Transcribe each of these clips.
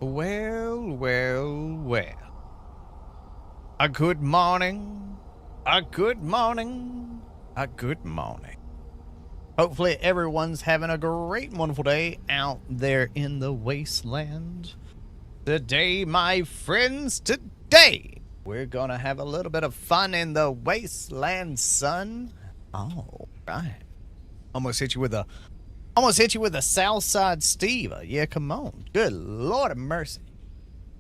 Well, well, well. A good morning. A good morning. A good morning. Hopefully everyone's having a great and wonderful day out there in the wasteland. Today, my friends, today, we're gonna have a little bit of fun in the wasteland, son. All right. Almost hit you with a Southside Steve. Yeah, come on. Good Lord of mercy.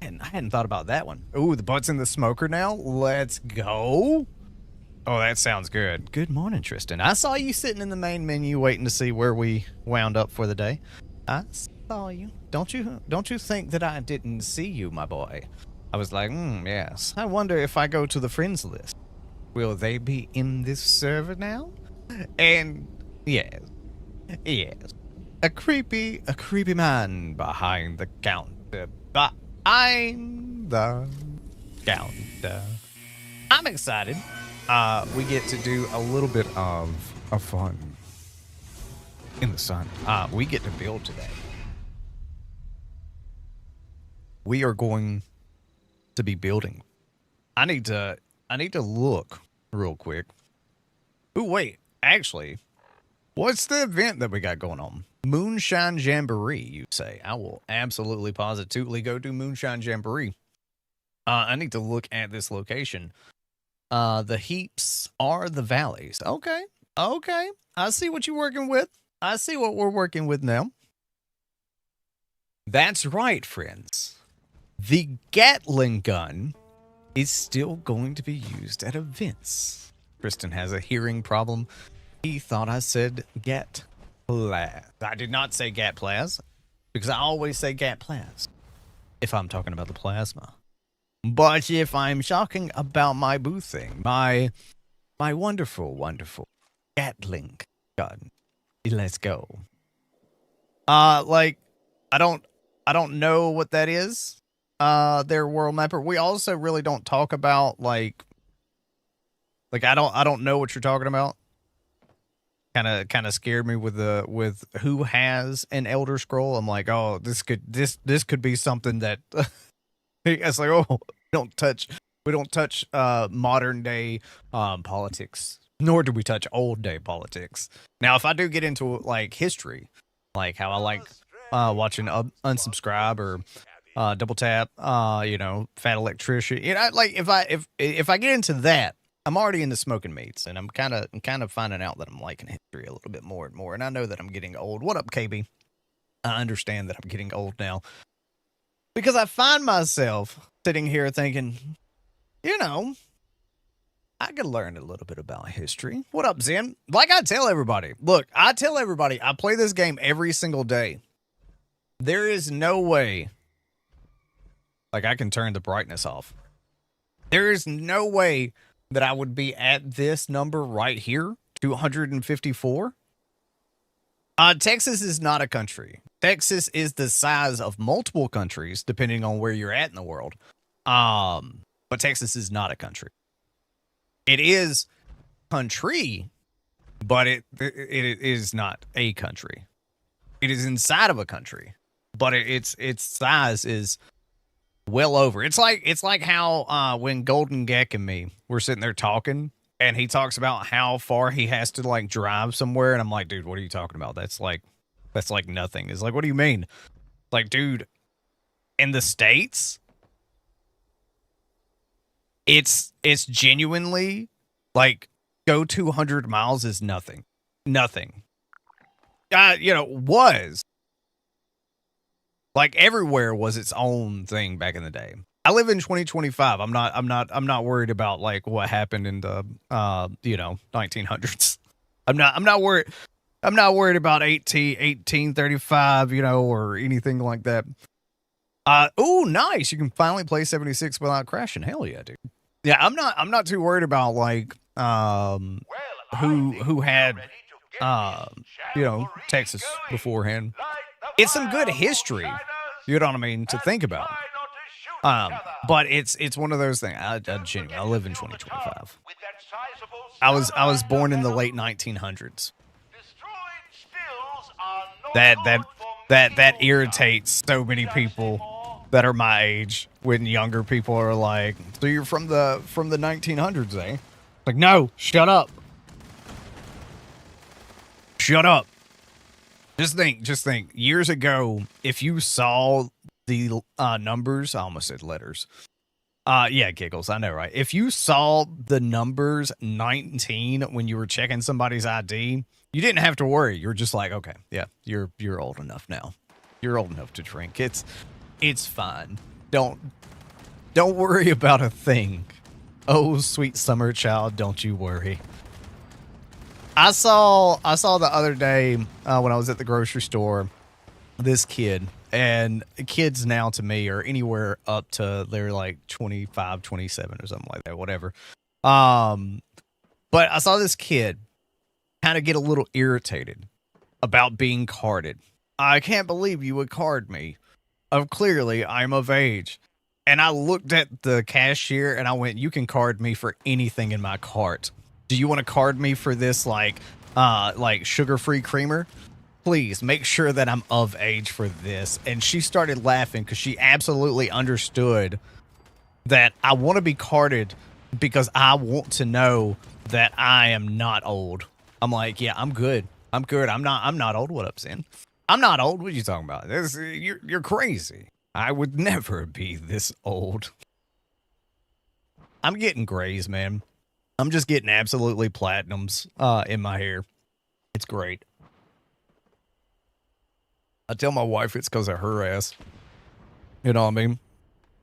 And I hadn't thought about that one. Ooh, the butt's in the smoker now. Let's go. Oh, that sounds good. Good morning, Tristan. I saw you sitting in the main menu waiting to see where we wound up for the day. I saw you. Don't you think that I didn't see you, my boy? I was like, yes. I wonder if I go to the friends list, will they be in this server now? And yes. Yes. A creepy man behind the counter. Behind the counter. I'm excited. We get to do a little bit of fun in the sun. We get to build today. We are going to be building. I need to look real quick. Ooh, wait. Actually, what's the event that we got going on? Moonshine Jamboree, you say. I will absolutely positively go do Moonshine Jamboree. I need to look at this location. The heaps are the valleys. Okay. I see what you're working with. I see what we're working with now. That's right, friends. The Gatling gun is still going to be used at events. Kristen has a hearing problem. He thought I said Gat Plaz. I did not say Gat Plaz, because I always say Gat Plaz if I'm talking about the plasma. But if I'm talking about my boothing, my wonderful, wonderful Gatling gun, let's go. Like, I don't know what that is. Their world mapper. We also really don't talk about like I don't know what you're talking about. Kind of scared me with who has an Elder Scroll. I'm like, oh, this could be something that it's like, oh, we don't touch modern day politics, nor do we touch old day politics. Now, if I do get into like history, like how I like watching Unsubscribe or Double Tap, Fat Electrician, like if I get into that, I'm already into smoking meats, and I'm kind of finding out that I'm liking history a little bit more and more. And I know that I'm getting old. What up, KB? I understand that I'm getting old now, because I find myself sitting here thinking, I could learn a little bit about history. What up, Zen? Like I tell everybody, I play this game every single day. There is no way, like I can turn the brightness off. There is no way that I would be at this number right here, 254. Texas is not a country. Texas is the size of multiple countries, depending on where you're at in the world. But Texas is not a country. It is country, but it is not a country. It is inside of a country, but its size is well over. It's like how when Golden Gek and me were sitting there talking, and he talks about how far he has to like drive somewhere, and I'm like, dude, what are you talking about? That's like nothing. It's like, what do you mean? Like, dude, in the States, it's genuinely like go 200 miles is nothing. Was like everywhere was its own thing back in the day. I live in 2025. I'm not worried about like what happened in the 1900s. I'm not worried about 1835, or anything like that. Oh, nice. You can finally play 76 without crashing. Hell yeah, dude. Yeah, I'm not too worried about like who had Texas beforehand. It's some good history, you know what I mean, to think about. But it's one of those things. I live in 2025. I was born in the late 1900s. That irritates so many people that are my age when younger people are like, so you're from the 1900s, eh? Like, no, shut up. Shut up. Just think. Years ago, if you saw the numbers, I almost said letters. Yeah, giggles. I know, right? If you saw the numbers 19 when you were checking somebody's ID, you didn't have to worry. You're just like, okay, yeah, you're old enough now. You're old enough to drink. It's fine. Don't worry about a thing. Oh, sweet summer child, don't you worry. I saw the other day when I was at the grocery store, this kid, and kids now to me are anywhere up to they're like 25, 27 or something like that, whatever. But I saw this kid kind of get a little irritated about being carded. I can't believe you would card me. Clearly I'm of age. And I looked at the cashier and I went, you can card me for anything in my cart. Do you want to card me for this like sugar-free creamer? Please make sure that I'm of age for this. And she started laughing because she absolutely understood that I want to be carded because I want to know that I am not old. I'm like, yeah, I'm good. I'm good. I'm not old. What up, Sin? I'm not old. What are you talking about? You're crazy. I would never be this old. I'm getting grays, man. I'm just getting absolutely platinums in my hair. It's great. I tell my wife it's because of her ass. You know what I mean?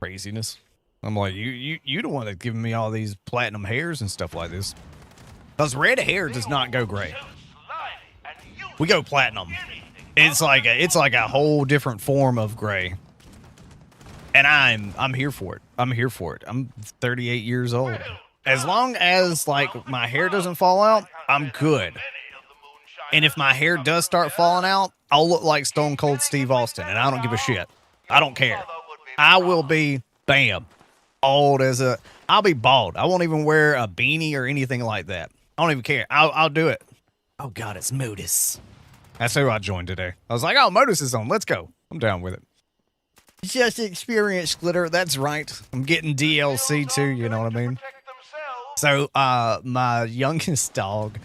Craziness. I'm like, you the one that's giving me all these platinum hairs and stuff like this. Because red hair does not go gray. We go platinum. It's like a whole different form of gray. And I'm here for it. I'm here for it. I'm 38 years old. As long as like my hair doesn't fall out, I'm good. And if my hair does start falling out, I'll look like Stone Cold Steve Austin, and I don't give a shit. I don't care. I will be, bam, old as a... I'll be bald. I won't even wear a beanie or anything like that. I don't even care. I'll do it. Oh, God, it's Modus. That's who I joined today. I was like, oh, Modus is on. Let's go. I'm down with it. Just experience glitter. That's right. I'm getting DLC too, you know what I mean? So, my youngest dog...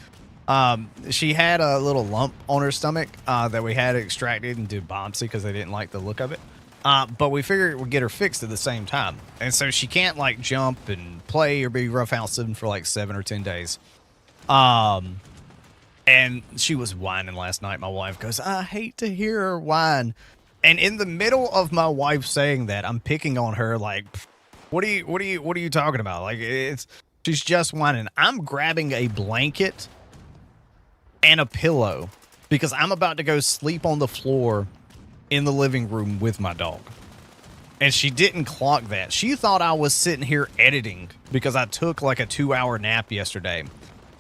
she had a little lump on her stomach that we had extracted and did biopsy because they didn't like the look of it. But we figured we'd get her fixed at the same time. And so she can't like jump and play or be roughhousing for like 7 or 10 days. And she was whining last night. My wife goes, I hate to hear her whine. And in the middle of my wife saying that, I'm picking on her like, what are you talking about? Like she's just whining. I'm grabbing a blanket and a pillow because I'm about to go sleep on the floor in the living room with my dog. And she didn't clock that. She thought I was sitting here editing because I took like a 2-hour nap yesterday.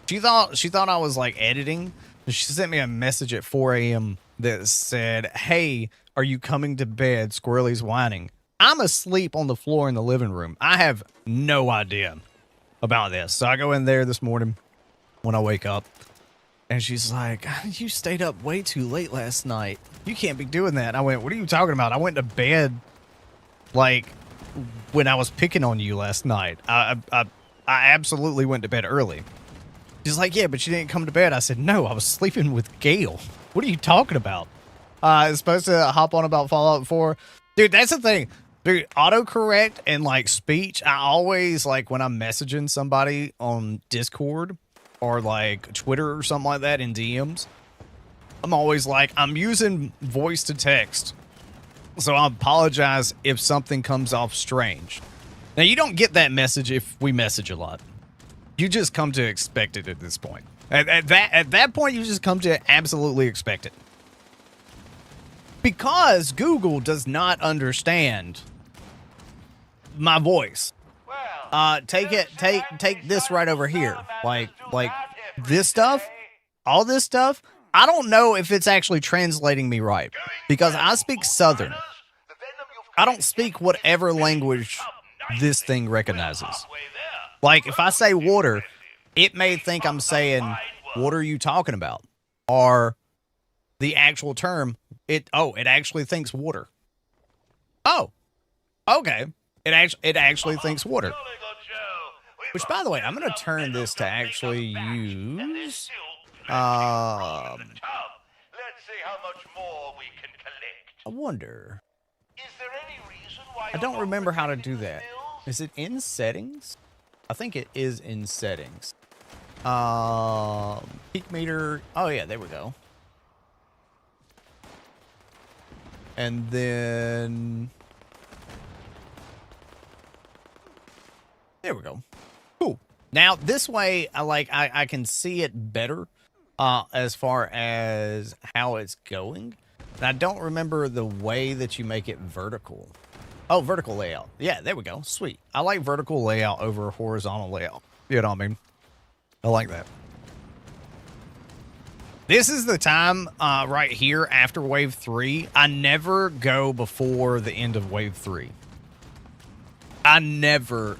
She thought I was like editing. She sent me a message at 4 a.m. that said, hey, are you coming to bed? Squirrely's whining. I'm asleep on the floor in the living room. I have no idea about this. So I go in there this morning when I wake up. And she's like, you stayed up way too late last night. You can't be doing that. I went, what are you talking about? I went to bed like when I was picking on you last night. I absolutely went to bed early. She's like, yeah, but you didn't come to bed. I said, no, I was sleeping with Gail. What are you talking about? It's supposed to hop on about Fallout 4. Dude, that's the thing. Dude, autocorrect and like speech. I always like when I'm messaging somebody on Discord or like Twitter or something like that in DMs, I'm always like, I'm using voice to text. So I apologize if something comes off strange. Now, you don't get that message if we message a lot. You just come to expect it at this point. At that point, you just come to absolutely expect it. Because Google does not understand my voice. Take this right over here. Like this stuff, all this stuff. I don't know if it's actually translating me right because I speak Southern. I don't speak whatever language this thing recognizes. Like if I say water, it may think I'm saying, what are you talking about? Or the actual term, it actually thinks water. Oh, Okay. It actually thinks water. Which, by the way, I'm going to turn this to actually use. I wonder. I don't remember how to do that. Is it in settings? I think it is in settings. Peak meter. Oh yeah, there we go. And then there we go. Cool. Now this way, I can see it better as far as how it's going. And I don't remember the way that you make it vertical. Oh, vertical layout. Yeah, there we go. Sweet. I like vertical layout over horizontal layout. You know what I mean? I like that. This is the time right here after wave 3. I never go before the end of wave 3. I never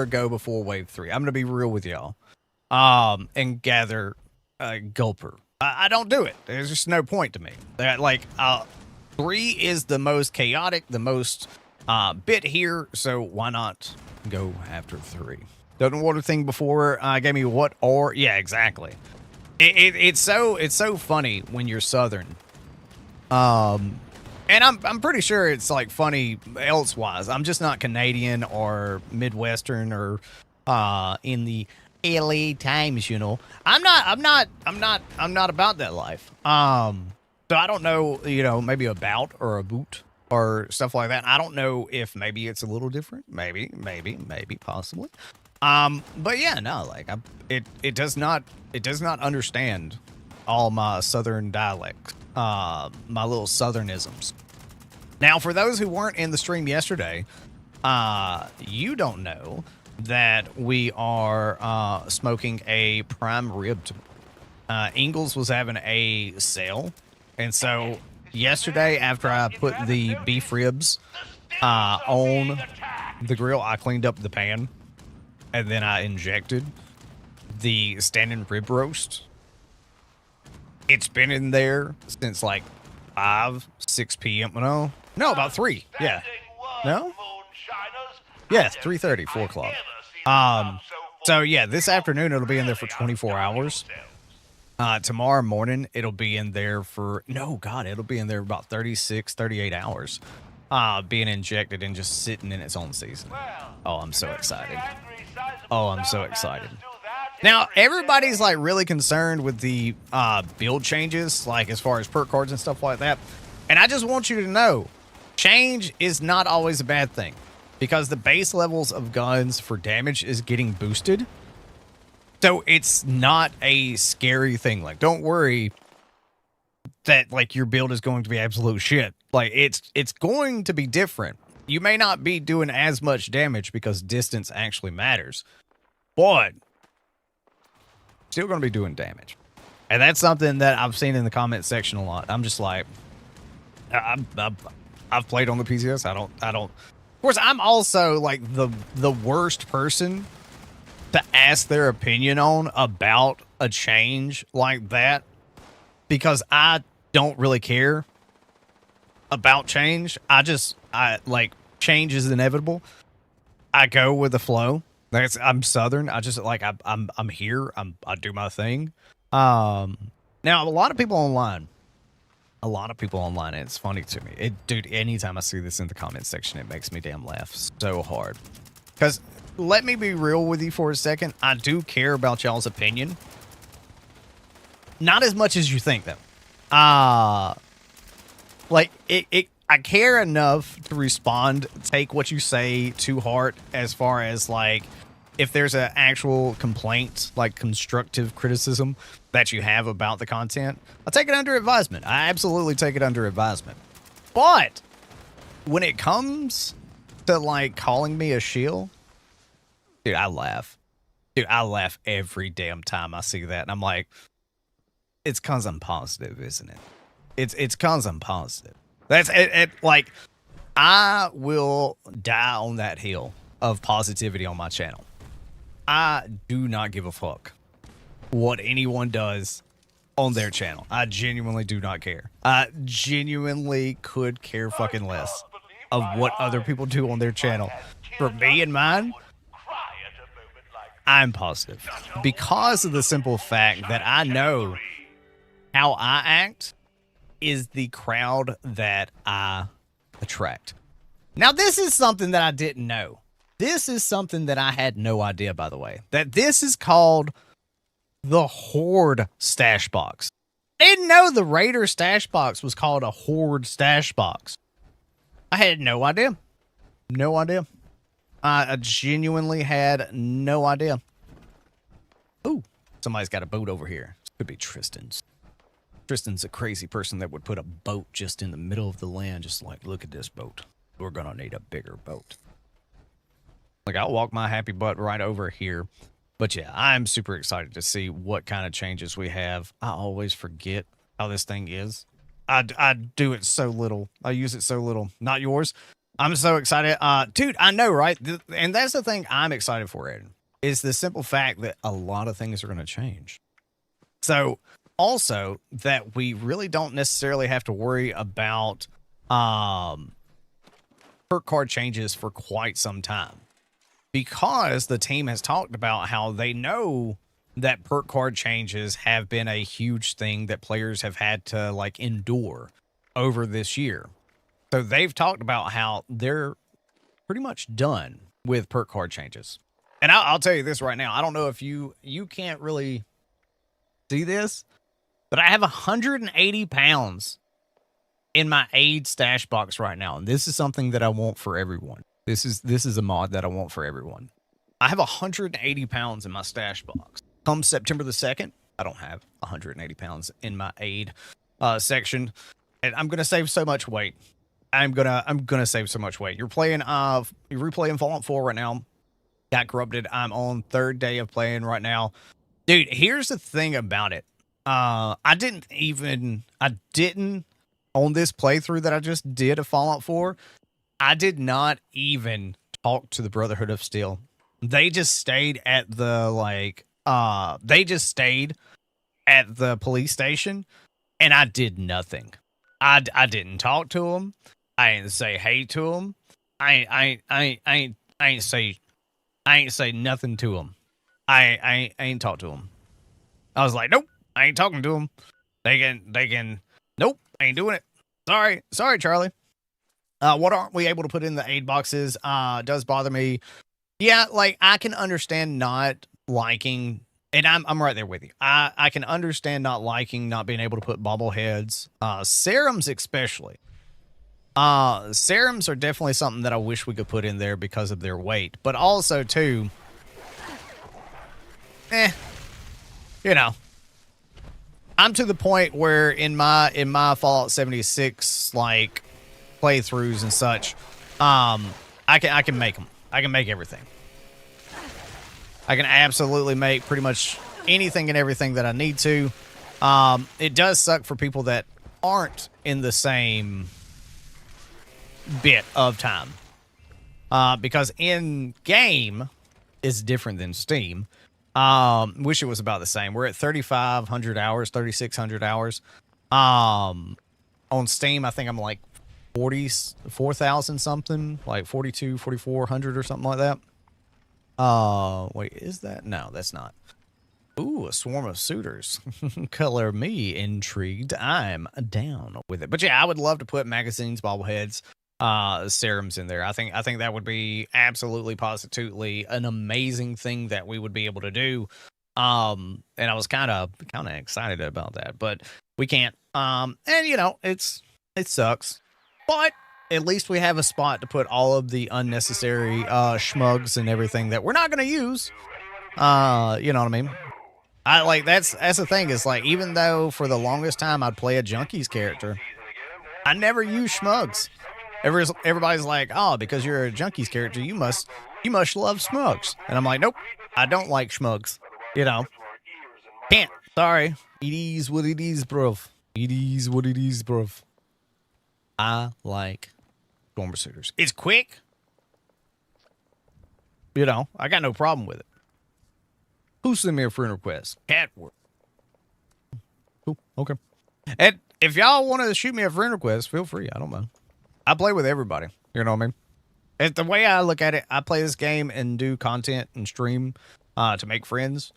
go before wave 3. I'm going to be real with y'all. And gather Gulper. I don't do it. There's just no point to me. Like, 3 is the most chaotic, the most bit here, so why not go after 3? Doesn't water thing before gave me what or yeah, exactly. It's so funny when you're Southern. And I'm pretty sure it's like funny elsewise. I'm just not Canadian or Midwestern or in the LA Times, you know. I'm not about that life. So I don't know, you know, maybe about or a boot or stuff like that. I don't know if maybe it's a little different. Maybe, possibly. But yeah, no, like it does not understand all my Southern dialects, my little Southernisms. Now, for those who weren't in the stream yesterday, you don't know that we are smoking a prime ribbed. Ingalls was having a sale, and so yesterday after I put the beef ribs on the grill, I cleaned up the pan. And then I injected the standing rib roast. It's been in there since like 6 p.m. No, about 3. Yeah. No? Yeah, 3:30, 4 o'clock. So yeah, this afternoon it'll be in there for 24 hours. Tomorrow morning it'll be in there for, it'll be in there about 36, 38 hours. Being injected and just sitting in its own season. Oh, I'm so excited. Oh, I'm so excited. Now, everybody's like really concerned with the build changes, like as far as perk cards and stuff like that. And I just want you to know, change is not always a bad thing because the base levels of guns for damage is getting boosted. So it's not a scary thing. Like, don't worry that like your build is going to be absolute shit. Like it's going to be different. You may not be doing as much damage because distance actually matters, but still going to be doing damage. And that's something that I've seen in the comment section a lot. I'm just like, I've played on the PCS. I don't. Of course, I'm also like the worst person to ask their opinion on about a change like that because I don't really care about change. I like change is inevitable. I go with the flow. I'm Southern. I just like I'm here. I do my thing. Now a lot of people online. And it's funny to me. Dude, anytime I see this in the comment section, it makes me damn laugh so hard. Because let me be real with you for a second. I do care about y'all's opinion. Not as much as you think, though. Like I care enough to respond, take what you say to heart as far as like if there's an actual complaint, like constructive criticism that you have about the content, I'll take it under advisement. I absolutely take it under advisement. But when it comes to like calling me a shill, dude, I laugh. Dude, I laugh every damn time I see that. And I'm like, it's because I'm positive, isn't it? It's because I'm positive. That's it. Like, I will die on that hill of positivity on my channel. I do not give a fuck what anyone does on their channel. I genuinely do not care. I genuinely could care fucking less. of what other people do on their channel. For me and mine, I'm positive. Because of the simple fact that I know how I act is the crowd that I attract. Now, this is something that I didn't know. This is something that I had no idea, by the way. That this is called the Horde Stash Box. I didn't know the Raider Stash Box was called a Horde Stash Box. I had no idea. No idea. I genuinely had no idea. Ooh, somebody's got a boat over here. This could be Tristan's. Tristan's a crazy person that would put a boat just in the middle of the land, just like, look at this boat. We're going to need a bigger boat. Like, I'll walk my happy butt right over here. But yeah, I'm super excited to see what kind of changes we have. I always forget how this thing is. I do it so little. I use it so little. Not yours. I'm so excited. Dude, I know, right? And that's the thing I'm excited for, Ed, is the simple fact that a lot of things are going to change. So, also, that we really don't necessarily have to worry about perk card changes for quite some time. Because the team has talked about how they know that perk card changes have been a huge thing that players have had to, like, endure over this year. So they've talked about how they're pretty much done with perk card changes. And I'll tell you this right now. I don't know if you can't really see this, but I have 180 pounds in my aid stash box right now. And this is something that I want for everyone. This is a mod that I want for everyone. I have 180 pounds in my stash box. Come September the 2nd, I don't have 180 pounds in my aid section. And I'm gonna save so much weight. I'm gonna save so much weight. You're replaying Fallout 4 right now. Got corrupted. I'm on 3rd day of playing right now. Dude, here's the thing about it. I didn't on this playthrough that I just did of Fallout 4, I did not even talk to the Brotherhood of Steel. They just stayed at the police station, and I did nothing. I didn't talk to them. I didn't say hey to them. I ain't say nothing to them. I ain't talk to them. I was like, nope, I ain't talking to them. They can. Nope, I ain't doing it. Sorry, Charlie. What aren't we able to put in the aid boxes? Does bother me. Yeah, like, I can understand not liking, and I'm right there with you. I can understand not liking not being able to put bobbleheads, serums especially. Serums are definitely something that I wish we could put in there because of their weight, but also too, you know, I'm to the point where in my Fallout 76 like playthroughs and such, I can make them. I can make everything. I can absolutely make pretty much anything and everything that I need to. It does suck for people that aren't in the same bit of time. Because in game is different than Steam. Wish it was about the same. We're at 3,500 hours, 3,600 hours. On Steam, I think I'm like 44,000 something, like 4,400 or something like that. Wait, is that? No, that's not. Ooh, a swarm of suitors. Color me intrigued. I'm down with it. But yeah, I would love to put magazines, bobbleheads, serums in there. I think that would be absolutely positively an amazing thing that we would be able to do. And I was kind of excited about that, but we can't. And you know, it sucks. But at least we have a spot to put all of the unnecessary schmugs and everything that we're not going to use. You know what I mean? That's the thing, is like, even though for the longest time I'd play a junkies character, I never use schmugs. Everybody's like, oh, because you're a junkies character, you must love schmugs. And I'm like, nope, I don't like schmugs. You know, can't. Sorry. It is what it is, bruv. It is what it is, bruv. I like storm pursuiters. It's quick. You know, I got no problem with it. Who sent me a friend request? Catwork. Cool. Okay. And if y'all want to shoot me a friend request, feel free. I don't mind. I play with everybody. You know what I mean? It's the way I look at it, I play this game and do content and stream to make friends.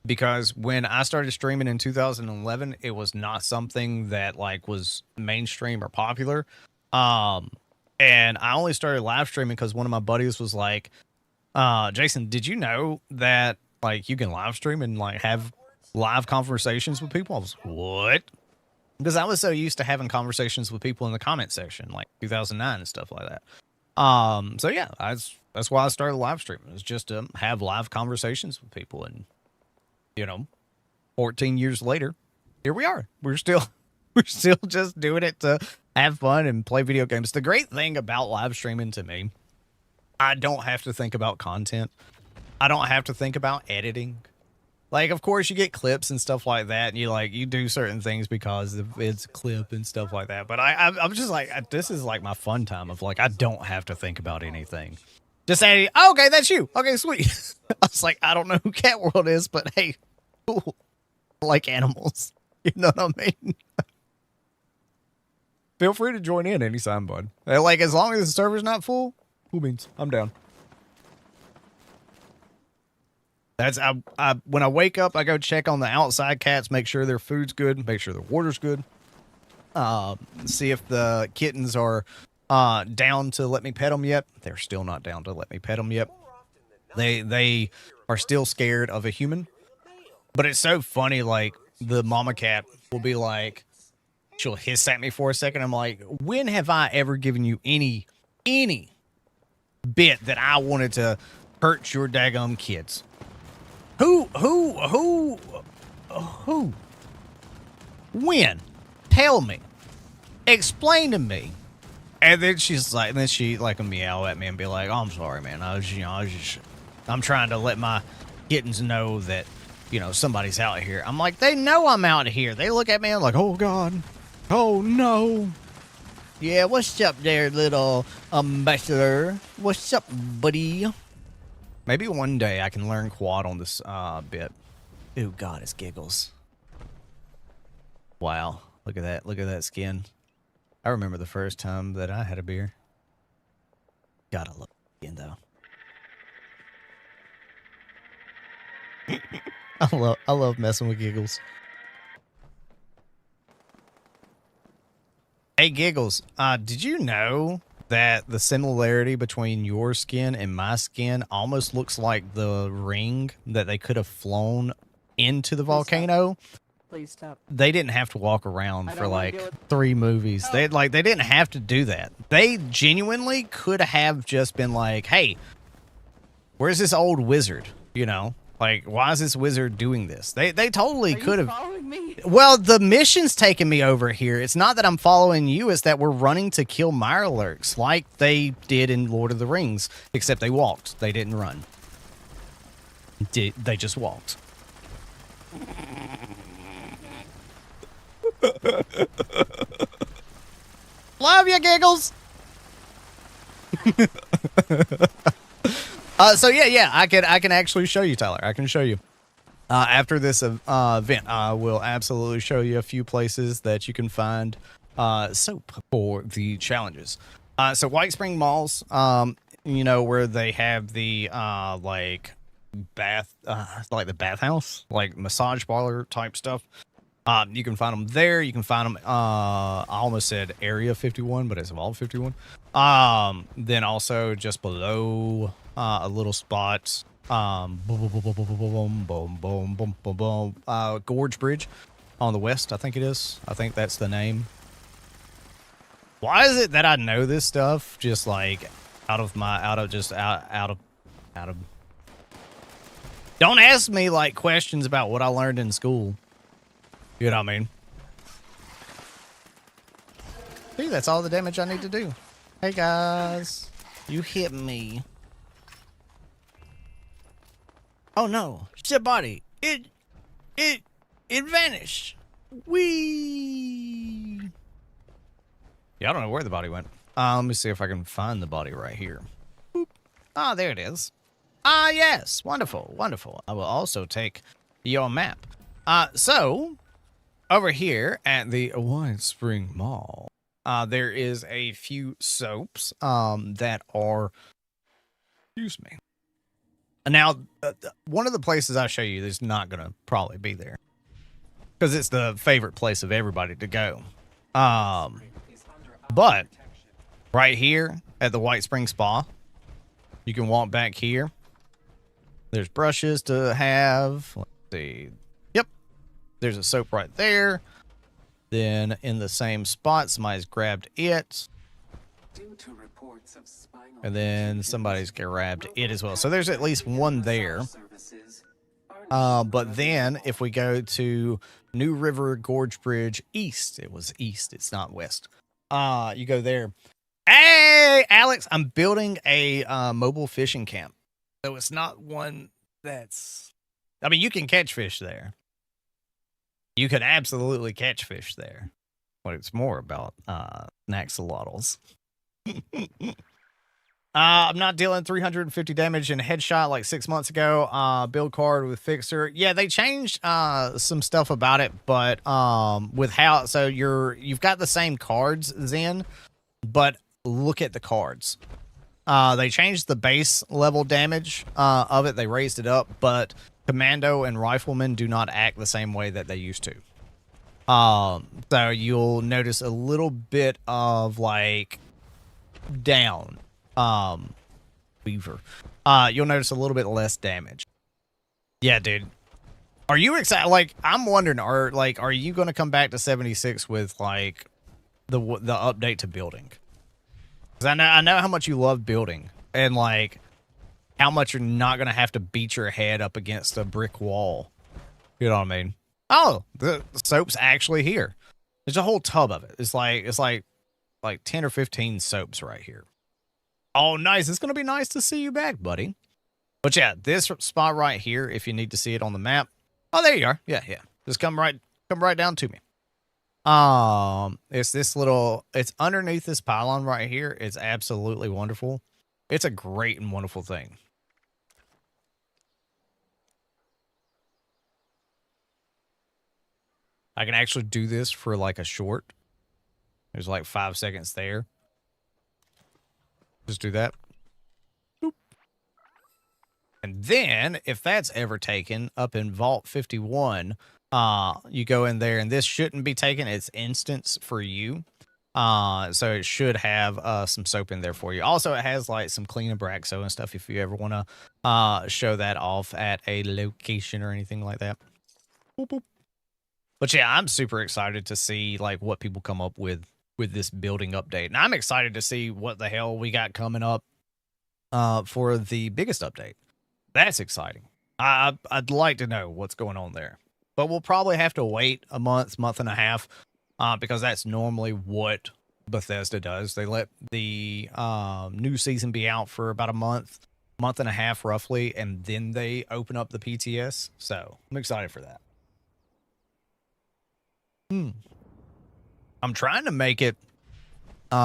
Because when I started streaming in 2011, it was not something that like was mainstream or popular. And I only started live streaming because one of my buddies was like, Jason, did you know that like you can live stream and like have live conversations with people? I was like, what? Because I was so used to having conversations with people in the comment section, like 2009 and stuff like that. So yeah, that's why I started live streaming. It was just to have live conversations with people, and 14 years later, here we are. We're still just doing it to have fun and play video games. The great thing about live streaming to me, I don't have to think about content. I don't have to think about editing. Like, of course, you get clips and stuff like that, and you do certain things because it's a clip and stuff like that. But I'm just like, this is like my fun time of like, I don't have to think about anything. Just say, oh, okay, that's you. Okay, sweet. I was like, I don't know who Cat World is, but hey, cool. I like animals. You know what I mean? Feel free to join in anytime, bud. Like, as long as the server's not full, cool beans. I'm down. That's when I wake up, I go check on the outside cats, make sure their food's good, make sure their water's good. See if the kittens are down to let me pet them yet. They're still not down to let me pet them yet. They are still scared of a human. But it's so funny, like, the mama cat will be like, she'll hiss at me for a second. I'm like, when have I ever given you any bit that I wanted to hurt your daggum kids? Who? When? Tell me. Explain to me. And then she's like, she like meow at me and be like, oh, I'm sorry, man. I'm trying to let my kittens know that, somebody's out here. I'm like, they know I'm out here. They look at me and like, oh God. Oh no. Yeah, what's up there, little ambassador? What's up, buddy? Maybe one day I can learn quad on this bit. Ooh, God, it's giggles. Wow, look at that. Look at that skin. I remember the first time that I had a beer. Gotta love skin, though. I love messing with giggles. Hey, Giggles, did you know that the similarity between your skin and my skin almost looks like the ring that they could have flown into the volcano? Please stop. They didn't have to walk around for like 3 movies. They didn't have to do that. They genuinely could have just been like, hey, where's this old wizard? Like, why is this wizard doing this? They totally could have. Following me? Well, the mission's taking me over here. It's not that I'm following you. It's that we're running to kill Mirelurks like they did in Lord of the Rings, except they walked. They didn't run. They just walked. Love you, Giggles. So yeah, I can actually show you, Tyler. I can show you. After this event, I will absolutely show you a few places that you can find soap for the challenges. So White Spring Malls, where they have the like bath, like the bathhouse, like massage parlor type stuff. You can find them there. You can find them. I almost said Area 51, but it's Vault 51. Then also just below a little spot. Gorge Bridge on the west, I think it is. I think that's the name. Why is it that I know this stuff just like out of. Don't ask me like questions about what I learned in school. You know what I mean? See, that's all the damage I need to do. Hey guys, you hit me. Oh no, it's a body. It vanished. Wee. Yeah, I don't know where the body went. Let me see if I can find the body right here. Boop. Ah, there it is. Ah, yes. Wonderful, wonderful. I will also take your map. So over here at the White Spring Mall, there is a few soaps that are, excuse me. Now, one of the places I show you is not going to probably be there because it's the favorite place of everybody to go. But right here at the White Spring Spa, you can walk back here. There's brushes to have. Let's see. Yep. There's a soap right there. Then in the same spot, somebody's grabbed it. And then somebody's grabbed it as well. So there's at least one there. But then if we go to New River Gorge Bridge East, it was east, it's not west. You go there. Hey, Alex, I'm building a mobile fishing camp. So it's not one that's, I mean, you can catch fish there. You can absolutely catch fish there. But it's more about axolotls. I'm not dealing 350 damage in headshot like 6 months ago. Build card with fixer. Yeah, they changed some stuff about it, but with how, so you've got the same cards, Zen, but look at the cards. They changed the base level damage of it. They raised it up, but commando and riflemen do not act the same way that they used to. So you'll notice a little bit of like down beaver. You'll notice a little bit less damage. Yeah, dude. Are you excited? Like, I'm wondering, are you going to come back to 76 with like the update to building? Because I know how much you love building and like how much you're not going to have to beat your head up against a brick wall. You know what I mean? Oh, the soap's actually here. There's a whole tub of it. It's like 10 or 15 soaps right here. Oh, nice. It's going to be nice to see you back, buddy. But yeah, this spot right here, if you need to see it on the map. Oh, there you are. Yeah. Just come right down to me. It's this little, it's underneath this pylon right here. It's absolutely wonderful. It's a great and wonderful thing. I can actually do this for like a short. There's like 5 seconds there. Just do that. Boop. And then if that's ever taken up in Vault 51, you go in there and this shouldn't be taken. It's instance for you. So it should have some soap in there for you. Also, it has like some clean and Braxo and stuff if you ever want to show that off at a location or anything like that. Boop, boop. But yeah, I'm super excited to see like what people come up with this building update. And I'm excited to see what the hell we got coming up for the biggest update. That's exciting. I'd like to know what's going on there. But we'll probably have to wait a month and a half because that's normally what Bethesda does. They let the new season be out for about a month and a half roughly, and then they open up the PTS. So I'm excited for that. I'm trying to make it to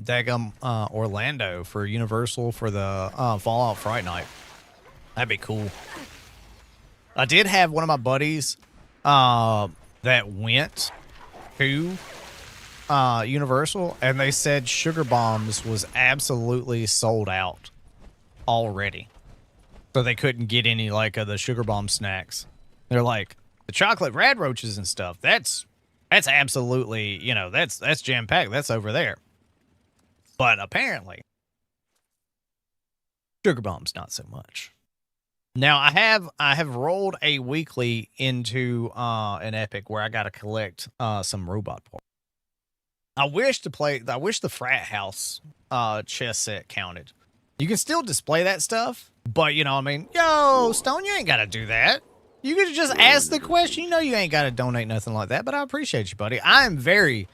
Daggum Orlando for Universal for the Fallout Fright Night. That'd be cool. I did have one of my buddies that went to Universal, and they said Sugar Bombs was absolutely sold out already. So they couldn't get any like of the Sugar Bomb snacks. They're like, the chocolate rad roaches and stuff, that's absolutely, you know, that's jam-packed. That's over there. But apparently, Sugar Bombs not so much. Now I have rolled a weekly into an epic where I gotta collect some robot parts. I wish the frat house chess set counted. You can still display that stuff, but you know what I mean? Yo, Stone, you ain't gotta do that. You could just ask the question. You know you ain't got to donate nothing like that, but I appreciate you, buddy. I am very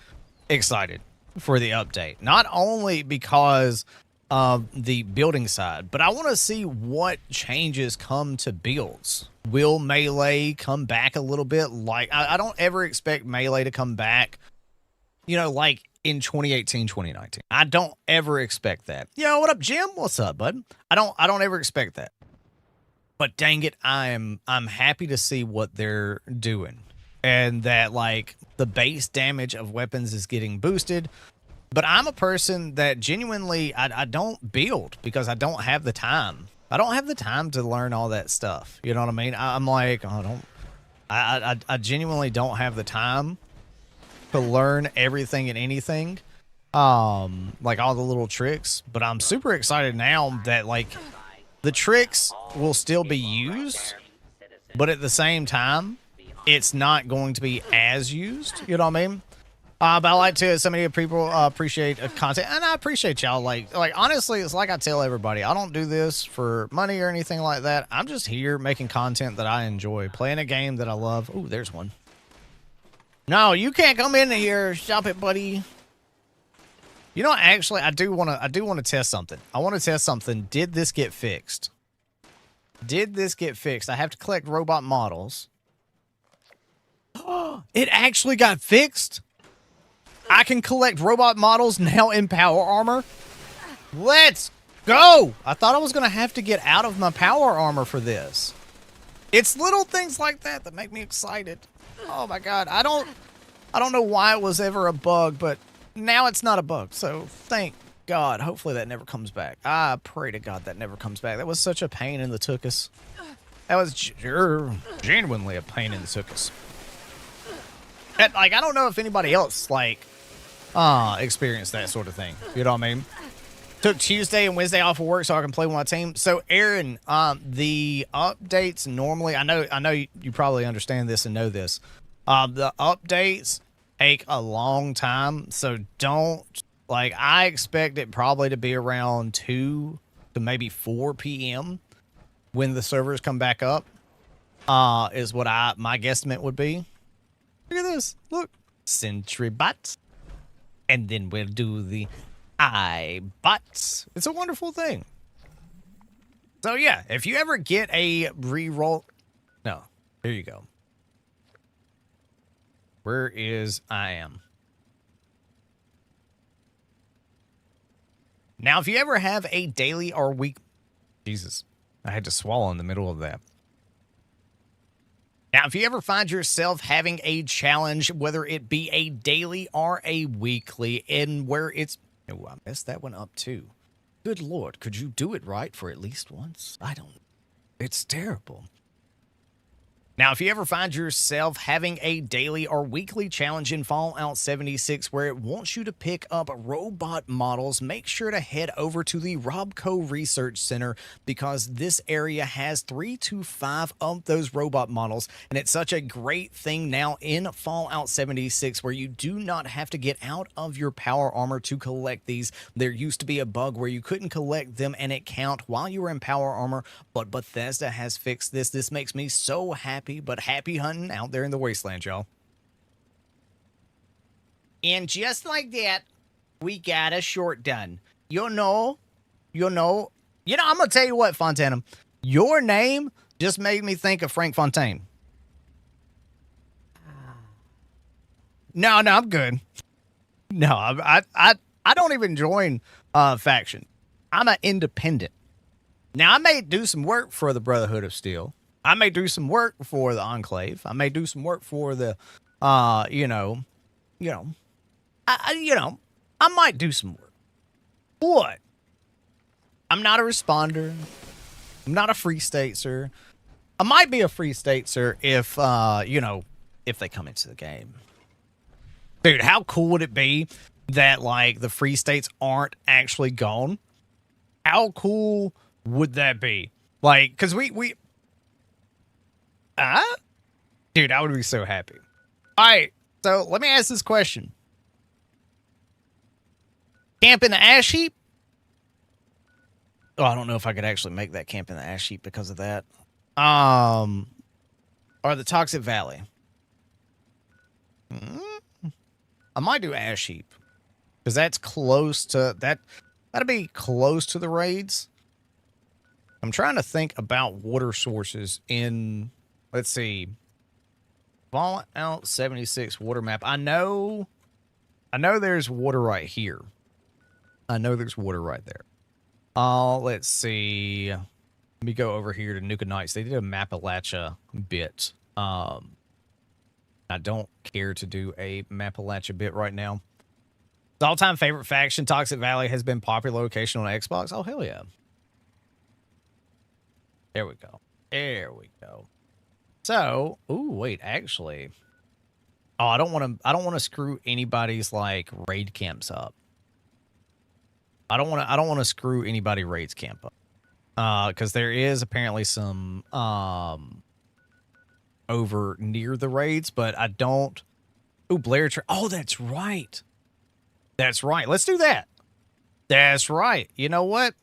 excited for the update. Not only because of the building side, but I want to see what changes come to builds. Will Melee come back a little bit? Like, I don't ever expect Melee to come back, you know, like in 2018, 2019. I don't ever expect that. Yo, what up, Jim? What's up, bud? I don't ever expect that. But dang it, I'm happy to see what they're doing. and that like the base damage of weapons is getting boosted. But I'm a person that genuinely, I don't build because I don't have the time. I don't have the time to learn all that stuff. You know what I mean? I'm like, I genuinely don't have the time to learn everything and anything. Like all the little tricks. But I'm super excited now that like the tricks will still be used, but at the same time, it's not going to be as used. You know what I mean? But I like to, so many people appreciate content, and I appreciate y'all. Like honestly, it's like I tell everybody, I don't do this for money or anything like that. I'm just here making content that I enjoy, playing a game that I love. Ooh, there's one. No, you can't come in here. Stop it, buddy. You know, actually, I do want to test something. I want to test something. Did this get fixed? Did this get fixed? I have to collect robot models. It actually got fixed. I can collect robot models now in power armor. Let's go. I thought I was going to have to get out of my power armor for this. It's little things like that that make me excited. Oh my God. I don't know why it was ever a bug, but now it's not a bug. So thank God. Hopefully that never comes back. I pray to God that never comes back. That was such a pain in the tuchus. That was genuinely a pain in the tuchus. And, like, I don't know if anybody else, like, experienced that sort of thing. You know what I mean? Took Tuesday and Wednesday off of work so I can play with my team. So, Aaron, the updates normally, I know you probably understand this and know this. The updates take a long time, so don't, like, I expect it probably to be around 2 to maybe 4 p.m. when the servers come back up, is what my guesstimate would be. Look at this. Look. Sentry bots. And then we'll do the eye bots. It's a wonderful thing. So, yeah, if you ever get a reroll... No. There you go. Where is I am? Now, if you ever have a daily or week... Jesus. I had to swallow in the middle of that. Now, if you ever find yourself having a challenge, whether it be a daily or a weekly, and where it's... Oh, I messed that one up too. Good Lord, could you do it right for at least once? I don't... It's terrible. Now, if you ever find yourself having a daily or weekly challenge in Fallout 76 where it wants you to pick up robot models, make sure to head over to the Robco Research Center because this area has 3 to 5 of those robot models, and it's such a great thing now in Fallout 76 where you do not have to get out of your power armor to collect these. There used to be a bug where you couldn't collect them and it count while you were in power armor, but Bethesda has fixed this. This makes me so happy. But happy hunting out there in the Wasteland, y'all. And just like that, we got a short done. I'm going to tell you what, Fontana. Your name just made me think of Frank Fontaine. No, I'm good. No, I don't even join faction. I'm an independent. Now, I may do some work for the Brotherhood of Steel. I may do some work for the Enclave. I may do some work for the, I might do some work. But I'm not a responder. I'm not a free stateser. I might be a free stateser if, if they come into the game. Dude, how cool would it be that, like, the free states aren't actually gone? How cool would that be? Like, because dude, I would be so happy. All right, so let me ask this question. Camp in the ash heap? Oh, I don't know if I could actually make that camp in the ash heap because of that. Or the Toxic Valley. I might do ash heap. Because that's close to... That'd be close to the raids. I'm trying to think about water sources in... Let's see. Fallout 76 water map. I know there's water right here. I know there's water right there. Let's see. Let me go over here to Nuka Nights. They did a Mapalachia bit. I don't care to do a Appalachia bit right now. The all-time favorite faction, Toxic Valley, has been popular location on Xbox. Oh, hell yeah. There we go. There we go. So, ooh, wait, actually. Oh, I don't want to screw anybody's like raid camps up. I don't want to screw anybody raids camp up. Cuz there is apparently some over near the raids, but I don't. Ooh, Blair. Oh, that's right. That's right. Let's do that. That's right. You know what?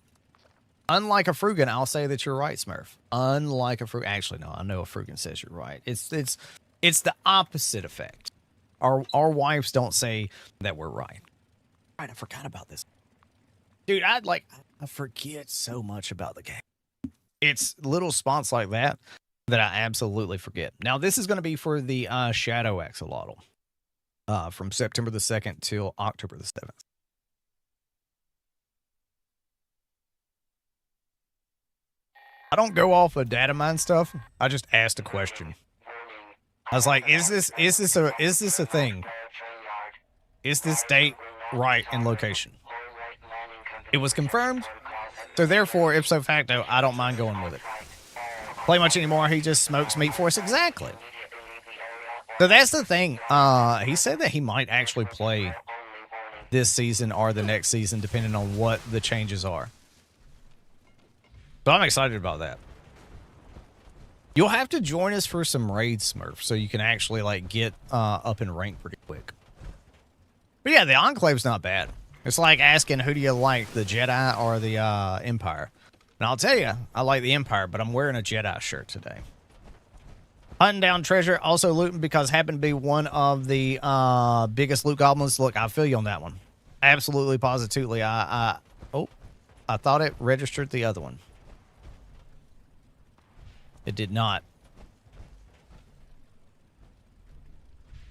Unlike a Frugan, I'll say that you're right, Smurf. Unlike a Frugan. Actually, no, I know a Frugan says you're right. It's the opposite effect. Our wives don't say that we're right. Right, I forgot about this. Dude, I forget so much about the game. It's little spots like that I absolutely forget. Now, this is going to be for the Shadow Axolotl. From September the 2nd till October the 7th. I don't go off of data mine stuff. I just asked a question. I was like, is this a thing? Is this date right in location? It was confirmed. So therefore, ipso facto, I don't mind going with it. Play much anymore. He just smokes meat for us. Exactly. So that's the thing. He said that he might actually play this season or the next season, depending on what the changes are. So I'm excited about that. You'll have to join us for some raids, Smurf, so you can actually like get up in rank pretty quick. But yeah, the Enclave's not bad. It's like asking who do you like, the Jedi or the Empire? And I'll tell you, I like the Empire, but I'm wearing a Jedi shirt today. Hunting down treasure, also looting because happened to be one of the biggest loot goblins. Look, I feel you on that one. Absolutely, positively. I thought it registered the other one. It did not.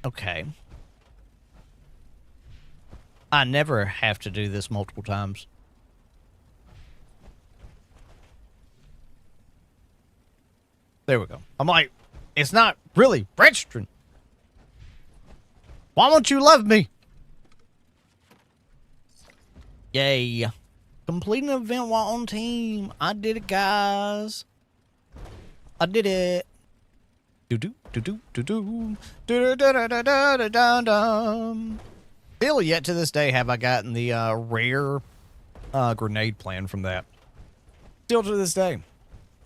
Okay. I never have to do this multiple times. There we go. I'm like, it's not really registering. Why won't you love me? Yay. Completing an event while on team. I did it, guys. I did it. Still yet to this day have I gotten the rare grenade plan from that. Still to this day.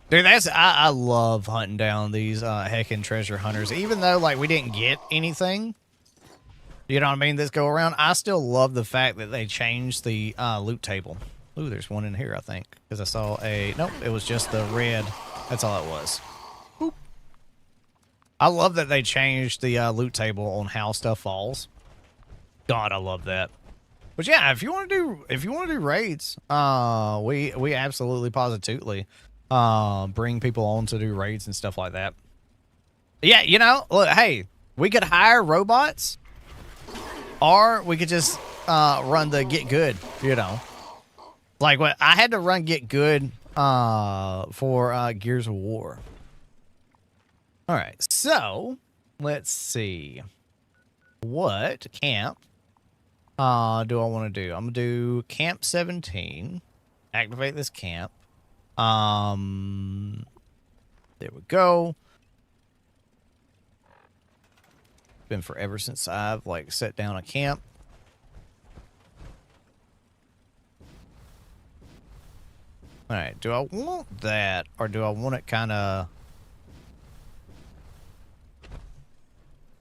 Dude, I love hunting down these heckin' treasure hunters. Even though like we didn't get anything, you know what I mean, this go around, I still love the fact that they changed the loot table. Ooh, there's one in here, I think. Because I saw nope, it was just the red. That's all it was. Boop. I love that they changed the loot table on how stuff falls. God, I love that. But yeah, if you want to do raids, we absolutely positively bring people on to do raids and stuff like that. Yeah, you know, look, hey, we could hire robots, or we could just run the get good, you know. Like what I had to run get good for Gears of War. All right, so let's see what camp do I want to do. I'm gonna do camp 17. Activate this camp. There we go. Been forever since I've like set down a camp. All right, do I want that or do I want it kind of?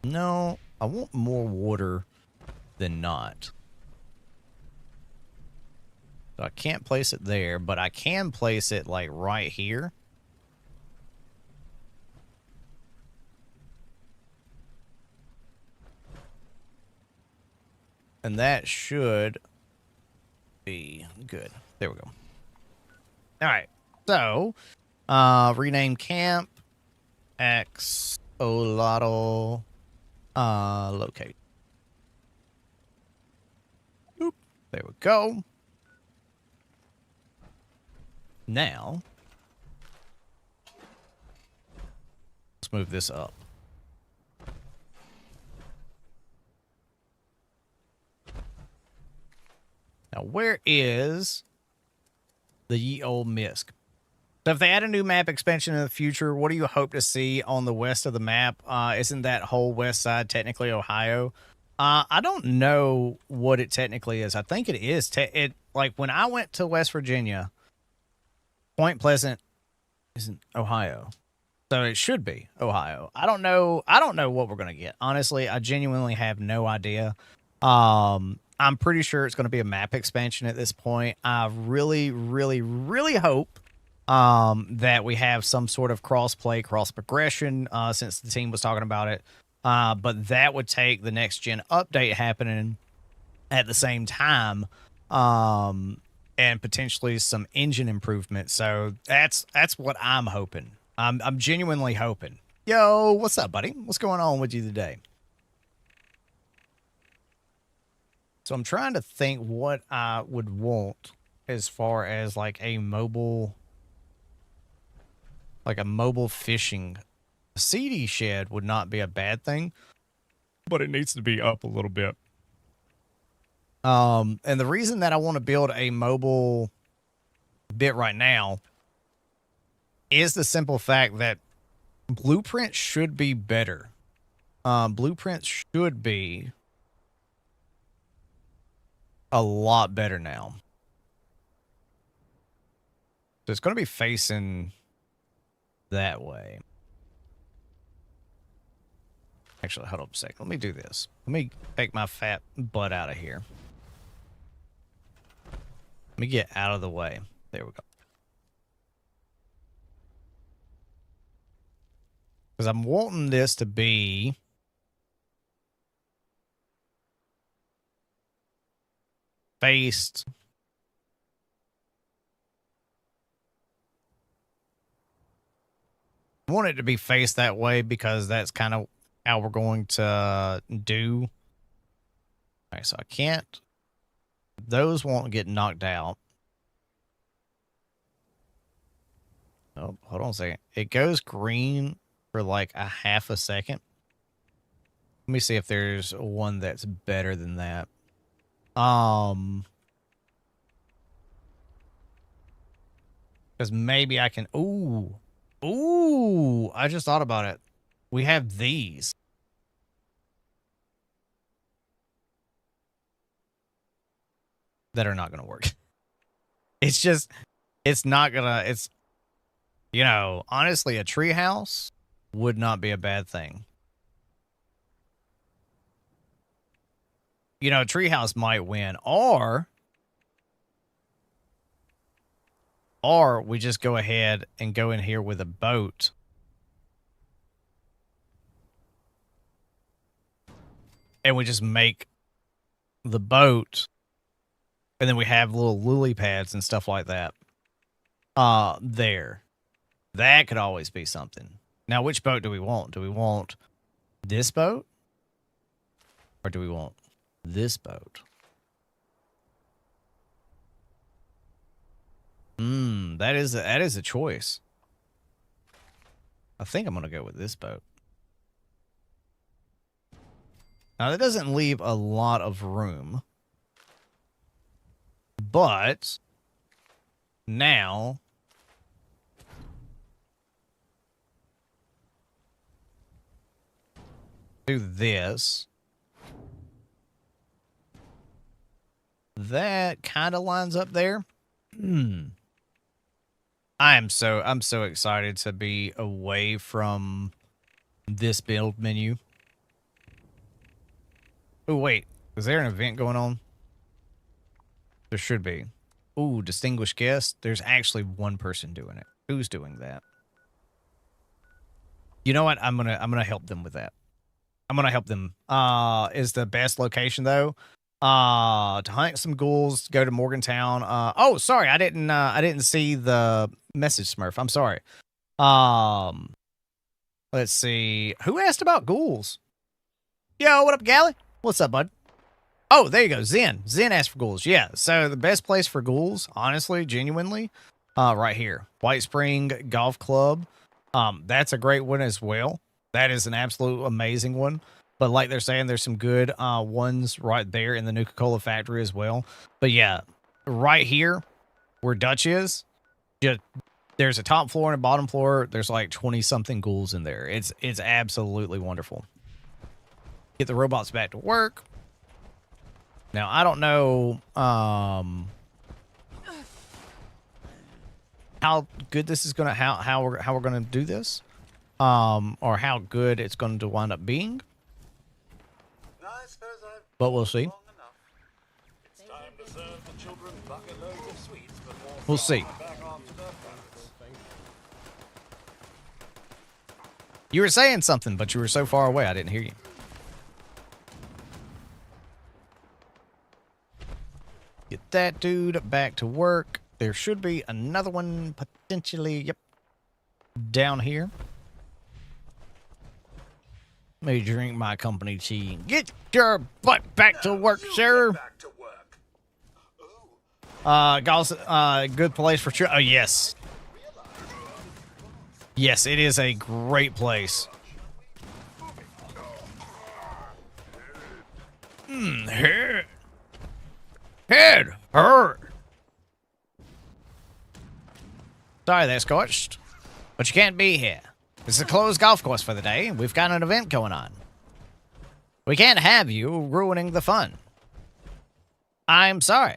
No, I want more water than not. So I can't place it there, but I can place it like right here. And that should be good. There we go. All right. So, rename camp axolotl locate. Oop. There we go. Now, let's move this up. Now, where is the ye old Misk? So if they add a new map expansion in the future, what do you hope to see on the west of the map? Isn't that whole west side technically Ohio? I don't know what it technically is. I think it is. Like when I went to West Virginia, Point Pleasant isn't Ohio. So it should be Ohio. I don't know. I don't know what we're going to get. Honestly, I genuinely have no idea. I'm pretty sure it's going to be a map expansion at this point. I really, really, really hope that we have some sort of cross-play, cross-progression, since the team was talking about it. But that would take the next-gen update happening at the same time, and potentially some engine improvement. So that's what I'm hoping. I'm genuinely hoping. Yo, what's up, buddy? What's going on with you today? So I'm trying to think what I would want as far as like a mobile fishing. A CD shed would not be a bad thing, but it needs to be up a little bit. And the reason that I want to build a mobile bit right now is the simple fact that blueprints should be better. Blueprints should be a lot better now. So it's going to be facing that way. Actually, hold up a second. Let me do this. Let me take my fat butt out of here. Let me get out of the way. There we go. Because I'm wanting this to be faced. I want it to be faced that way because that's kind of how we're going to do. All right, so I can't. Those won't get knocked out. Oh, hold on a second. It goes green for like a half a second. Let me see if there's one that's better than that. Because maybe I can. Ooh, I just thought about it. We have these. That are not going to work. It's just, it's not going to, it's, you know, honestly, a treehouse would not be a bad thing. You know, a treehouse might win, or we just go ahead and go in here with a boat. And we just make the boat, and then we have little lily pads and stuff like that. There. That could always be something. Now, which boat do we want? Do we want this boat? Or do we want this boat? That is a choice. I think I'm going to go with this boat. Now, that doesn't leave a lot of room. But now do this. That kind of lines up there. I'm so excited to be away from this build menu. Oh, wait. Is there an event going on? There should be. Ooh, distinguished guest. There's actually one person doing it. Who's doing that? You know what? I'm gonna help them with that. I'm gonna help them. Is the best location though? To hunt some ghouls, go to Morgantown. Oh, sorry, I didn't see the message, Smurf. I'm sorry. Let's see. Who asked about ghouls? Yo, what up, Gally? What's up, bud? Oh, there you go. Zen asked for ghouls. Yeah. So the best place for ghouls, honestly, genuinely, right here. White Spring Golf Club. That's a great one as well. That is an absolute amazing one. But like they're saying, there's some good ones right there in the Nuka-Cola factory as well. But yeah, right here where Dutch is, just there's a top floor and a bottom floor. There's like 20-something ghouls in there. It's absolutely wonderful. Get the robots back to work. Now, I don't know how good this is going to, how we're going to do this, or how good it's going to wind up being. But we'll see. We'll see. You were saying something, but you were so far away, I didn't hear you. Get that dude back to work. There should be another one potentially, yep, down here. Let me drink my company tea. Get your butt back to work, sir. Guys, good place for oh yes. Yes, it is a great place. Head hurt. Sorry there, Scorched, but you can't be here. This is a closed golf course for the day. We've got an event going on. We can't have you ruining the fun. I'm sorry.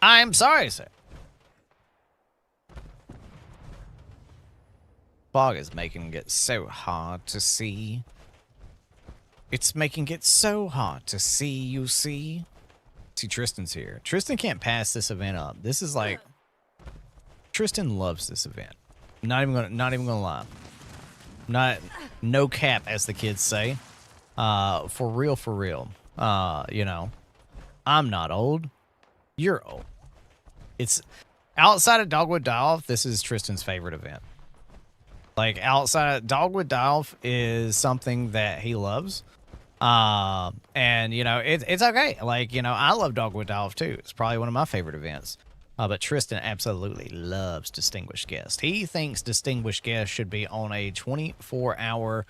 I'm sorry, sir. Fog is making it so hard to see. It's making it so hard to see, you see. See, Tristan's here. Tristan can't pass this event up. This is like... Tristan loves this event. Not even gonna lie. No cap, as the kids say. For real, for real. You know, I'm not old. You're old. It's outside of Dogwood Die-Off, this is Tristan's favorite event. Like, outside of Dogwood Die-Off is something that he loves. And, you know, it's okay. Like, you know, I love Dogwood Die-Off too. It's probably one of my favorite events. But Tristan absolutely loves Distinguished Guest. He thinks Distinguished Guest should be on a 24-hour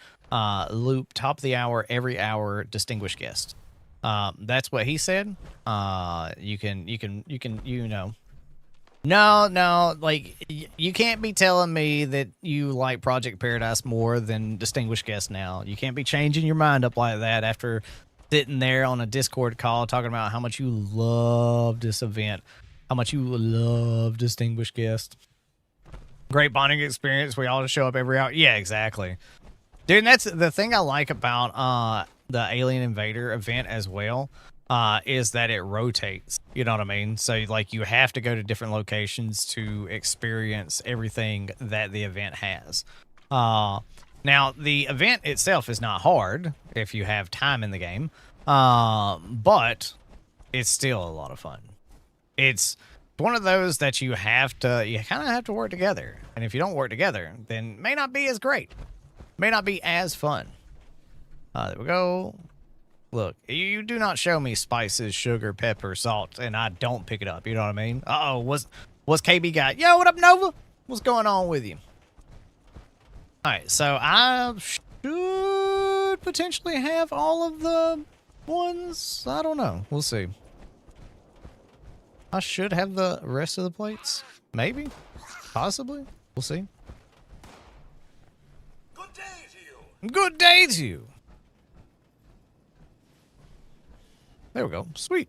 loop, top of the hour, every hour, Distinguished Guest. That's what he said. You know. No, like, you can't be telling me that you like Project Paradise more than Distinguished Guest now. You can't be changing your mind up like that after sitting there on a Discord call talking about how much you love this event, how much you love Distinguished Guest. Great bonding experience. We all just show up every hour. Yeah, exactly. Dude, and that's the thing I like about the Alien Invader event as well. Is that it rotates, you know what I mean? So, like, you have to go to different locations to experience everything that the event has. Now, the event itself is not hard if you have time in the game, but it's still a lot of fun. It's one of those that you kind of have to work together. And if you don't work together, then it may not be as great. May not be as fun. There we go. Look, you do not show me spices, sugar, pepper, salt, and I don't pick it up. You know what I mean? Uh-oh, what's KB got? Yo, what up, Nova? What's going on with you? All right, so I should potentially have all of the ones. I don't know. We'll see. I should have the rest of the plates. Maybe. Possibly. We'll see. Good day to you. Good day to you. There we go. Sweet.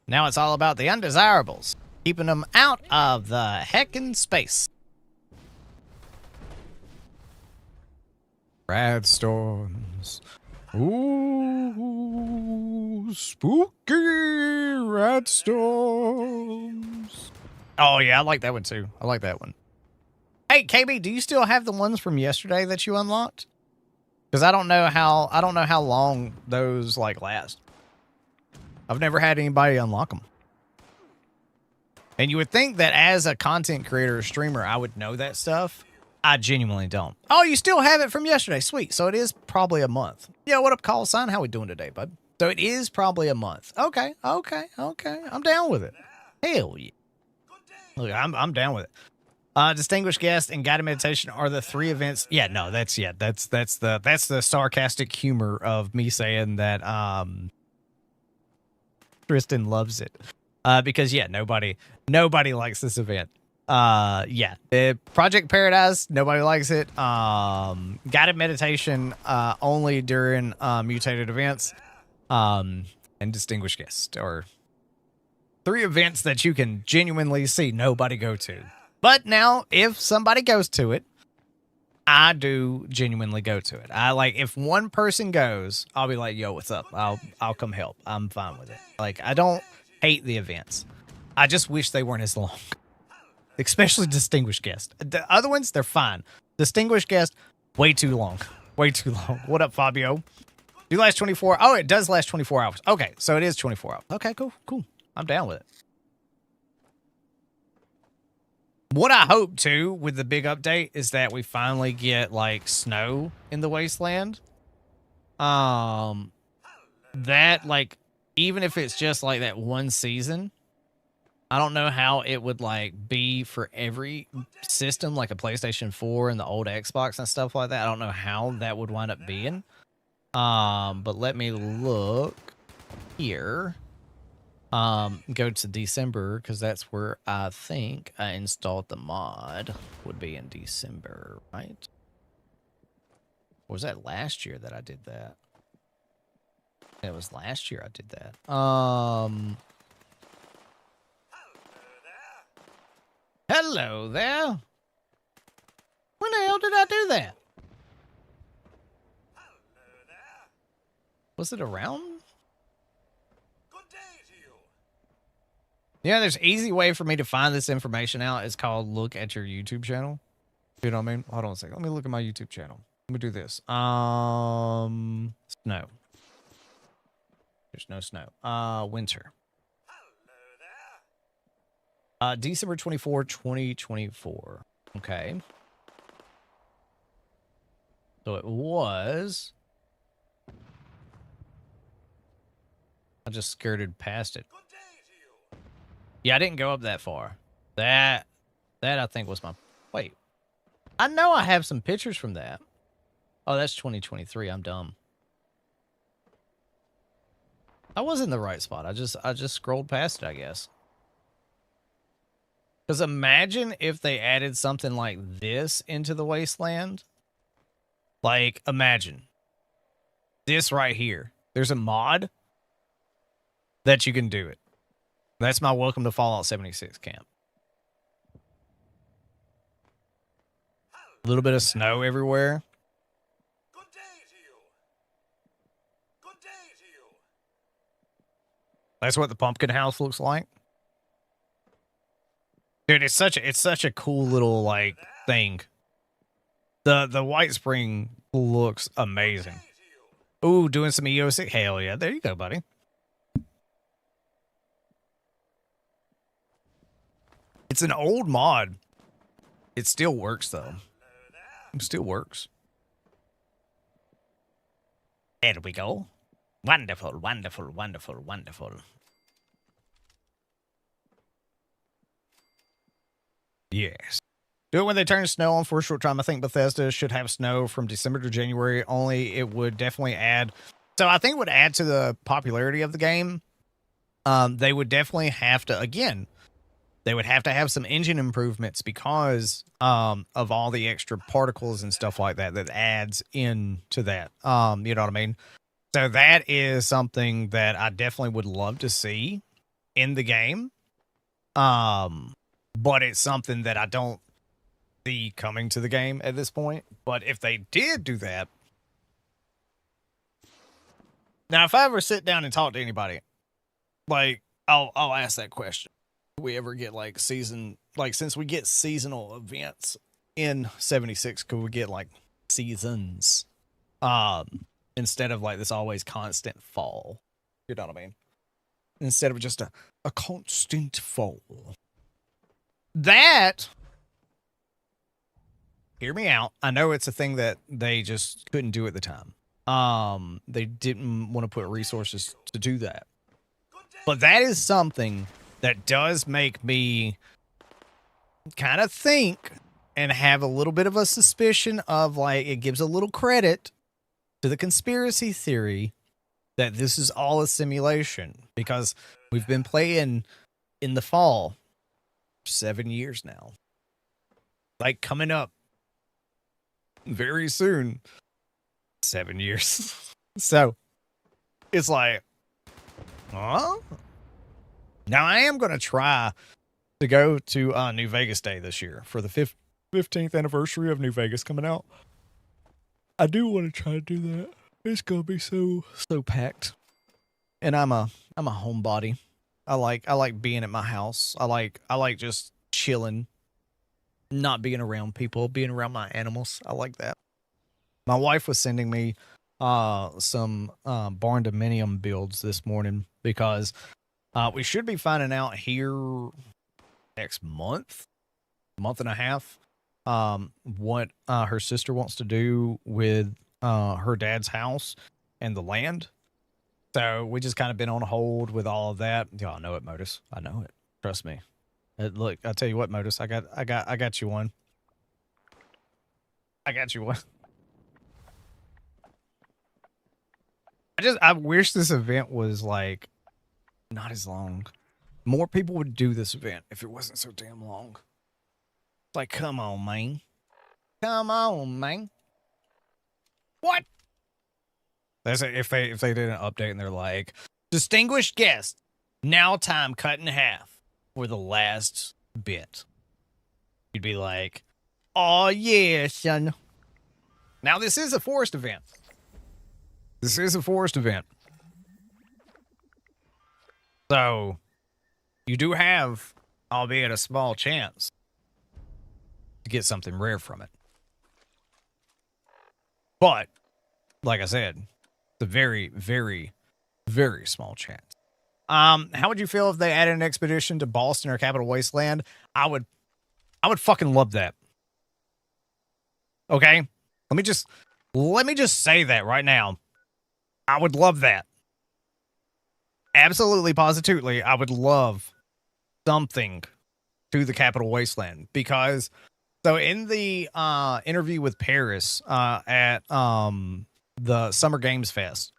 Now it's all about the undesirables. Keeping them out of the heckin' space. Rad storms. Ooh, spooky rad storms. Oh, yeah, I like that one, too. I like that one. Hey, KB, do you still have the ones from yesterday that you unlocked? Because I don't know how long those like last. I've never had anybody unlock them. And you would think that as a content creator or streamer, I would know that stuff. I genuinely don't. Oh, you still have it from yesterday. Sweet. So it is probably a month. Yeah, what up, call sign? How we doing today, bud? So it is probably a month. Okay. I'm down with it. Hell yeah. Look, I'm down with it. Distinguished guest and guided meditation are the 3 events. Yeah, no, that's the sarcastic humor of me saying that Tristan loves it. Because yeah, nobody likes this event. Yeah, the Project Paradise, nobody likes it. Guided meditation only during mutated events. And distinguished guest are 3 events that you can genuinely see nobody go to. But now, if somebody goes to it, I do genuinely go to it. I like, if one person goes, I'll be like, yo, what's up? I'll come help. I'm fine with it. Like, I don't hate the events. I just wish they weren't as long. Especially distinguished guest. The other ones, they're fine. Distinguished guest, way too long. Way too long. What up, Fabio? Do last 24? Oh, it does last 24 hours. Okay, so it is 24 hours. Okay, cool. I'm down with it. What I hope, too, with the big update is that we finally get, like, snow in the Wasteland. That, like, even if it's just, like, that one season, I don't know how it would, like, be for every system, like a PlayStation 4 and the old Xbox and stuff like that. I don't know how that would wind up being. But let me look here. Go to December, because that's where I think I installed the mod, would be in December, right? Or was that last year that I did that? It was last year I did that. Hello there. When the hell did I do that? Was it around? Yeah, there's an easy way for me to find this information out. It's called look at your YouTube channel. You know what I mean? Hold on a second. Let me look at my YouTube channel. Let me do this. Snow. There's no snow. Winter. December 24, 2024. Okay. So it was... I just skirted past it. Yeah, I didn't go up that far. That I think was my... Wait. I know I have some pictures from that. Oh, that's 2023. I'm dumb. I was in the right spot. I just scrolled past it, I guess. Because imagine if they added something like this into the Wasteland. Like, imagine. This right here. There's a mod that you can do it. That's my welcome to Fallout 76 camp. A little bit of snow everywhere. Good day to you. Good day to you. That's what the pumpkin house looks like. Dude, it's such a cool little like thing. The White Spring looks amazing. Ooh, doing some EO6. Hell yeah. There you go, buddy. It's an old mod. It still works, though. It still works. There we go. Wonderful, wonderful, wonderful, wonderful. Yes. Do it when they turn snow on for a short time. I think Bethesda should have snow from December to January. Only it would definitely add... So I think it would add to the popularity of the game. They would definitely have to, again... They would have to have some engine improvements because of all the extra particles and stuff like that that adds into that. You know what I mean? So that is something that I definitely would love to see in the game. But it's something that I don't see coming to the game at this point. But if they did do that... Now, if I ever sit down and talk to anybody, like, I'll ask that question. We ever get like since we get seasonal events in 76, could we get like seasons instead of like this always constant fall? You know what I mean? Instead of just a constant fall. That, hear me out, I know it's a thing that they just couldn't do at the time. They didn't want to put resources to do that, but that is something that does make me kind of think and have a little bit of a suspicion of, like, it gives a little credit to the conspiracy theory that this is all a simulation, because we've been playing in the fall 7 years now. Like, coming up very soon, 7 years. So it's like, huh? Now I am going to try to go to New Vegas Day this year for the 15th anniversary of New Vegas coming out. I do want to try to do that. It's going to be so packed. And I'm a homebody. I like being at my house. I like just chilling, not being around people, being around my animals. I like that. My wife was sending me some barn dominium builds this morning because we should be finding out here next month and a half, what her sister wants to do with her dad's house and the land. So we just kind of been on hold with all of that. Yeah, I know it, Modus. I know it. Trust me. Look, I'll tell you what, Modus. I got you one. I got you one. I wish this event was like not as long. More people would do this event if it wasn't so damn long. Like, come on, man. Come on, man. What? That's if they did an update and they're like, distinguished guest, now time cut in half for the last bit. You'd be like, oh yeah, son. Now this is a forest event. This is a forest event. So you do have, albeit a small chance, to get something rare from it. But, like I said, it's a very, very, very small chance. How would you feel if they added an expedition to Boston or Capital Wasteland? I would fucking love that. Okay? Let me just say that right now. I would love that. Absolutely, positively, I would love something to the Capital Wasteland, because so in the interview with Paris at the Summer Games Fest,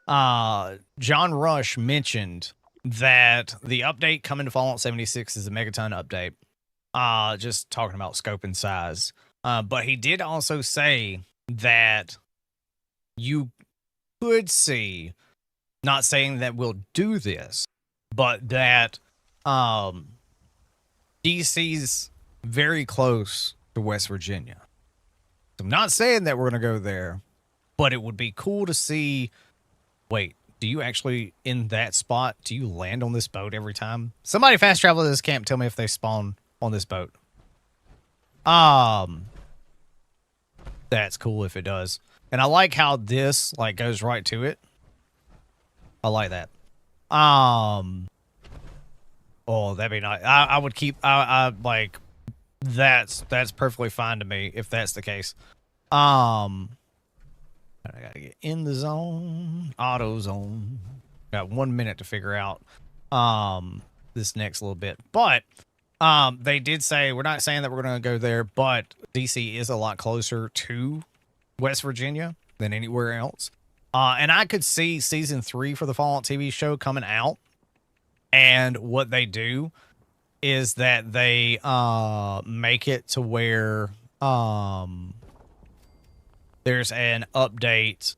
John Rush mentioned that the update coming to Fallout 76 is a megaton update. Just talking about scope and size. But he did also say that you could see, not saying that we'll do this, but that DC's very close to West Virginia. So I'm not saying that we're going to go there, but it would be cool to see. Wait, do you actually, in that spot, do you land on this boat every time? Somebody fast travel to this camp, tell me if they spawn on this boat. That's cool if it does. And I like how this like goes right to it. I like that. Oh, that'd be nice. I would keep. I like. That's perfectly fine to me if that's the case. I gotta get in the zone. Auto zone. Got 1 minute to figure out this next little bit, but they did say, we're not saying that we're gonna go there, but DC is a lot closer to West Virginia than anywhere else. And I could see season 3 for the Fallout TV show coming out, and what they do is that they make it to where there's an update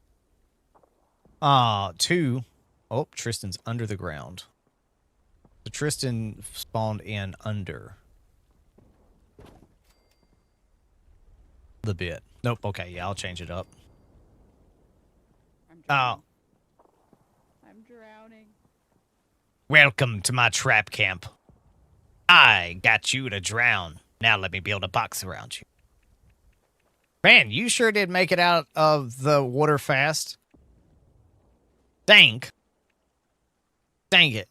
to Tristan's under the ground. So Tristan spawned in under the bit. Nope. Okay, yeah, I'll change it up. I'm drowning. Welcome to my trap camp. I got you to drown. Now let me build a box around you. Man, you sure did make it out of the water fast. Dang. Dang it.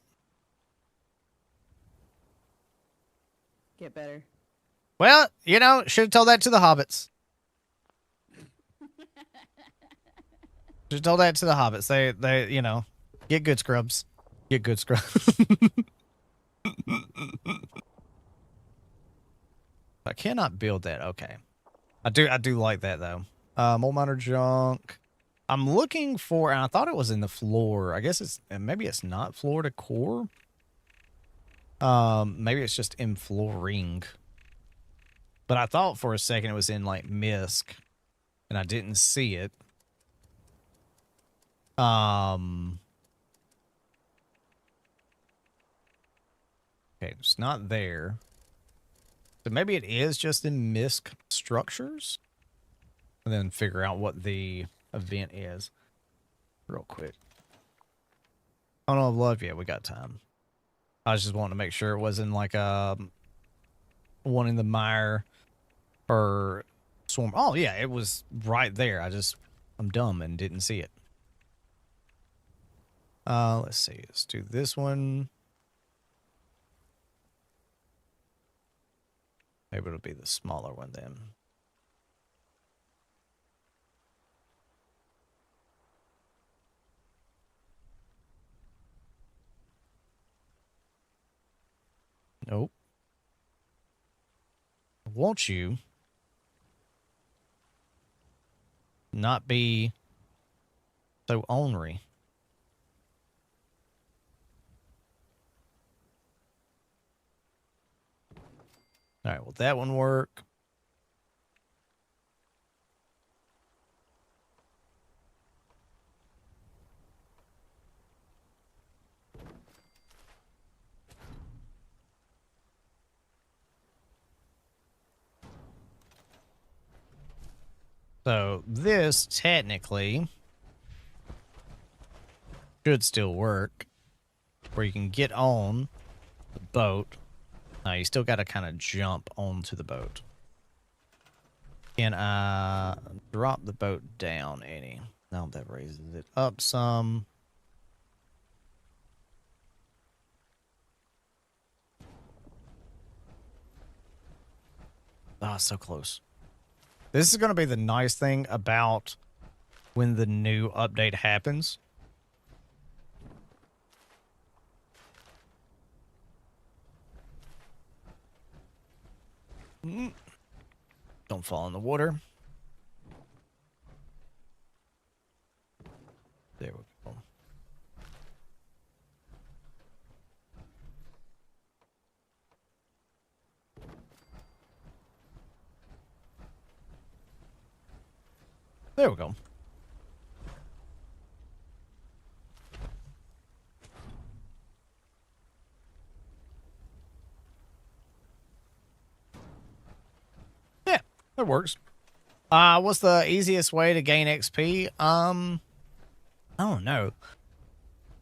Get better. Well, you know, should have told that to the hobbits. Should have told that to the hobbits. They, you know, get good, scrubs. Get good, scrubs. cannot build that. Okay. I do like that though. Old miner junk. I'm looking for, and I thought it was in the floor. I guess it's, maybe it's not floor to core. Maybe it's just in flooring. But I thought for a second it was in like misc, and I didn't see it. Okay, it's not there. So maybe it is just in misc structures. And then figure out what the event is. Real quick. Oh no, love, yeah, we got time. I was just wanting to make sure it wasn't like one in the mire or swarm. Oh yeah, it was right there. I'm dumb and didn't see it. Let's see. Let's do this one. Maybe it'll be the smaller one then. Nope. Won't you not be so ornery? All right, will that one work? So this technically should still work, where you can get on the boat. Now you still got to kind of jump onto the boat. Can I drop the boat down any? No, that raises it up some. Ah, so close. This is going to be the nice thing about when the new update happens. Don't fall in the water. There we go. There we go. Yeah, that works. What's the easiest way to gain XP? I don't know.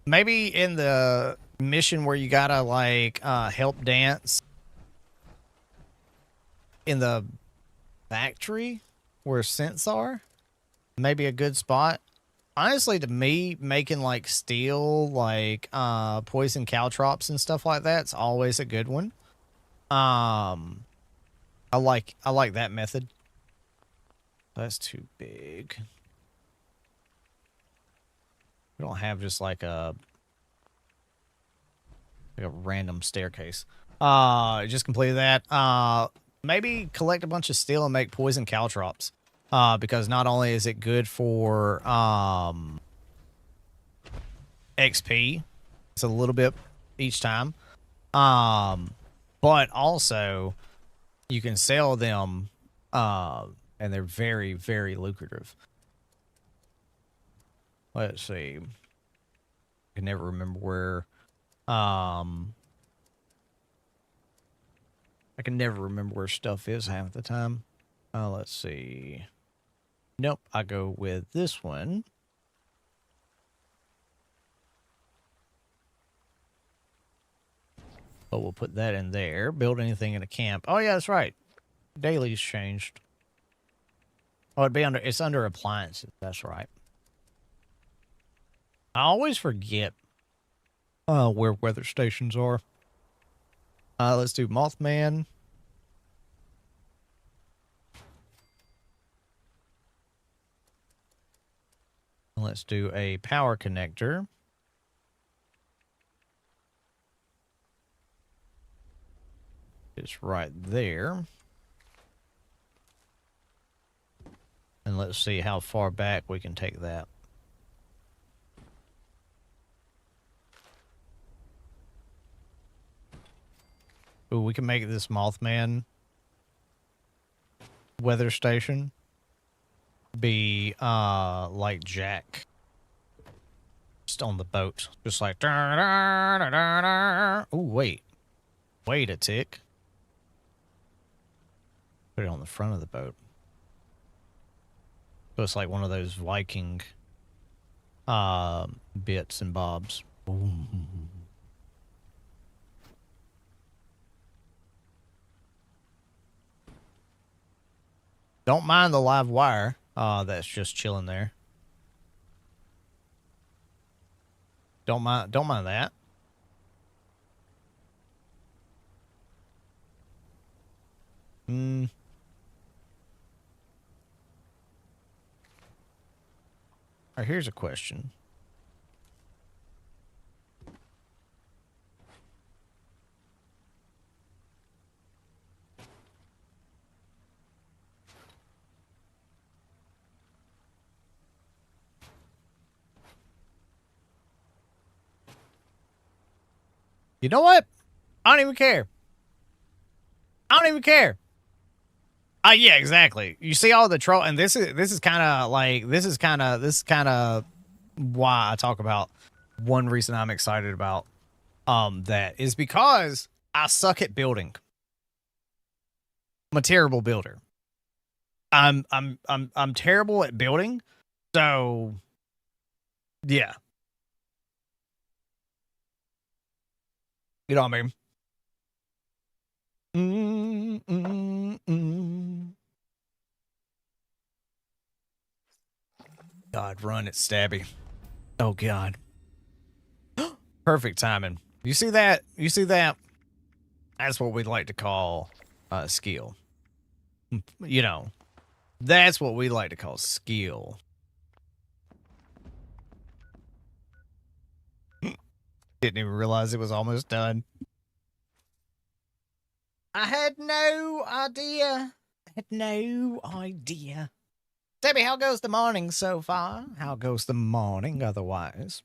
Maybe in the mission where you gotta like help dance in the factory where scents are. Maybe a good spot. Honestly, to me, making like steel, like poison caltrops and stuff like that's always a good one. I like that method. That's too big. We don't have just like a random staircase. Just completed that. Maybe collect a bunch of steel and make poison caltrops. Because not only is it good for XP, it's a little bit each time, but also you can sell them, and they're very, very lucrative. Let's see. I can never remember where. I can never remember where stuff is half the time. Let's see. Nope, I go with this one. But we'll put that in there. Build anything in a camp. Oh yeah, that's right. Daily's changed. Oh, it's under appliances. That's right. I always forget where weather stations are. Let's do Mothman. Let's do a power connector. It's right there. And let's see how far back we can take that. Ooh, we can make this Mothman weather station be like Jack. Just on the boat. Just like ooh, wait. Wait a tick. Put it on the front of the boat. So it's like one of those Viking bits and bobs. Boom. Don't mind the live wire that's just chilling there. Don't mind that. All right, here's a question. You know what? I don't even care. I don't even care. Yeah, exactly. You see all the troll, and this is kind of why I talk about one reason I'm excited about that is because I suck at building. I'm a terrible builder. I'm terrible at building. So yeah. You know what I mean? God, run, it's stabby. Oh God. Perfect timing. You see that? You see that? That's what we'd like to call skill. You know, that's what we like to call skill. Didn't even realize it was almost done. I had no idea. I had no idea. Debbie, how goes the morning so far? How goes the morning otherwise?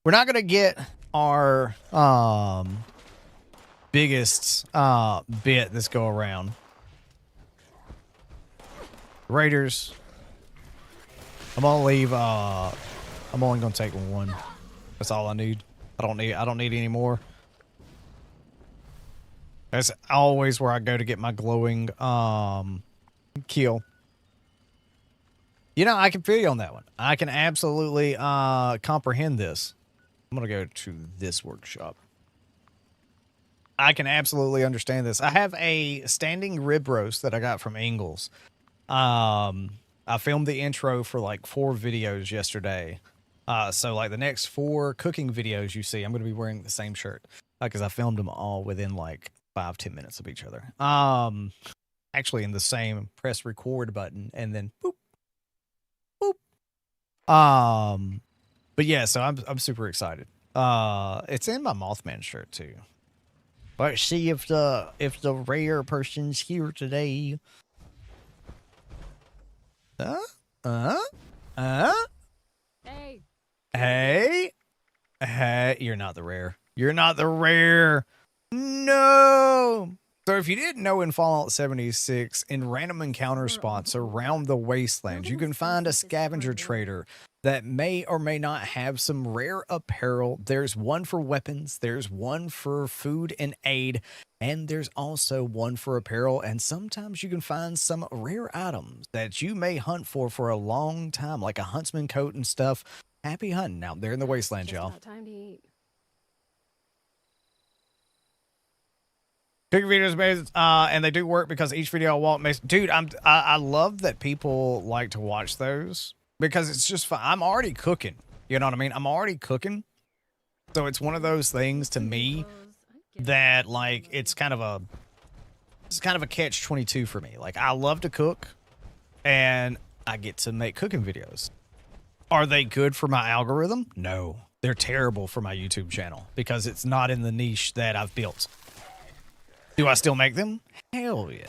We're not going to get our biggest bit this go around. Raiders. I'm going to leave I'm only going to take one. That's all I need. I don't need any more. That's always where I go to get my glowing kill. You know, I can feel you on that one. I can absolutely comprehend this. I'm going to go to this workshop. I can absolutely understand this. I have a standing rib roast that I got from Ingles. I filmed the intro for like 4 videos yesterday. So like the next 4 cooking videos you see, I'm going to be wearing the same shirt because I filmed them all within like 5-10 minutes of each other. Actually in the same press record button and then boop, boop. But yeah, so I'm super excited. It's in my Mothman shirt too. Let's see if the rare person's here today. Hey, you're not the rare. You're not the rare. No. So if you didn't know, in Fallout 76, in random encounter spots around the Wasteland, you can find a scavenger trader that may or may not have some rare apparel. There's one for weapons, there's one for food and aid, and there's also one for apparel. And sometimes you can find some rare items that you may hunt for a long time, like a huntsman coat and stuff. Happy hunting out there in the Wasteland, y'all. Time to eat. Cooking videos made, and they do work because each video I walk makes. Dude, I love that people like to watch those because it's just fun. I'm already cooking. You know what I mean? I'm already cooking, so it's one of those things to me that like it's kind of a catch-22 for me. Like I love to cook, and I get to make cooking videos. Are they good for my algorithm? No, they're terrible for my YouTube channel because it's not in the niche that I've built. Do I still make them? Hell yeah.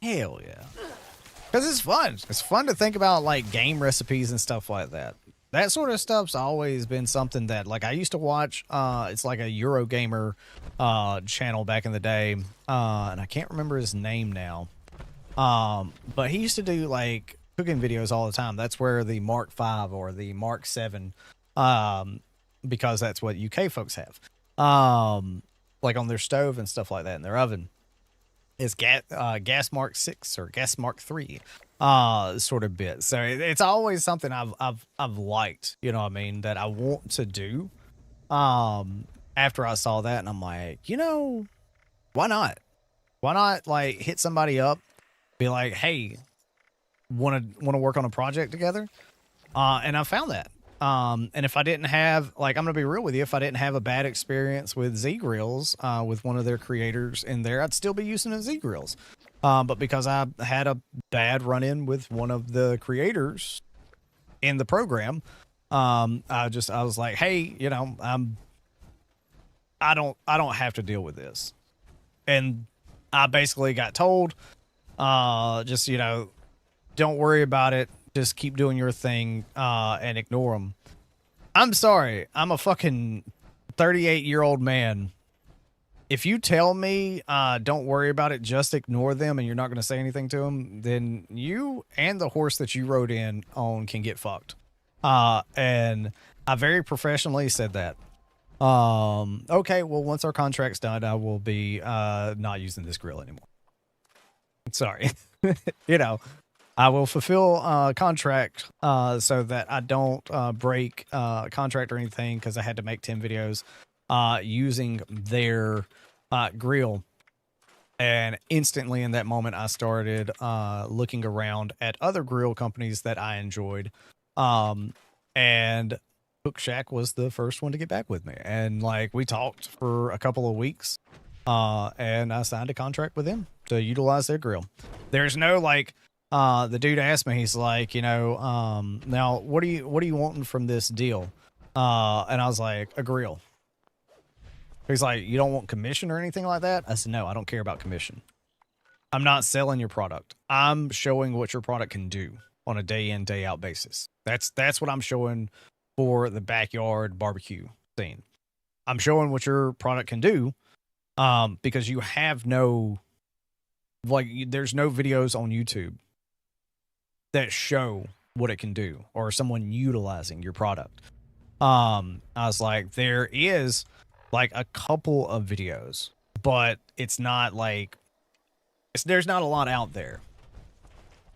Hell yeah. Because it's fun. It's fun to think about like game recipes and stuff like that. That sort of stuff's always been something that like I used to watch. It's like a Eurogamer channel back in the day. And I can't remember his name now. But he used to do like cooking videos all the time. That's where the Mark V or the Mark 7, because that's what UK folks have. Like on their stove and stuff like that in their oven. Is gas Mark 6 or gas Mark 3 sort of bit. So it's always something I've liked, you know what I mean, that I want to do. After I saw that, and I'm like, you know, why not? Why not like hit somebody up, be like, hey, want to work on a project together? And I found that. And if I didn't have, like, I'm going to be real with you, if I didn't have a bad experience with Z Grills, with one of their creators in there, I'd still be using a Z Grills. But because I had a bad run-in with one of the creators in the program, I was like, hey, you know, I don't have to deal with this. And I basically got told, just, you know, don't worry about it. Just keep doing your thing, and ignore them. I'm sorry. I'm a fucking 38-year-old man. If you tell me, don't worry about it, just ignore them, and you're not going to say anything to them, then you and the horse that you rode in on can get fucked. And I very professionally said that. Okay, well, once our contract's done, I will be not using this grill anymore. Sorry. You know. I will fulfill contract so that I don't break contract or anything, because I had to make 10 videos using their grill. And instantly in that moment, I started looking around at other grill companies that I enjoyed. And Cook Shack was the first one to get back with me. And like we talked for a couple of weeks, and I signed a contract with them to utilize their grill. There's no like... the dude asked me, he's like, you know, now what are you wanting from this deal? And I was like, a grill. He's like, you don't want commission or anything like that? I said, no, I don't care about commission. I'm not selling your product. I'm showing what your product can do on a day in, day out basis. That's what I'm showing for the backyard barbecue scene. I'm showing what your product can do, because you have no, like, there's no videos on YouTube that show what it can do, or someone utilizing your product. I was like, there is like a couple of videos, but it's not like, there's not a lot out there.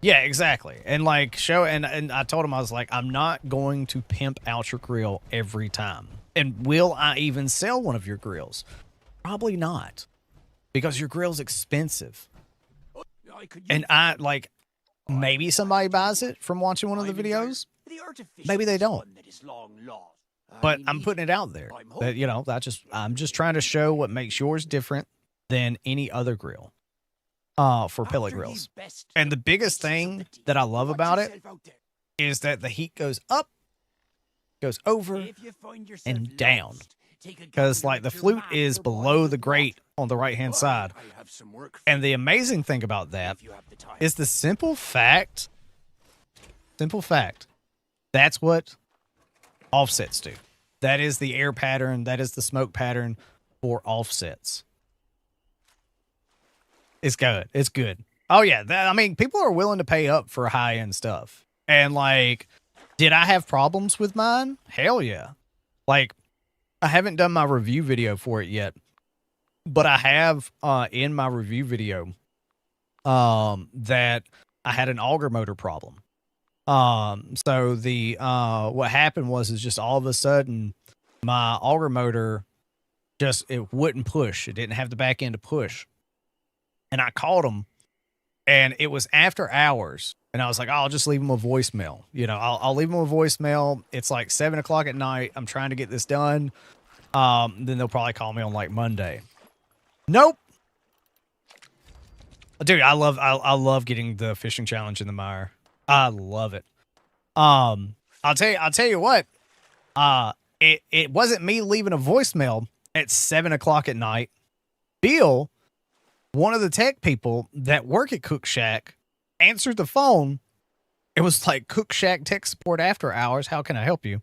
Yeah, exactly. And like and I told him, I was like, I'm not going to pimp out your grill every time. And will I even sell one of your grills? Probably not, because your grill's expensive. And I like, maybe somebody buys it from watching one of the videos. Maybe they don't. But I'm putting it out there that, you know, I'm just trying to show what makes yours different than any other grill, for pellet grills. And the biggest thing that I love about it is that the heat goes up, goes over, and down. Because like the flute is below the grate on the right hand side. And the amazing thing about that is the simple fact, that's what offsets do. That is the air pattern. That is the smoke pattern for offsets. It's good. It's good. Oh yeah. I mean, people are willing to pay up for high end stuff. And like, did I have problems with mine? Hell yeah. Like, I haven't done my review video for it yet, but I have in my review video that I had an auger motor problem. So the what happened was just all of a sudden my auger motor it wouldn't push. It didn't have the back end to push. And I called them, and it was after hours. And I was like, oh, I'll just leave them a voicemail. You know, I'll leave them a voicemail. It's like 7 o'clock at night. I'm trying to get this done. Then they'll probably call me on like Monday. Nope. Dude, I love getting the fishing challenge in the mire. I love it. I'll tell you what. It wasn't me leaving a voicemail at 7 o'clock at night. Bill one of the tech people that work at Cook Shack answered the phone. It was like Cook Shack tech support after hours. How can I help you?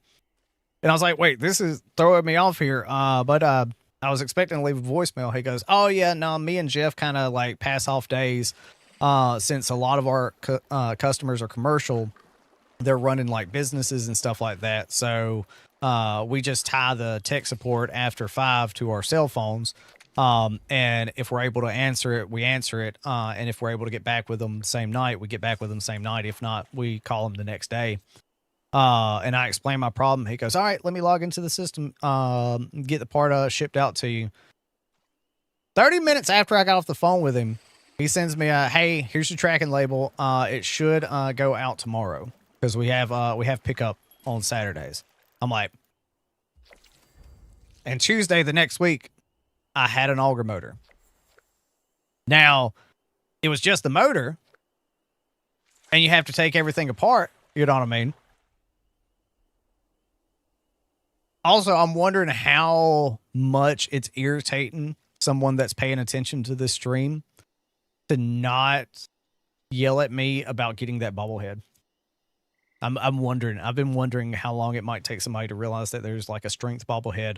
And I was like, wait, this is throwing me off here. But I was expecting to leave a voicemail. He goes, oh yeah, no, me and Jeff kind of like pass off days. Since a lot of our customers are commercial, they're running like businesses and stuff like that. So we just tie the tech support after 5 to our cell phones. And if we're able to answer it, we answer it. And if we're able to get back with them the same night, we get back with them the same night. If not, we call them the next day. And I explain my problem. He goes, all right, let me log into the system, get the part shipped out to you. 30 minutes after I got off the phone with him, he sends me a, hey, here's your tracking label. It should go out tomorrow because we have pickup on Saturdays. I'm like, and Tuesday the next week, I had an auger motor. Now, it was just the motor, and you have to take everything apart. You know what I mean? Also, I'm wondering how much it's irritating someone that's paying attention to this stream to not yell at me about getting that bobblehead. I'm wondering. I've been wondering how long it might take somebody to realize that there's like a strength bobblehead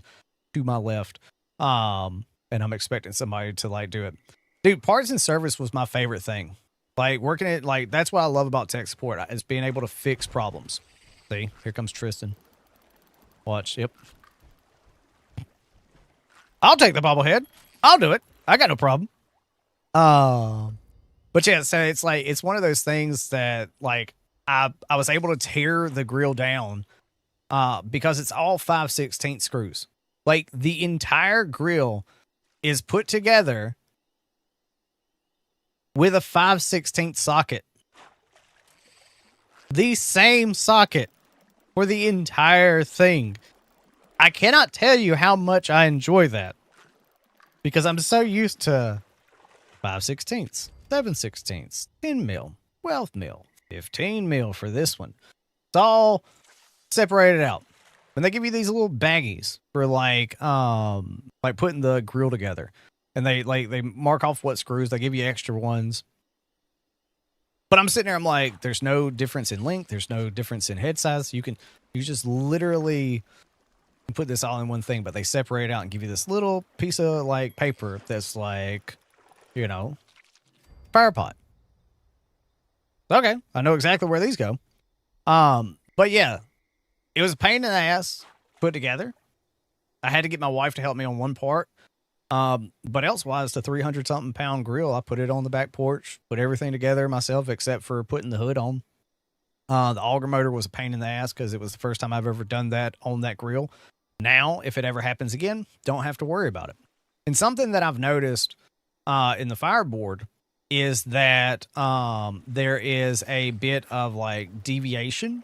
to my left. And I'm expecting somebody to like do it. Dude, parts and service was my favorite thing. Like working it, like that's what I love about tech support is being able to fix problems. See, here comes Tristan. Watch, yep. I'll take the bobblehead. I'll do it. I got no problem. But yeah, so it's like it's one of those things that like I was able to tear the grill down because it's all 5/16 screws. Like the entire grill is put together with a 5/16 socket. The same socket for the entire thing. I cannot tell you how much I enjoy that because I'm so used to 5/16, 7/16, 10 mil, 12 mil, 15 mil for this one. It's all separated out. When they give you these little baggies for like putting the grill together, and they mark off what screws, they give you extra ones. But I'm sitting there, I'm like, there's no difference in length, there's no difference in head size. You just literally put this all in one thing, but they separate it out and give you this little piece of like paper that's like, you know, fire pot. Okay, I know exactly where these go. But yeah, it was a pain in the ass put together. I had to get my wife to help me on one part. But elsewise, the 300 something pound grill, I put it on the back porch, put everything together myself except for putting the hood on. The auger motor was a pain in the ass because it was the first time I've ever done that on that grill. Now, if it ever happens again, don't have to worry about it. And something that I've noticed in the fireboard is that there is a bit of like deviation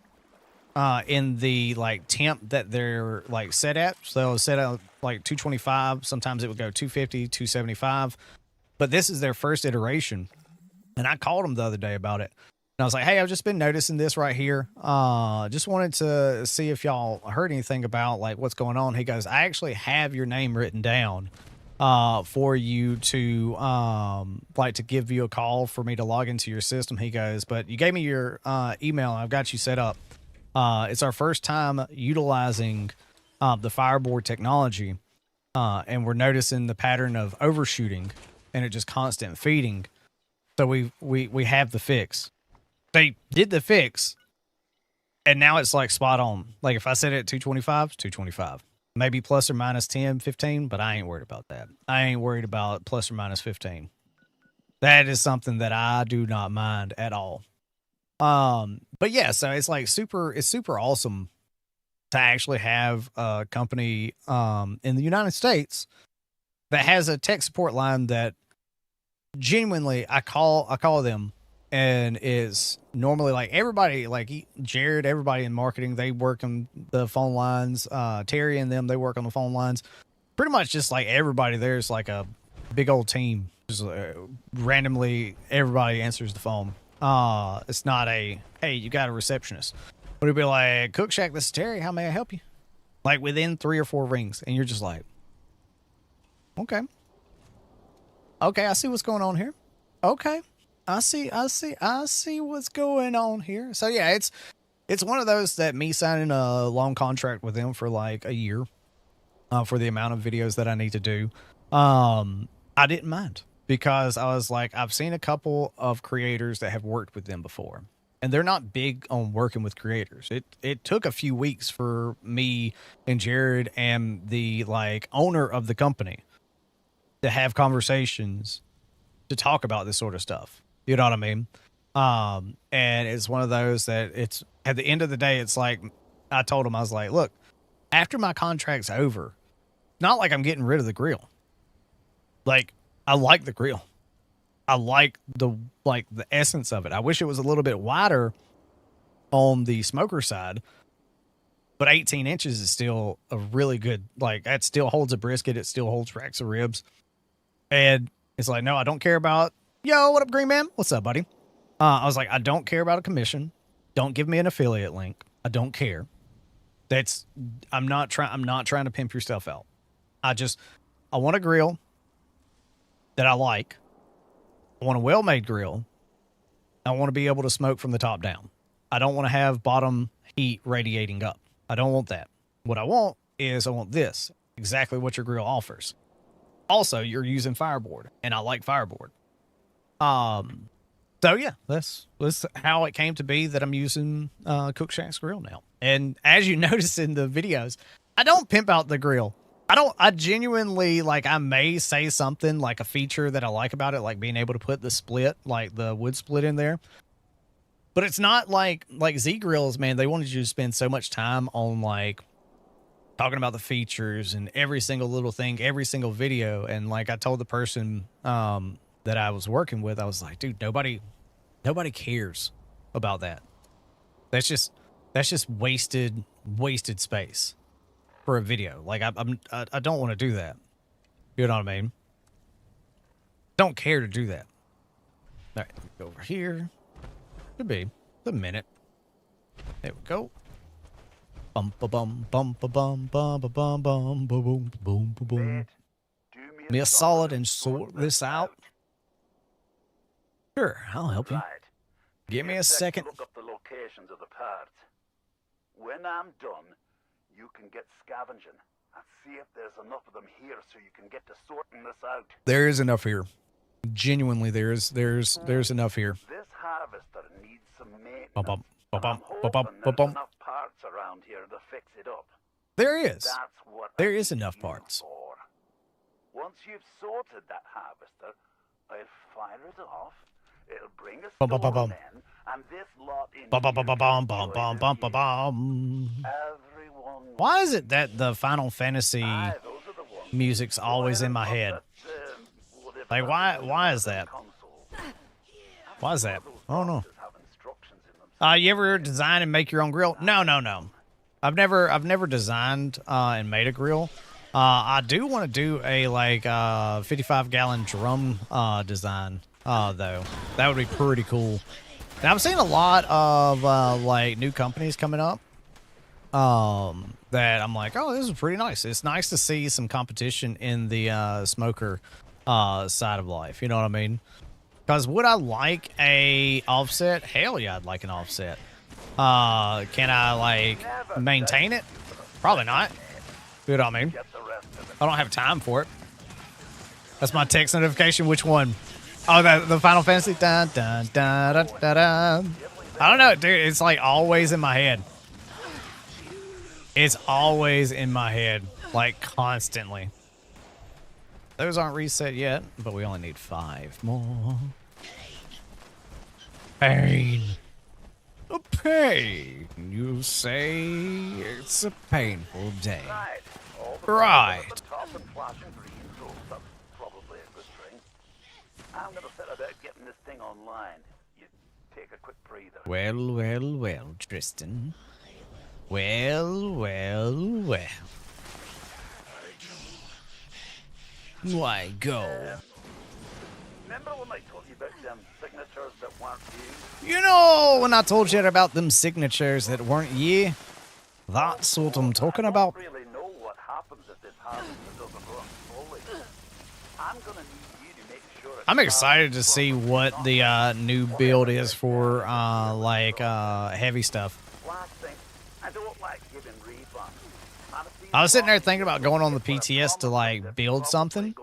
in the like temp that they're like set at. So set at like 225. Sometimes it would go 250, 275. But this is their first iteration. And I called them the other day about it. And I was like, hey, I've just been noticing this right here. Just wanted to see if y'all heard anything about like what's going on. He goes, I actually have your name written down for you to like to give you a call for me to log into your system. He goes, but you gave me your email. I've got you set up. It's our first time utilizing the fireboard technology, and we're noticing the pattern of overshooting and it just constant feeding. So we have the fix. They did the fix, and now it's like spot on. Like if I set it at 225, it's 225. Maybe plus or minus 10, 15, but I ain't worried about that. I ain't worried about plus or minus 15. That is something that I do not mind at all. But yeah, so it's like it's super awesome to actually have a company in the United States that has a tech support line that genuinely I call them, and is normally like everybody, like Jared, everybody in marketing, they work on the phone lines. Terry and them, they work on the phone lines. Pretty much just like everybody there's like a big old team. Just randomly everybody answers the phone. It's not a, hey, you got a receptionist. But it'd be like, Cook Shack, this is Terry. How may I help you? Like within 3 or 4 rings. And you're just like, okay. Okay, I see what's going on here. Okay. I see what's going on here. So yeah, it's one of those that me signing a long contract with them for like a year, for the amount of videos that I need to do. I didn't mind because I was like, I've seen a couple of creators that have worked with them before, and they're not big on working with creators. It took a few weeks for me and Jared and the like owner of the company to have conversations to talk about this sort of stuff. You know what I mean? And it's one of those that it's at the end of the day, it's like I told him, I was like, look, after my contract's over, not like I'm getting rid of the grill. Like, I like the grill. I like the essence of it. I wish it was a little bit wider on the smoker side, but 18 inches is still a really good, like, that still holds a brisket. It still holds racks of ribs. And it's like, no, I don't care about, yo, what up, Green Man? What's up, buddy? I was like, I don't care about a commission. Don't give me an affiliate link. I don't care. I'm not trying to pimp your stuff out. I want a grill that I like. I want a well-made grill. I want to be able to smoke from the top down. I don't want to have bottom heat radiating up. I don't want that. What I want is I want this, exactly what your grill offers. Also, you're using fireboard, and I like fireboard. So yeah, that's how it came to be that I'm using Cook Shack's grill now. And as you notice in the videos, I don't pimp out the grill. I genuinely, like, I may say something like a feature that I like about it, like being able to put the split, like the wood split in there. But it's not like Z Grills, man. They wanted you to spend so much time on like talking about the features and every single little thing, every single video. And like I told the person that I was working with, I was like, dude, nobody cares about that. That's just wasted space for a video. Like I don't want to do that. You know what I mean? Don't care to do that. All right, go over here. Could be a minute. There we go. Bum ba bum bum ba bum bum ba bum bum ba boom boom ba boom. Me a solid and sort this out. Sure, I'll help you. Give me a second. Look up the locations of the parts. When I'm done, you can get scavenging and see if there's enough of them here so you can get to sorting this out. There is enough here. Genuinely, there's enough here. This harvester needs some maintenance. Bum, bum, bum, I'm bum, hoping bum, bum. there's enough parts around here to fix it up. There is. That's what There I is need enough you parts. for. Once you've sorted that harvester, I'll fire it off. It'll bring us Bum, bum, bum, bum. men, and this lot in Bum, bum, bum, here bum, can bum, enjoy bum, the bum, bum, view. bum. Everyone Why is it that the Final Fantasy Aye, those are the ones. music's always in my head? Like, why is that? Why is that? I don't know. You ever design and make your own grill? No. I've never designed and made a grill. I do want to do a like 55-gallon drum design though. That would be pretty cool. And I'm seeing a lot of like new companies coming up that I'm like, oh, this is pretty nice. It's nice to see some competition in the smoker side of life. You know what I mean? Because would I like a offset? Hell yeah, I'd like an offset. Can I like maintain it? Probably not. You know what I mean? I don't have time for it. That's my text notification. Which one? Oh, the Final Fantasy. Dun, dun, dun, dun, dun, dun. I don't know, dude. It's like always in my head. It's always in my head, like constantly. Those aren't reset yet, but we only need 5 more. Pain. A pain. You say it's a painful day. Right. Top and flashing green, so that's probably a good thing. I'm gonna set about getting this thing online. You take a quick breather. Well, Tristan. Well. Why go? Remember when I told you about them signatures that weren't you? You know when I told you about them signatures that weren't ye? That's what I'm talking about. I don't really know what happens if this harvester doesn't run fully. I'm gonna need you to make sure it's I'm excited to see what the new build is for heavy stuff. last thing. I don't like giving refunds. I was sitting there thinking about going on the PTS to like build something,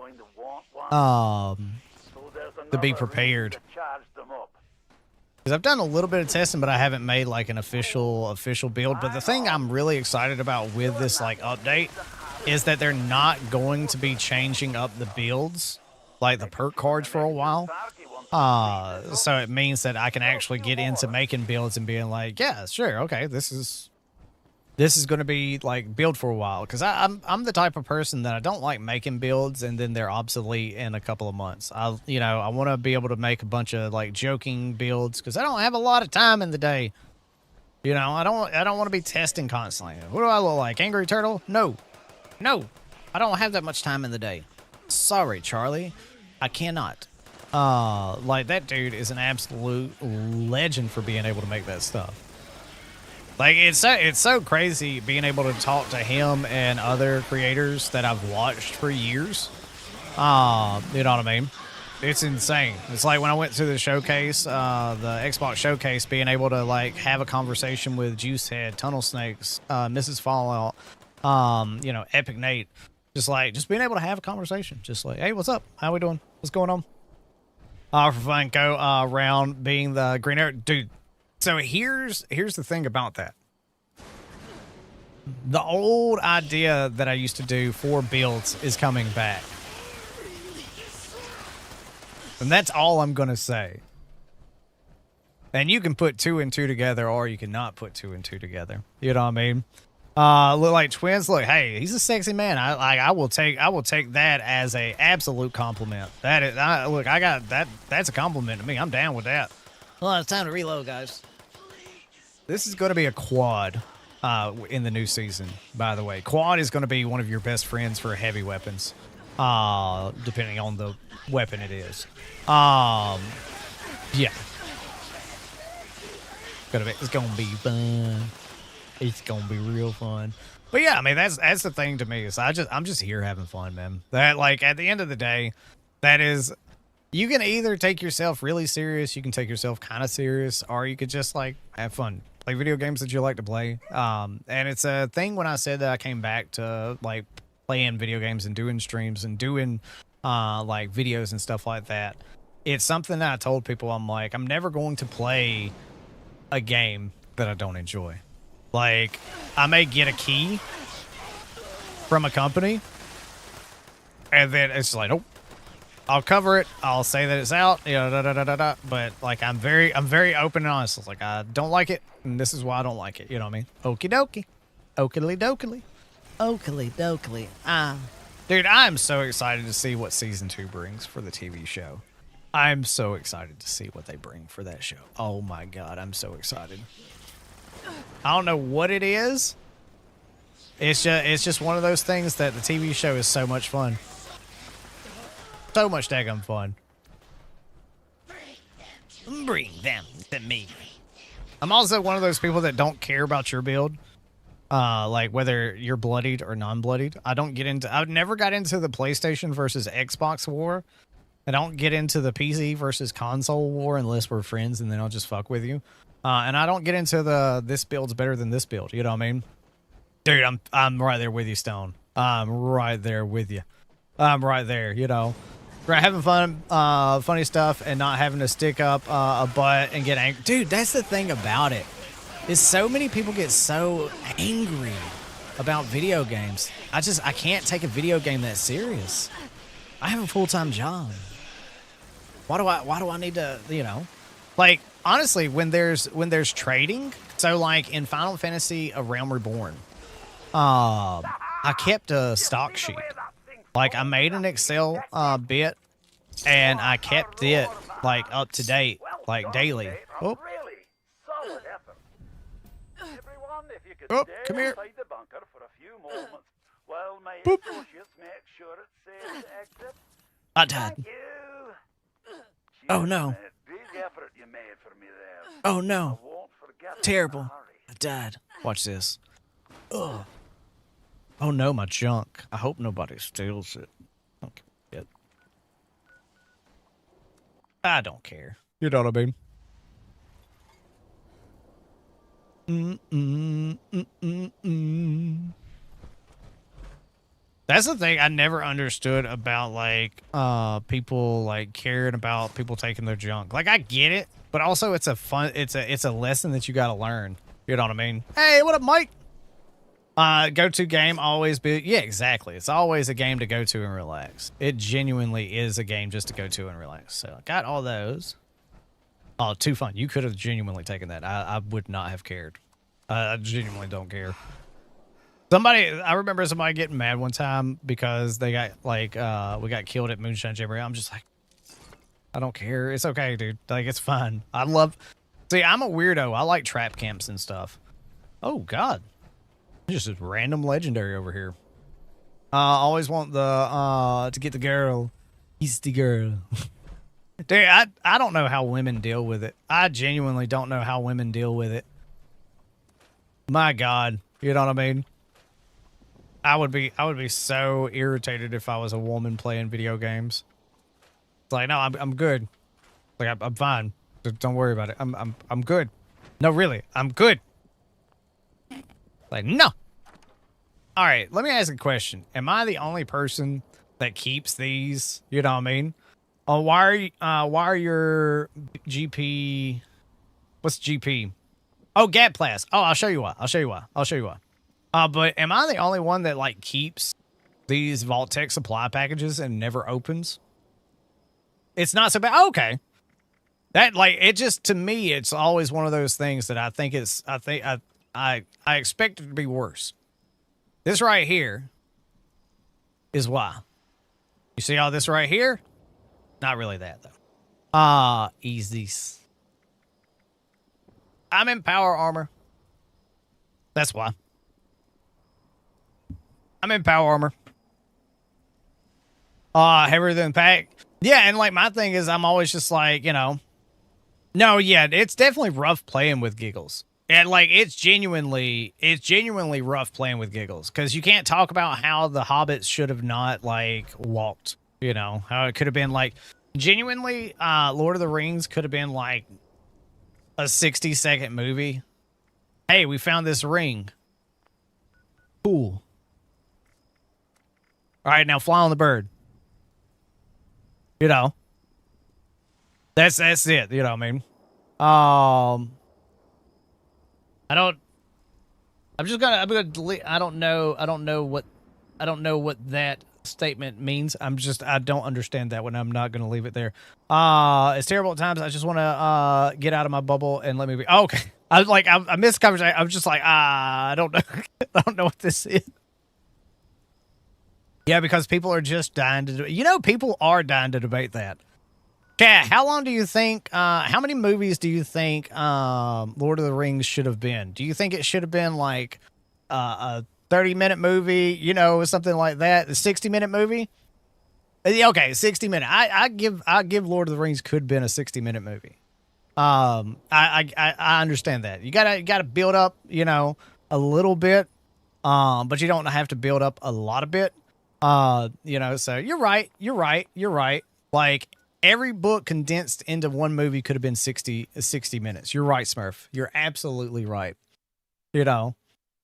to be prepared. Because I've done a little bit of testing, but I haven't made like an official build. But the thing I'm really excited about with this like update is that they're not going to be changing up the builds, like the perk cards, for a while. So it means that I can actually get into making builds and being like, yeah, sure, okay, this is going to be like build for a while. Because I'm the type of person that I don't like making builds and then they're obsolete in a couple of months. I want to be able to make a bunch of like joking builds because I don't have a lot of time in the day. You know, I don't want to be testing constantly. What do I look like? Angry Turtle? No, I don't have that much time in the day. Sorry, Charlie, I cannot. Like that dude is an absolute legend for being able to make that stuff. Like, it's so crazy being able to talk to him and other creators that I've watched for years. You know what I mean? It's insane. It's like when I went to the showcase, the Xbox showcase, being able to, like, have a conversation with Juicehead, Tunnel Snakes, Mrs. Fallout, Epic Nate. Just being able to have a conversation. Just like, hey, what's up? How we doing? What's going on? For fun, go around being the Green Arrow. Dude. So here's the thing about that. The old idea that I used to do for builds is coming back. And that's all I'm going to say. And you can put 2 and 2 together or you cannot put 2 and 2 together. You know what I mean? Look like twins. Look, hey, he's a sexy man. I will take that as a absolute compliment. That is, look, I got that. That's a compliment to me. I'm down with that. Well, it's time to reload, guys. This is going to be a quad in the new season, by the way. Quad is going to be one of your best friends for heavy weapons, depending on the weapon it is. Yeah. It's going to be fun. It's going to be real fun. But yeah, I mean, that's the thing to me. Is I'm just here having fun, man. That, like, at the end of the day, that is... You can either take yourself really serious, you can take yourself kind of serious, or you could just, like, have fun. Play video games that you like to play. And it's a thing when I said that I came back to, like, playing video games and doing streams and doing, like, videos and stuff like that. It's something that I told people, I'm like, I'm never going to play a game that I don't enjoy. Like, I may get a key from a company, and then it's like, nope. I'll cover it. I'll say that it's out. But like, I'm very open and honest. It's like, I don't like it, and this is why I don't like it. You know what I mean? Okie dokie, oakley dokily, oakley dokily. Dude, I'm so excited to see what season 2 brings for the TV show. I'm so excited to see what they bring for that show. Oh my god, I'm so excited. I don't know what it is. It's just one of those things that the TV show is so much fun. So much daggum fun. Bring them to me. I'm also one of those people that don't care about your build. Like whether you're bloodied or non-bloodied. I've never got into the PlayStation versus Xbox war. I don't get into the PC versus console war unless we're friends and then I'll just fuck with you. And I don't get into this build's better than this build. You know what I mean? Dude, I'm right there with you, Stone. I'm right there with you. I'm right there, you know. Right, having fun, funny stuff, and not having to stick up a butt and get angry. Dude, that's the thing about it. Is so many people get so angry about video games. I can't take a video game that serious. I have a full-time job. Why do I need to, you know? Like, honestly, when there's trading, so like in Final Fantasy A Realm Reborn, I kept a stock sheet. Like, I made an Excel bit, and I kept it, like, up to date, like, daily. Oh, oh, come here. Boop. I died. Oh, no. Oh, no. Terrible. I died. Watch this. Ugh. Oh no, my junk. I hope nobody steals it. Okay, good. I don't care. You know what I mean? That's the thing I never understood about like people like caring about people taking their junk. Like I get it, but also it's a lesson that you got to learn. You know what I mean? Hey, what up, Mike? Go-to game always be, yeah, exactly. It's always a game to go to and relax. It genuinely is a game just to go to and relax. So I got all those. Oh, too fun. You could have genuinely taken that. I would not have cared. I genuinely don't care. I remember somebody getting mad one time because they got like, we got killed at Moonshine Jamboree. I'm just like, I don't care. It's okay, dude. Like, it's fine. See, I'm a weirdo. I like trap camps and stuff. Oh, God. Just a random legendary over here. Always want to get the girl. He's the girl. Dude, I don't know how women deal with it. I genuinely don't know how women deal with it. My God. You know what I mean? I would be so irritated if I was a woman playing video games. It's like, no, I'm good. Like, I'm fine. Don't worry about it. I'm good. No, really, I'm good. Like, no. All right, let me ask a question. Am I the only person that keeps these? You know what I mean? Why are your GP? What's GP? Oh, Gap Plus. Oh, I'll show you why. But am I the only one that like keeps these Vault Tech supply packages and never opens? It's not so bad. Oh, okay. That like it just to me, it's always one of those things that I expect it to be worse. This right here is why. You see all this right here? Not really that though. Easy. I'm in power armor. That's why. I'm in power armor. Heavier than pack. Yeah, and like my thing is I'm always just like, you know. No, yeah, it's definitely rough playing with Giggles. And like it's genuinely rough playing with Giggles because you can't talk about how the hobbits should have not like walked, you know, how it could have been like genuinely Lord of the Rings could have been like a 60-second movie. Hey, we found this ring. Cool. All right, now fly on the bird. You know. That's it, you know what I mean? I'm gonna delete. I don't know what that statement means. I don't understand that one. I'm not gonna leave it there. It's terrible at times. I just want to get out of my bubble and let me be. Oh, okay. I missed the conversation. I was just like, I don't know. I don't know what this is. Yeah, because people are just dying to people are dying to debate that. Cat, how long do you think, how many movies do you think Lord of the Rings should have been? Do you think it should have been like a 30-minute movie, you know, something like that? A 60-minute movie? Okay, 60 minute. I give Lord of the Rings could have been a 60-minute movie. I understand that. You gotta build up, you know, a little bit, but you don't have to build up a lot of bit. You know, so you're right. Like, every book condensed into one movie could have been 60 minutes. You're right, Smurf. You're absolutely right. You know,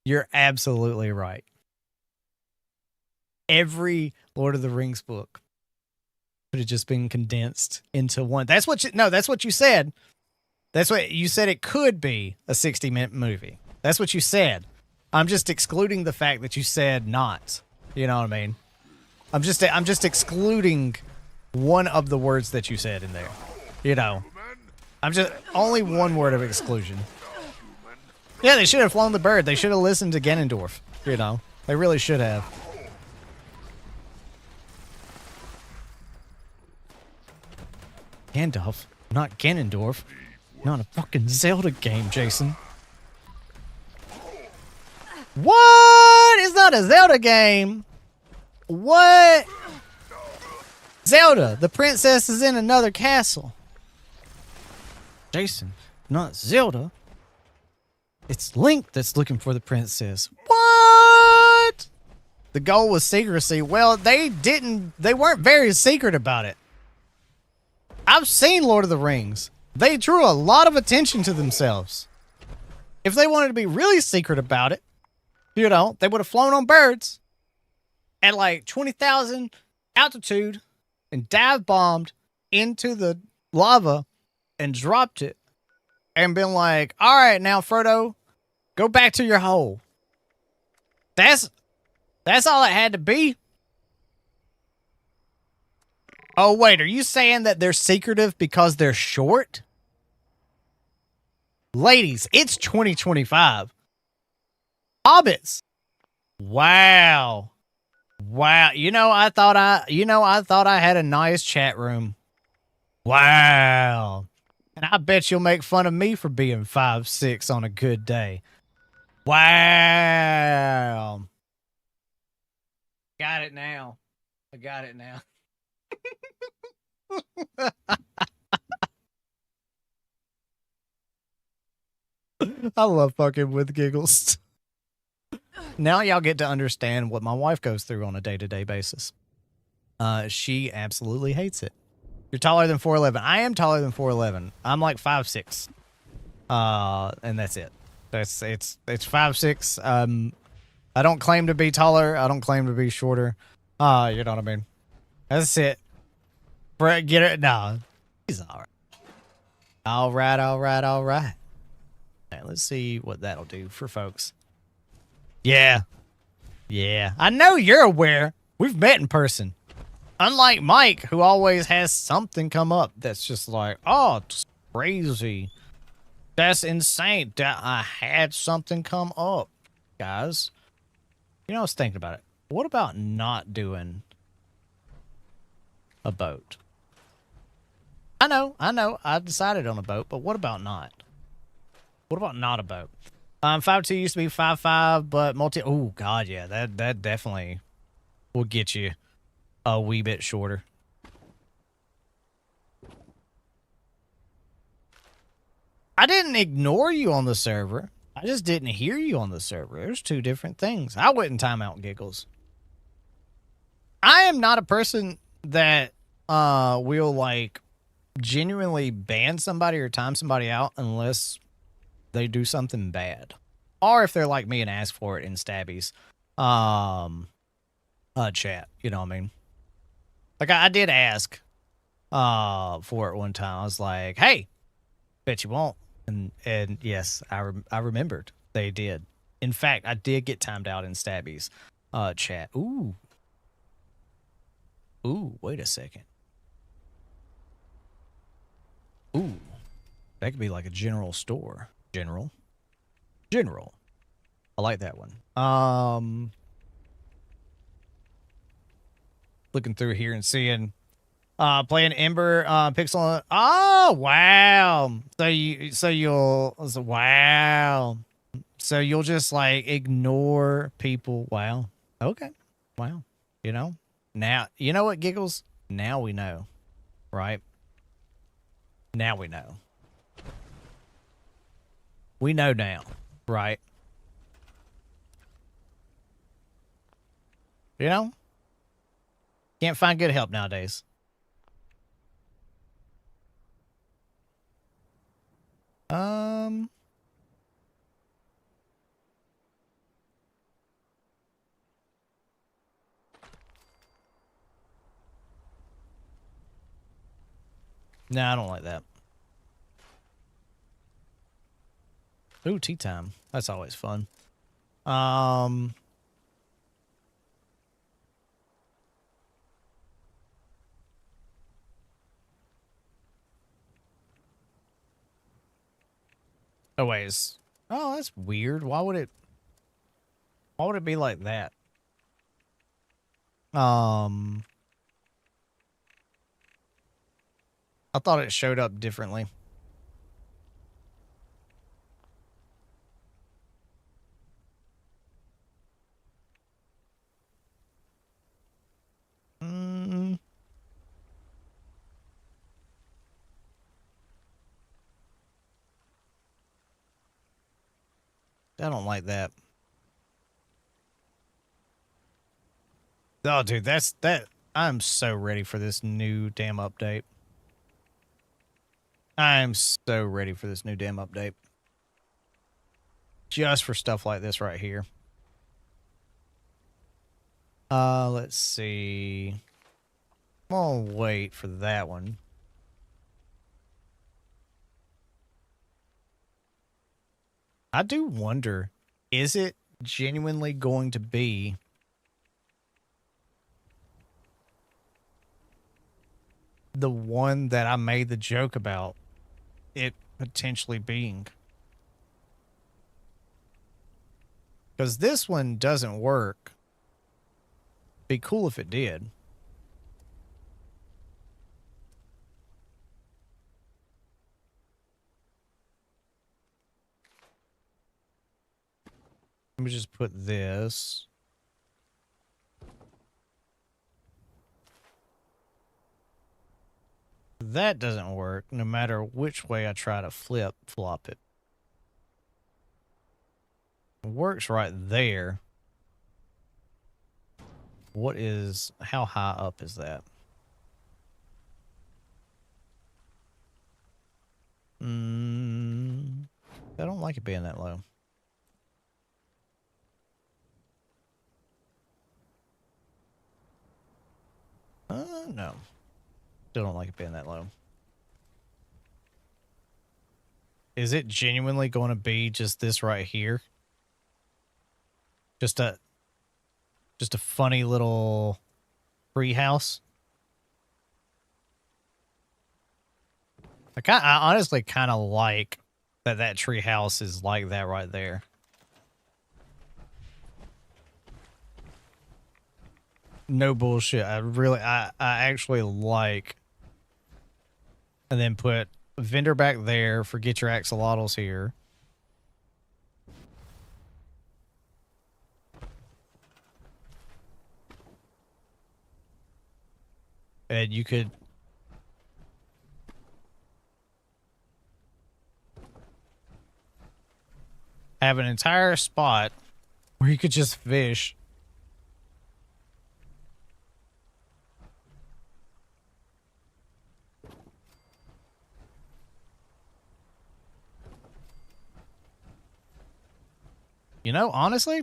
you're absolutely right. Every Lord of the Rings book could have just been condensed into one. That's what you said. That's what you said. It could be a 60-minute movie. That's what you said. I'm just excluding the fact that you said not. You know what I mean? I'm just excluding one of the words that you said in there. You know, I'm just only one word of exclusion. Yeah, they should have flown the bird. They should have listened to Ganondorf. You know, they really should have. Gandalf, not Ganondorf. Not a fucking Zelda game, Jason. What? It's not a Zelda game. What? Zelda, the princess is in another castle. Jason, not Zelda. It's Link that's looking for the princess. What? The goal was secrecy. Well, they weren't very secret about it. I've seen Lord of the Rings. They drew a lot of attention to themselves. If they wanted to be really secret about it, you know, they would have flown on birds at like 20,000 altitude and dive bombed into the lava and dropped it and been like, all right, now Frodo, go back to your hole. That's all it had to be. Oh, wait, are you saying that they're secretive because they're short? Ladies, it's 2025. Hobbits. Wow. Wow. I thought I had a nice chat room. Wow. And I bet you'll make fun of me for being 5'6" on a good day. Wow. Got it now. I got it now. I love fucking with giggles. Now y'all get to understand what my wife goes through on a day-to-day basis. She absolutely hates it. You're taller than 4'11". I am taller than 4'11". I'm like 5'6". And that's it. It's 5'6". I don't claim to be taller. I don't claim to be shorter. You know what I mean? That's it. Brett, get it? No. He's alright. Alright. Alright, let's see what that'll do for folks. Yeah. I know you're aware. We've met in person. Unlike Mike, who always has something come up that's just like, oh, it's crazy. That's insane. I had something come up, guys. I was thinking about it. What about not doing a boat? I know. I decided on a boat, but what about not? What about not a boat? 5'2" used to be 5'5", but oh god, yeah, that definitely will get you a wee bit shorter. I didn't ignore you on the server. I just didn't hear you on the server. There's two different things. I wouldn't time out giggles. I am not a person that will like genuinely ban somebody or time somebody out unless they do something bad, or if they're like me and ask for it in Stabby's chat. You know what I mean? Like I did ask for it one time. I was like, "Hey, bet you won't." And yes, I remembered they did. In fact, I did get timed out in Stabby's chat. Ooh, wait a second. Ooh, that could be like a general store. General. I like that one. Looking through here and seeing playing Ember Pixel. Oh wow. So you'll just like ignore people. Wow. Okay. Wow. Now you know what, giggles? Now we know. Right? Now we know. We know now, right? Can't find good help nowadays. No, I don't like that. Ooh, tea time. That's always fun. Oh, wait. Oh, that's weird. Why would it be like that? I thought it showed up differently. I don't like that. Oh, dude, that. I'm so ready for this new damn update. I'm so ready for this new damn update. Just for stuff like this right here. Let's see. I'm gonna wait for that one. I do wonder, is it genuinely going to be the one that I made the joke about it potentially being? Because this one doesn't work. Be cool if it did. Let me just put this. That doesn't work no matter which way I try to flop it. It works right there. How high up is that? I don't like it being that low. No. Still don't like it being that low. Is it genuinely going to be just this right here? Just a funny little tree house? I honestly kind of like that tree house is like that right there. No bullshit. I actually like. And then put vendor back there. Forget your axolotls here. And you could have an entire spot where you could just fish. You know, honestly,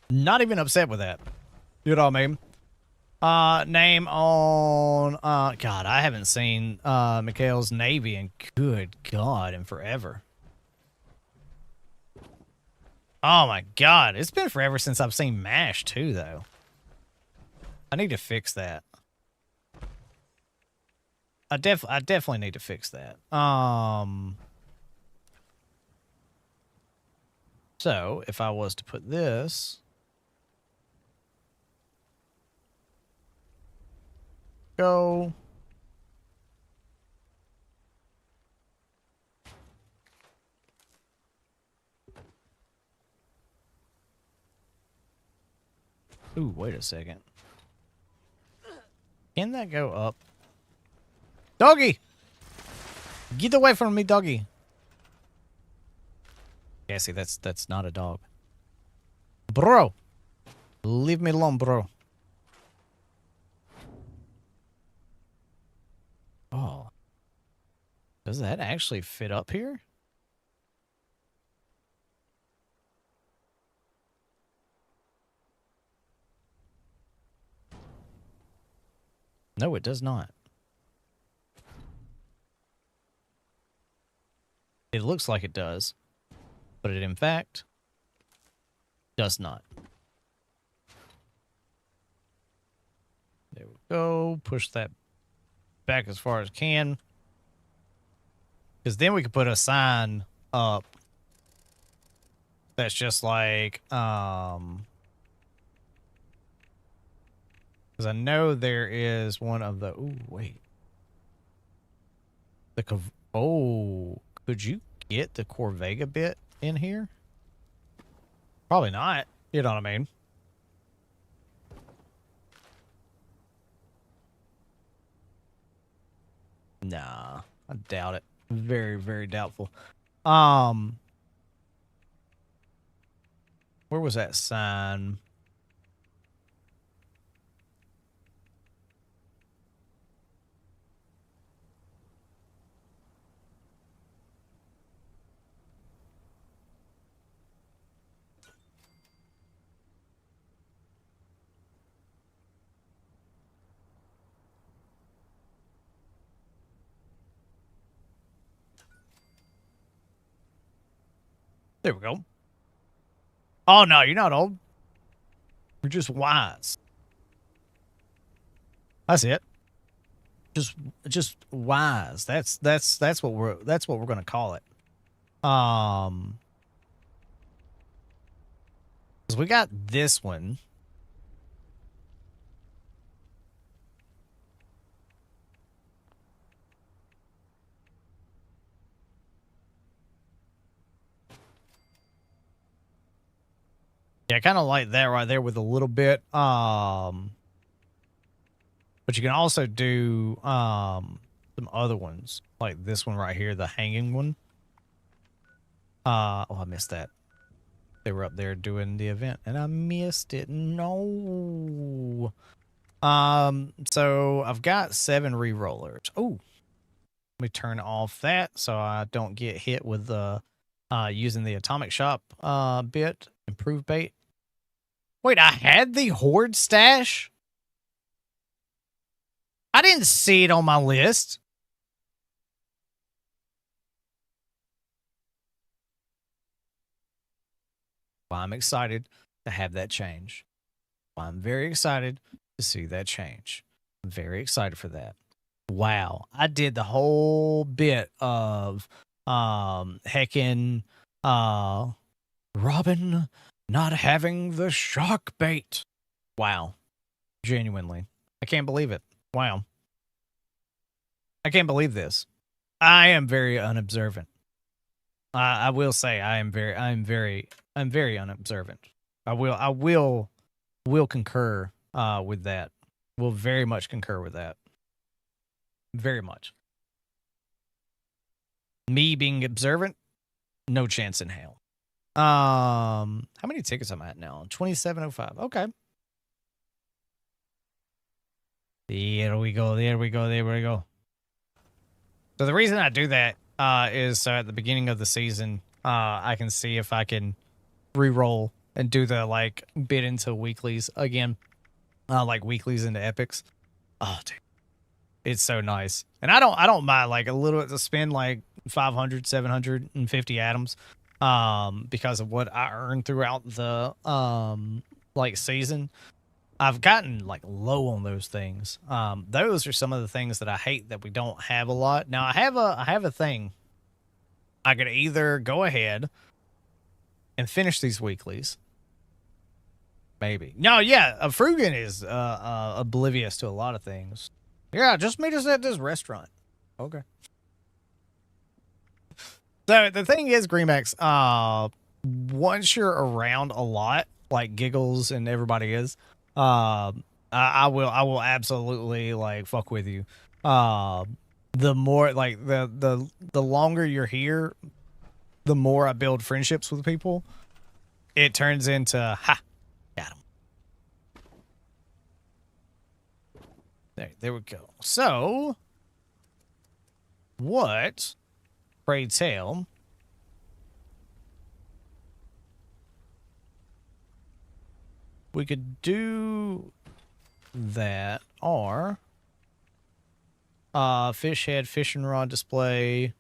not even upset with that. You know what I mean? Name on, God, I haven't seen, Mikhail's Navy in good God in forever. Oh my God. It's been forever since I've seen MASH too, though. I need to fix that. I definitely need to fix that. So if I was to put this, go. Ooh, wait a second. Can that go up? Doggy! Get away from me, doggy. Yeah, see, that's not a dog. Bro! Leave me alone, bro. Oh. Does that actually fit up here? No, it does not. It looks like it does, but it in fact does not. There we go. Push that back as far as can. Because then we could put a sign up that's just like, because I know there is one of the, ooh, wait. Oh, could you get the Corvega bit in here? Probably not. You know what I mean? Nah, I doubt it. Very, very doubtful. Where was that sign? There we go. Oh, no, you're not old. You're just wise. That's it. Just wise. That's what we're gonna call it. 'Cause we got this one. Yeah, I kind of like that right there with a little bit. But you can also do some other ones like this one right here, the hanging one. Oh, I missed that. They were up there doing the event and I missed it. No. So I've got 7 re-rollers. Oh, let me turn off that so I don't get hit with the using the atomic shop bit. Improve bait. Wait, I had the horde stash? I didn't see it on my list. Well, I'm excited to have that change. Well, I'm very excited to see that change. I'm very excited for that. Wow. I did the whole bit of heckin' Robin not having the shark bait. Wow. Genuinely. I can't believe it. Wow. I can't believe this. I am very unobservant. I will say I'm very unobservant. I will concur with that. Will very much concur with that. Very much. Me being observant, no chance in hell. How many tickets am I at now? 2705. Okay. There we go. There we go. There we go. So the reason I do that is so at the beginning of the season, I can see if I can re-roll and do the like bit into weeklies again, like weeklies into epics. Oh, dude, it's so nice. And I don't mind like a little to spend like 500, 750 atoms, because of what I earn throughout the like season. I've gotten like low on those things. Those are some of the things that I hate that we don't have a lot. Now I have a thing. I could either go ahead and finish these weeklies. Maybe. No, yeah, Frugan is oblivious to a lot of things. Yeah, just meet us at this restaurant. Okay. So the thing is, Greenbacks, once you're around a lot, like Giggles and everybody is, I will absolutely like fuck with you. The more like the longer you're here, the more I build friendships with people. It turns into got him. There we go. So, what, pray tell, we could do that, or fish head, fishing rod display.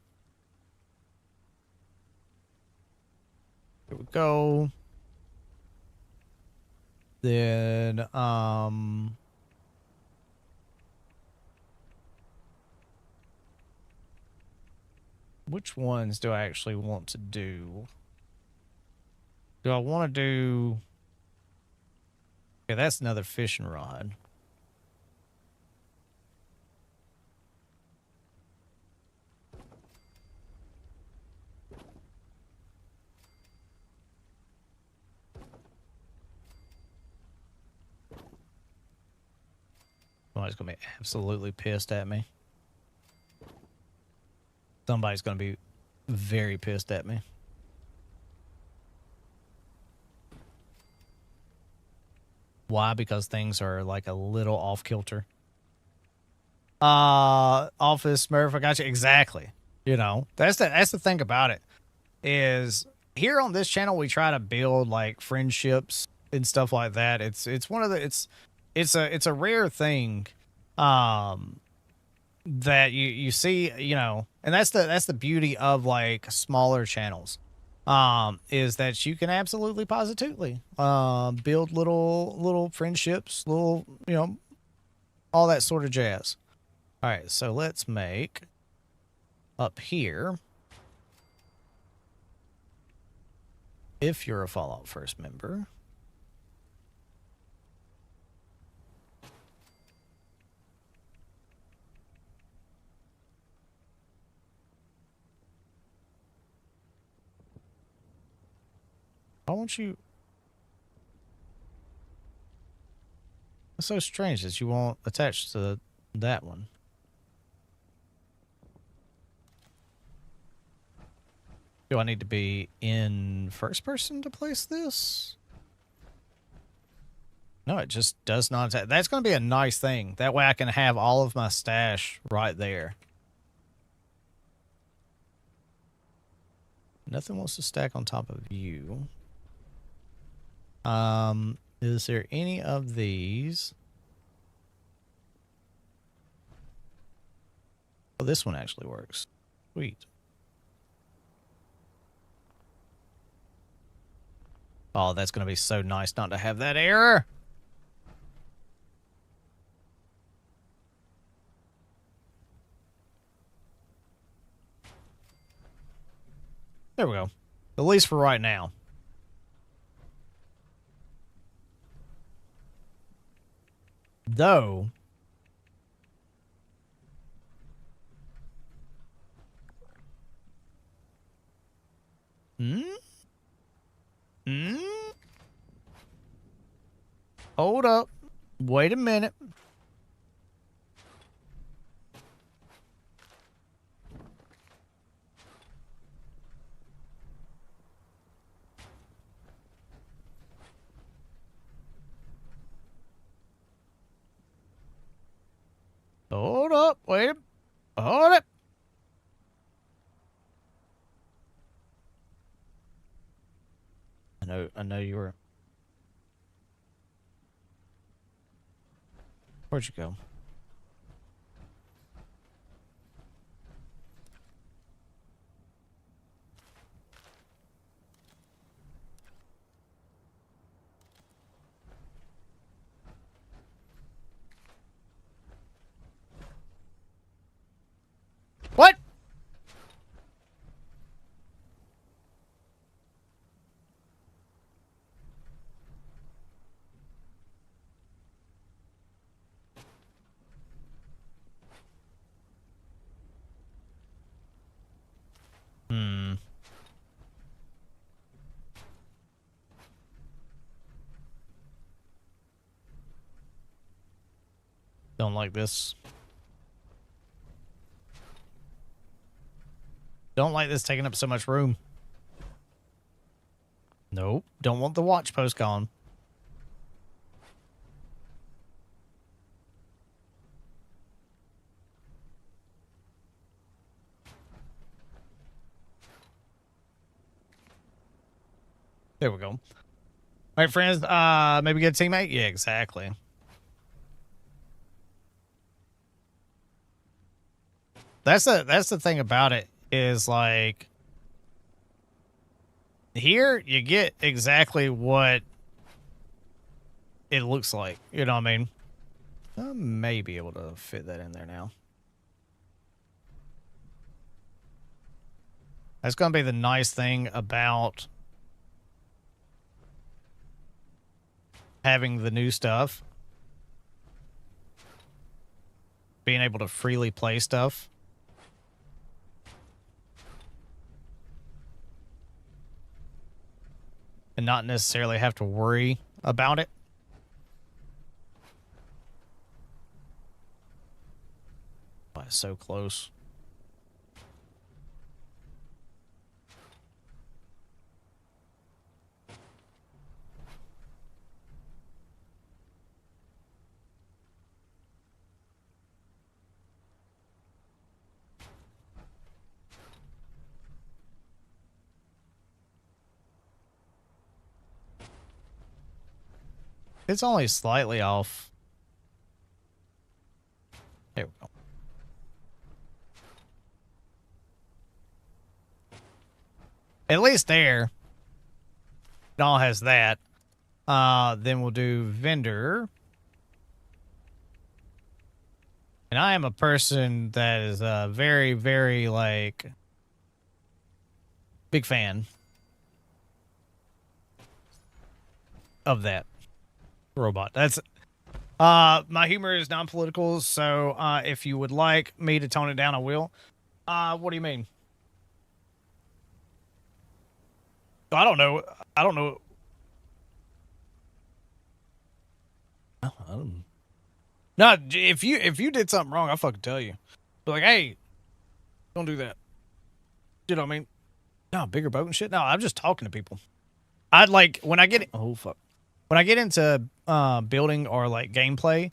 Here we go. Then which ones do I actually want to do? Do I want to do... Okay, that's another fishing rod. Somebody's going to be absolutely pissed at me. Somebody's going to be very pissed at me. Why? Because things are like a little off kilter. Office Smurf, I got you. Exactly. You know, that's the thing about it is here on this channel, we try to build like friendships and stuff like that. It's one of the, it's a rare thing, that you see, you know, and that's the beauty of like smaller channels is that you can absolutely positively build little friendships, little, you know, all that sort of jazz. All right, so let's make up here, if you're a Fallout First member, why won't you? It's so strange that you won't attach to that one. Do I need to be in first person to place this? No, it just does not attach. That's going to be a nice thing. That way I can have all of my stash right there. Nothing wants to stack on top of you. Is there any of these? Oh, this one actually works. Sweet. Oh, that's going to be so nice not to have that error. There we go. At least for right now. Though, hold up. Wait a minute. Hold up. Wait. Hold it. I know you were. Where'd you go? What? Don't like this. Don't like this taking up so much room. Nope. Don't want the watch post gone. There we go. All right, friends. Maybe get a teammate. Yeah, exactly. That's the thing about it is like here you get exactly what it looks like. You know what I mean? I may be able to fit that in there now. That's going to be the nice thing about having the new stuff. Being able to freely play stuff. And not necessarily have to worry about it. Oh, it's so close. It's only slightly off. There we go. At least there. It all has that. Then we'll do vendor. And I am a person that is very, very, like, big fan of that robot. That's my humor is non-political, so if you would like me to tone it down, I will. What do you mean? I don't know. I don't know. No, if you did something wrong, I'll fucking tell you. Be like, hey, don't do that. You know what I mean? No, bigger boat and shit. No, I'm just talking to people. I'd like when I get when I get into building or like gameplay,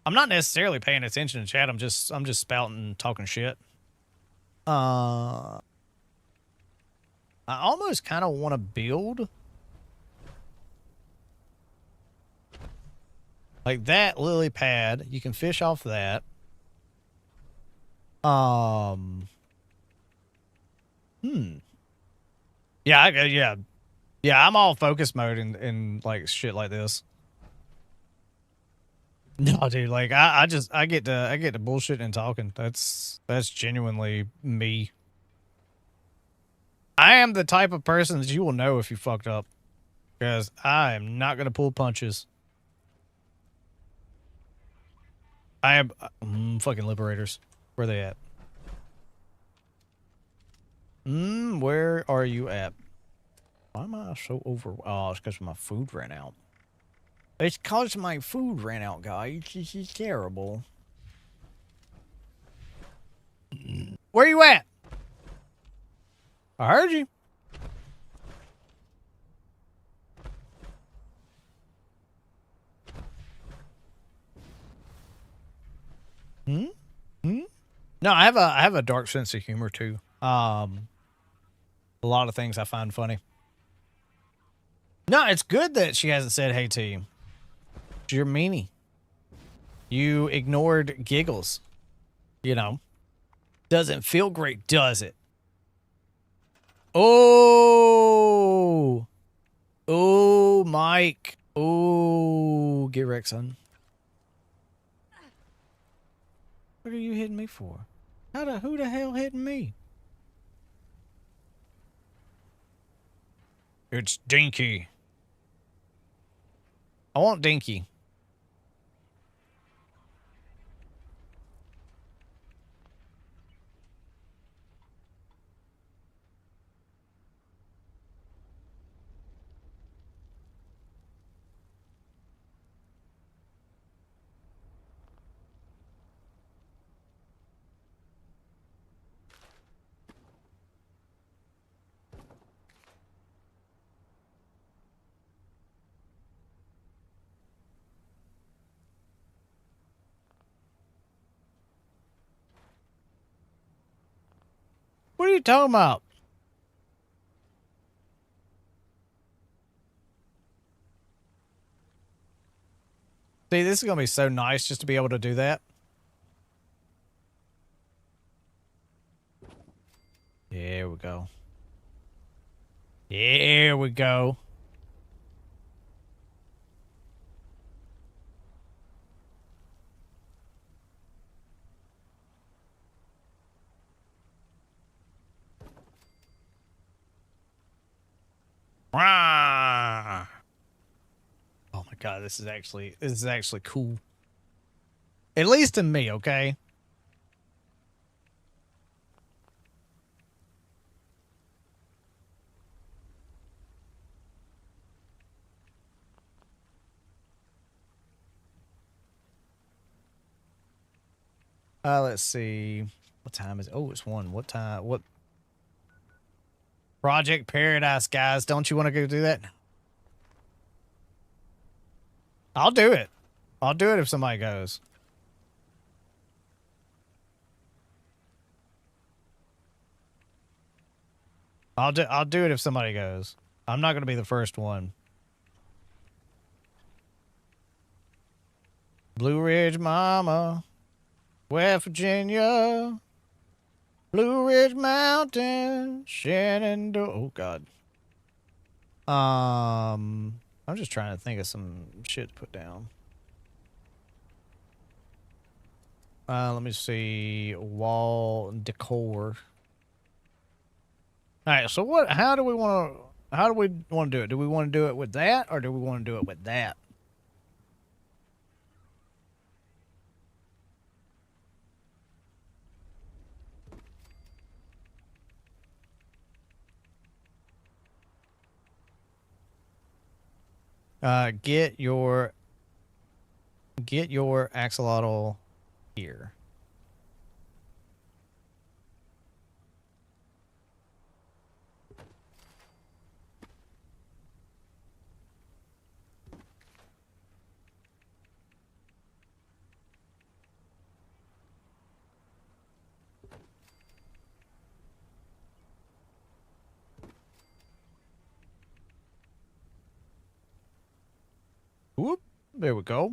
I'm not necessarily paying attention to chat. I'm just spouting and talking shit. I almost kind of want to build like that lily pad. You can fish off that. Yeah, yeah. I'm all focus mode in like shit like this. No, dude. Like I get to bullshit and talking. That's genuinely me. I am the type of person that you will know if you fucked up, because I am not gonna pull punches. I am fucking liberators. Where are they at? Where are you at? Why am I so over? Oh, it's because my food ran out. It's because my food ran out, guys. This is terrible. Where you at? I heard you. No, I have a dark sense of humor too. A lot of things I find funny. No, it's good that she hasn't said hey to you. You're meanie. You ignored giggles. You know. Doesn't feel great, does it? Oh. Oh, Mike. Oh, get wrecked, son. What are you hitting me for? Who the hell hitting me? It's Dinky. I want Dinky. What are you talking about? See, this is going to be so nice just to be able to do that. There we go. There we go. Rah! Oh my god, this is actually cool. At least to me, okay? Let's see. What time is it? Oh, it's 1. What time? What? Project Paradise, guys. Don't you want to go do that? I'll do it. I'll do it if somebody goes. I'll do it if somebody goes. I'm not going to be the first one. Blue Ridge Mama, West Virginia, Blue Ridge Mountain, Shenandoah. Oh God. I'm just trying to think of some shit to put down. Let me see. Wall decor. All right. So what? How do we want to? How do we want to do it? Do we want to do it with that, or do we want to do it with that? Get your axolotl here. Whoop, there we go.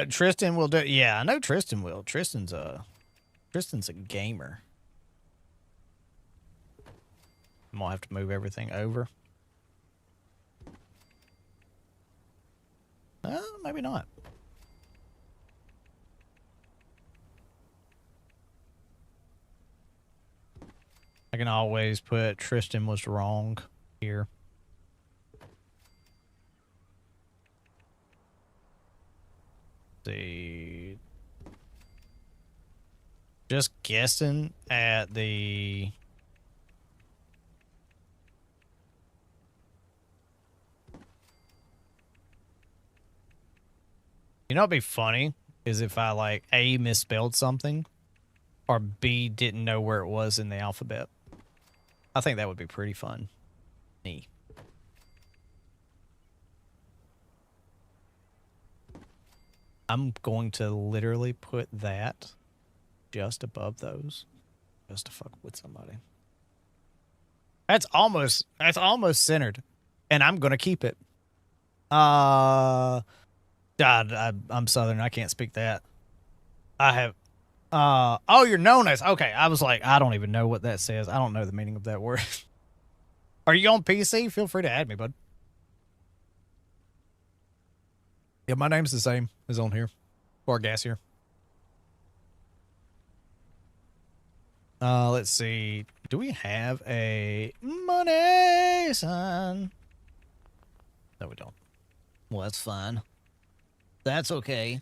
Tristan will do. Yeah, I know Tristan will. Tristan's a gamer. I'm gonna have to move everything over. Maybe not. I can always put Tristan was wrong here. See. Just guessing at the... You know what'd be funny? Is if I, like, A, misspelled something, or B, didn't know where it was in the alphabet. I think that would be pretty fun. Me. I'm going to literally put that just above those, just to fuck with somebody. That's almost centered, and I'm gonna keep it. God, I'm Southern. I can't speak that. I have. Oh, you're known as. Okay, I was like, I don't even know what that says. I don't know the meaning of that word. Are you on PC? Feel free to add me, bud. Yeah, my name's the same as on here. Fargassier. Let's see. Do we have a money sign? No, we don't. Well, that's fine. That's okay.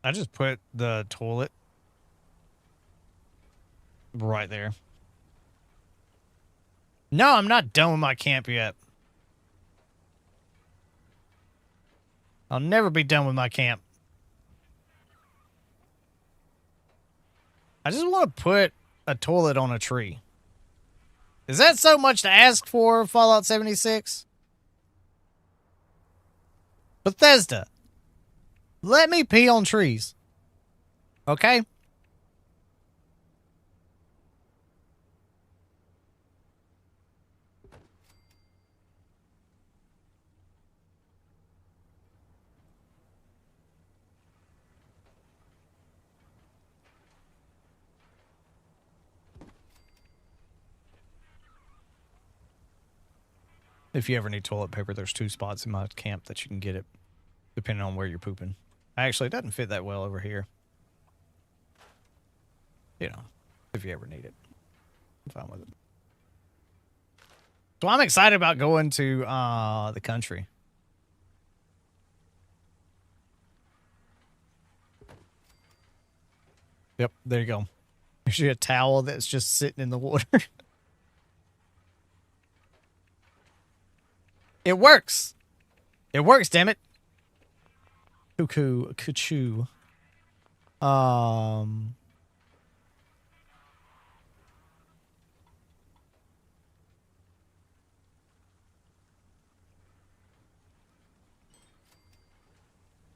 I just put the toilet right there. No, I'm not done with my camp yet. I'll never be done with my camp. I just want to put a toilet on a tree. Is that so much to ask for, Fallout 76? Bethesda, let me pee on trees. Okay? If you ever need toilet paper, there's 2 spots in my camp that you can get it, depending on where you're pooping. Actually, it doesn't fit that well over here. You know, if you ever need it. I'm fine with it. So I'm excited about going to the country. Yep, there you go. There's a towel that's just sitting in the water. It works. It works, damn it. Cuckoo, cuckoo. Little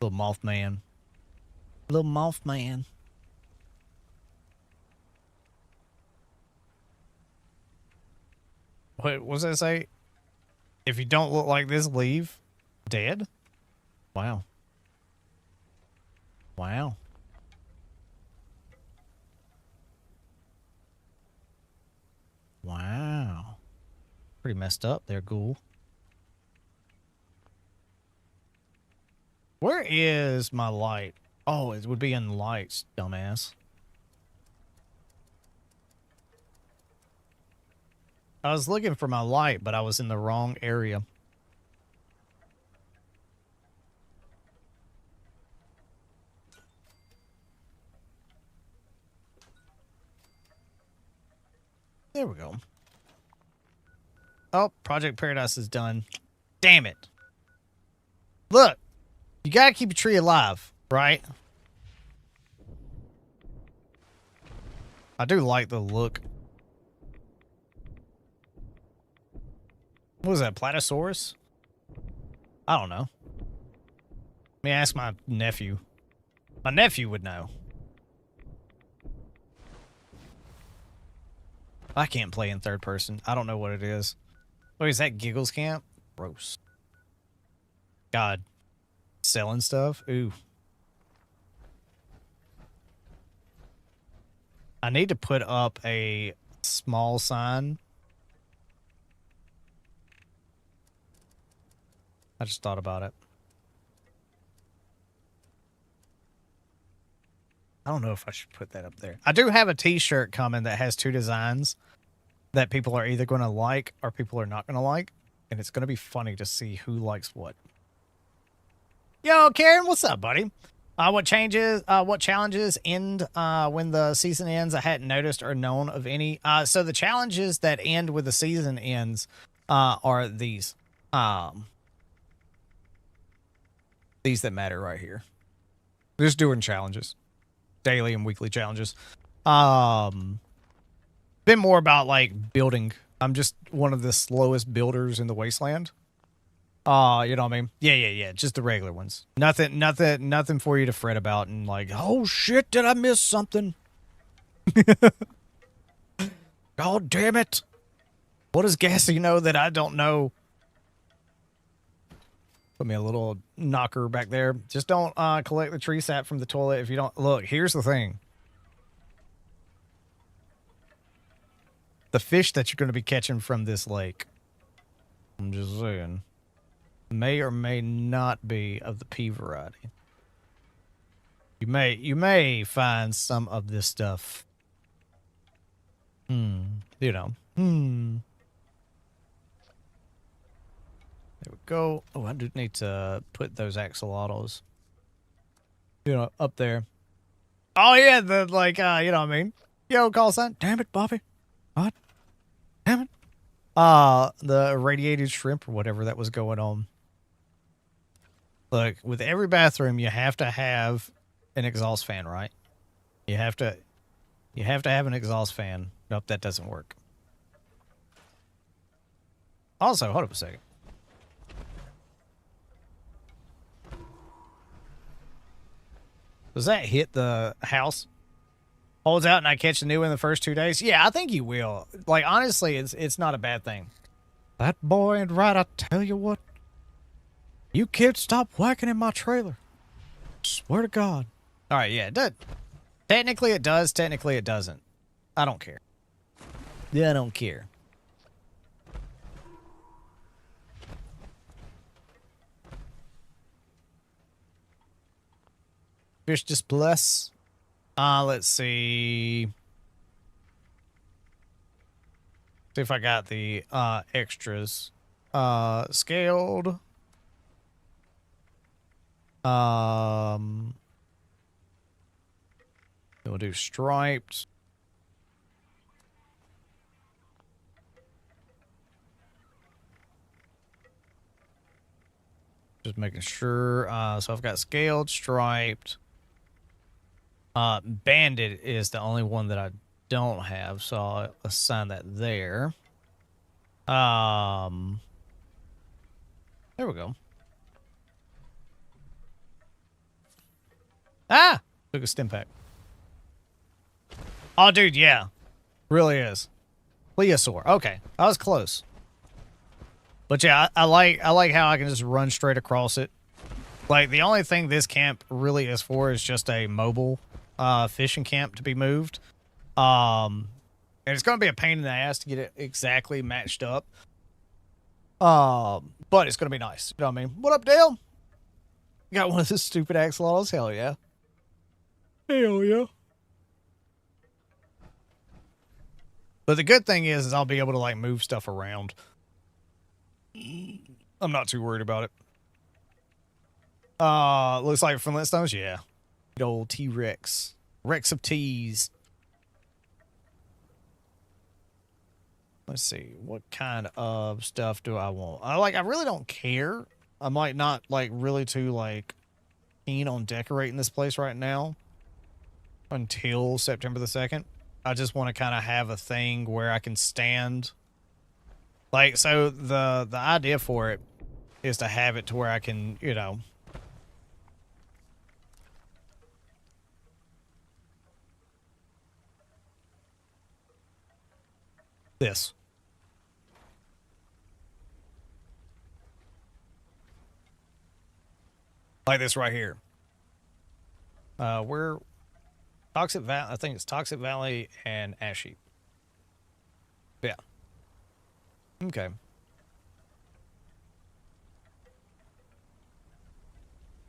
Mothman. Little Mothman. What was that say? If you don't look like this, leave. Dead? Wow. Wow. Wow. Pretty messed up there, ghoul. Where is my light? Oh, it would be in lights, dumbass. I was looking for my light, but I was in the wrong area. There we go. Oh, Project Paradise is done. Damn it. Look, you gotta keep your tree alive, right? I do like the look. What was that, Platysaurus? I don't know. Let me ask my nephew. My nephew would know. I can't play in third person. I don't know what it is. Oh, is that Giggles Camp? Gross. God. Selling stuff? Ooh. I need to put up a small sign. I just thought about it. I don't know if I should put that up there. I do have a t-shirt coming that has 2 designs that people are either going to like or people are not going to like. And it's going to be funny to see who likes what. Yo, Karen, what's up, buddy? What challenges end when the season ends? I hadn't noticed or known of any. So the challenges that end with the season ends are these. These that matter right here. Just doing challenges. Daily and weekly challenges. Been more about like building. I'm just one of the slowest builders in the Wasteland. You know what I mean? Yeah. Just the regular ones. Nothing for you to fret about and like, oh shit, did I miss something? God damn it. What does Gassy know that I don't know? Put me a little knocker back there. Just don't collect the tree sap from the toilet if you don't. Look, here's the thing. The fish that you're going to be catching from this lake, I'm just saying, may or may not be of the pea variety. You may find some of this stuff. You know. There we go. Oh, I do need to put those axolotls, you know, up there. Oh yeah, the like, you know what I mean? Yo, call sign. Damn it, Bobby. What? Damn it. The irradiated shrimp or whatever that was going on. Look, with every bathroom, you have to have an exhaust fan, right? You have to have an exhaust fan. Nope, that doesn't work. Also, hold up a second. Does that hit the house? Holds out and I catch a new one in the first 2 days? Yeah, I think you will. Like, honestly, it's not a bad thing. That boy ain't right, I tell you what. You kids stop whacking in my trailer. Swear to God. All right, yeah, it does. Technically it does. Technically it doesn't. I don't care. Yeah, I don't care. Fish just bless. Let's see. See if I got the extras. Scaled. We'll do striped. Just making sure. So I've got scaled, striped. Banded is the only one that I don't have, so I'll assign that there. There we go. Ah! Took a stim pack. Oh, dude, yeah. Really is. Plesiosaur. Okay. I was close. But yeah, I like how I can just run straight across it. Like, the only thing this camp really is for is just a mobile fishing camp to be moved. And it's going to be a pain in the ass to get it exactly matched up. But it's going to be nice. You know what I mean? What up, Dale? You got one of those stupid axolotls? Hell yeah. Hell yeah. But the good thing is I'll be able to, like, move stuff around. I'm not too worried about it. Looks like Flintstones, yeah. Good old T-Rex. Rex of T's. Let's see. What kind of stuff do I want? I really don't care. I'm, like, not, like, really too, like, keen on decorating this place right now. Until September the 2nd. I just want to kind of have a thing where I can stand. Like, so the idea for it is to have it to where I can, you know, this. Like this right here. We're Toxic Valley, I think it's Toxic Valley and Ash Heap. Yeah. Okay.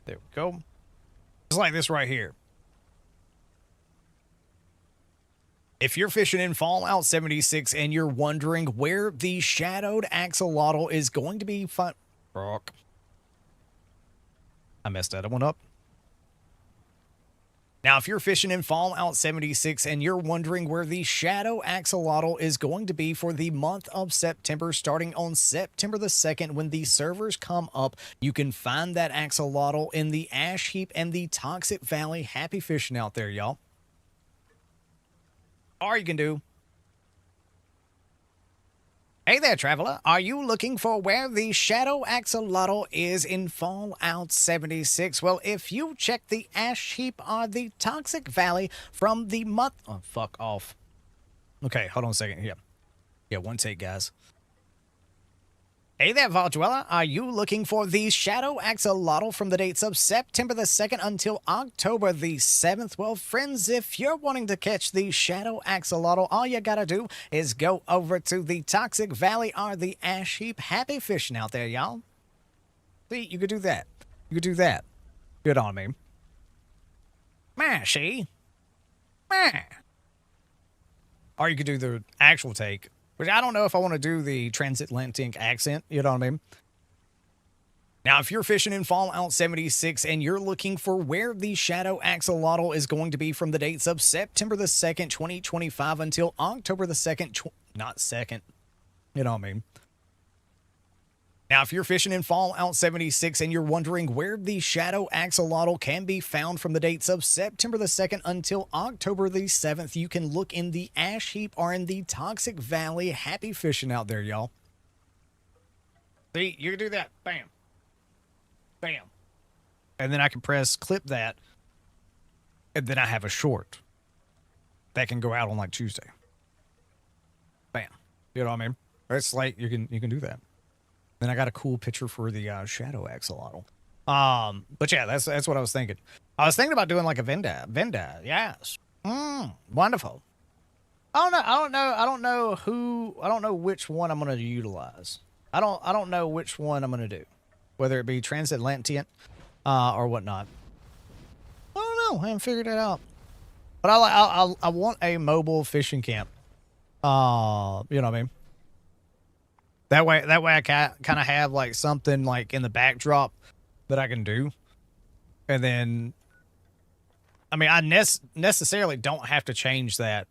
There we go. It's like this right here. If you're fishing in Fallout 76 and you're wondering where the shadowed axolotl is going to be Rock. I messed that one up. Now, if you're fishing in Fallout 76 and you're wondering where the shadow axolotl is going to be for the month of September, starting on September the 2nd, when the servers come up, you can find that axolotl in the Ash Heap and the Toxic Valley. Happy fishing out there, y'all. Or you can do... Hey there, traveler. Are you looking for where the shadow axolotl is in Fallout 76? Well, if you check the Ash Heap or the Toxic Valley from the month... Oh, fuck off. Okay, hold on a second. Yeah, one take, guys. Hey there, Vault Dweller. Are you looking for the shadow axolotl from the dates of September the 2nd until October the 7th? Well, friends, if you're wanting to catch the shadow axolotl, all you gotta do is go over to the Toxic Valley or the Ash Heap. Happy fishing out there, y'all. See, you could do that. You could do that. Good on me. Mashy. Meh. Or you could do the actual take. Which I don't know if I want to do the transatlantic accent, you know what I mean? Now, if you're fishing in Fallout 76 and you're looking for where the shadow axolotl is going to be from the dates of September the 2nd, 2025 until October the 2nd, not 2nd, you know what I mean? Now, if you're fishing in Fallout 76 and you're wondering where the shadow axolotl can be found from the dates of September the 2nd until October the 7th, you can look in the Ash Heap or in the Toxic Valley. Happy fishing out there, y'all. See, you can do that. Bam. Bam. And then I can press clip that. And then I have a short that can go out on like Tuesday. Bam. You know what I mean? It's like you can do that. Then I got a cool picture for the shadow axolotl. But yeah, that's what I was thinking. I was thinking about doing like a Venda, yes. Wonderful. I don't know which one I'm gonna utilize. I don't know which one I'm gonna do. Whether it be transatlantic or whatnot. I don't know. I haven't figured it out. But I want a mobile fishing camp. You know what I mean? That way I kind of have like something like in the backdrop that I can do. And then, I mean, I necessarily don't have to change that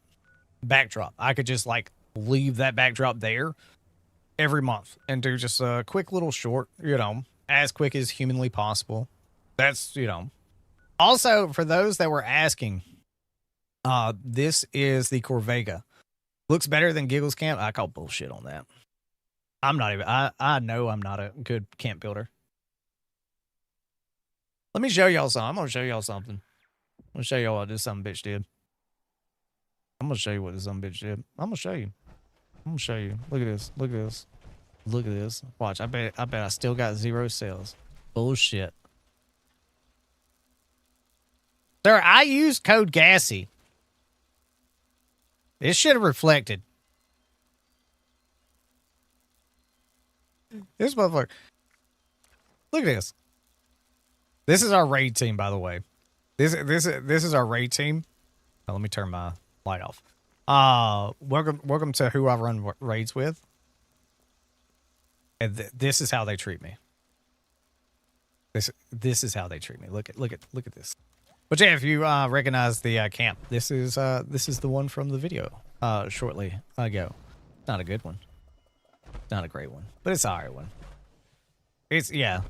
backdrop. I could just like leave that backdrop there every month and do just a quick little short, you know, as quick as humanly possible. That's, you know. Also, for those that were asking, this is the Corvega. Looks better than Giggles Camp. I call bullshit on that. I'm not even, I know I'm not a good camp builder. Let me show y'all something. I'm going to show y'all something. I'm going to show y'all what this sumbitch did. I'm going to show you what this sumbitch did. I'm going to show you. I'm going to show you. Look at this. Look at this. Look at this. Watch. I bet I still got 0 sales. Bullshit. Sir, I used code Gassy. It should have reflected. This motherfucker. Look at this. This is our raid team, by the way. This is our raid team. Oh, let me turn my light off. Welcome to who I run raids with. And this is how they treat me. This is how they treat me. Look at this. But yeah, if you recognize the camp, this is the one from the video shortly ago. Not a good one. Not a great one, but it's an alright one. It's yeah.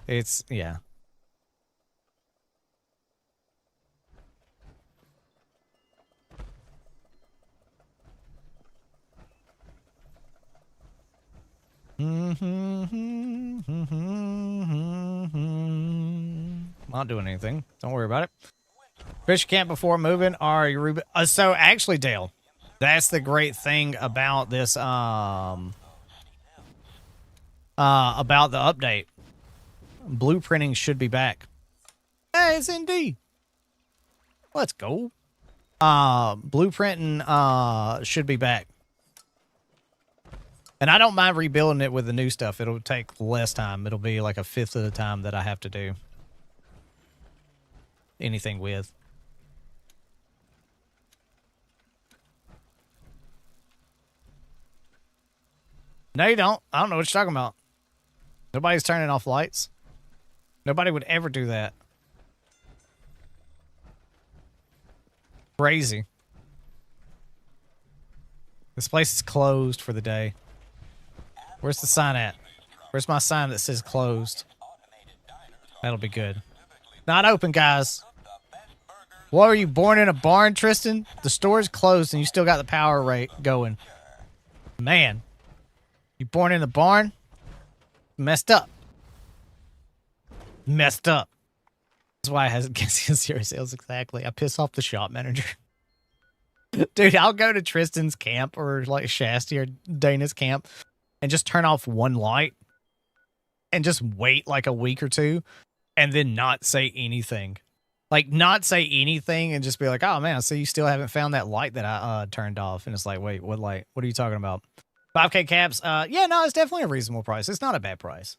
Not doing anything. Don't worry about it. Fish camp before moving. Are you so actually, Dale, that's the great thing about this about the update. Blueprinting should be back. Yes, indeed. Let's go. Blueprinting should be back. And I don't mind rebuilding it with the new stuff. It'll take less time. It'll be like a fifth of the time that I have to do anything with. No, you don't. I don't know what you're talking about. Nobody's turning off lights. Nobody would ever do that. Crazy. This place is closed for the day. Where's the sign at? Where's my sign that says closed? That'll be good. Not open, guys. What, are you born in a barn, Tristan? The store's closed and you still got the power rate going. Man. You born in a barn? Messed up. Messed up. That's why it hasn't get 0 sales exactly. I piss off the shop manager. Dude, I'll go to Tristan's camp or like Shasti or Dana's camp and just turn off one light and just wait like a week or two and then not say anything. Like, not say anything and just be like, oh man, so you still haven't found that light that I turned off. And it's like, wait, what light? What are you talking about? 5K caps? Yeah, no, it's definitely a reasonable price. It's not a bad price.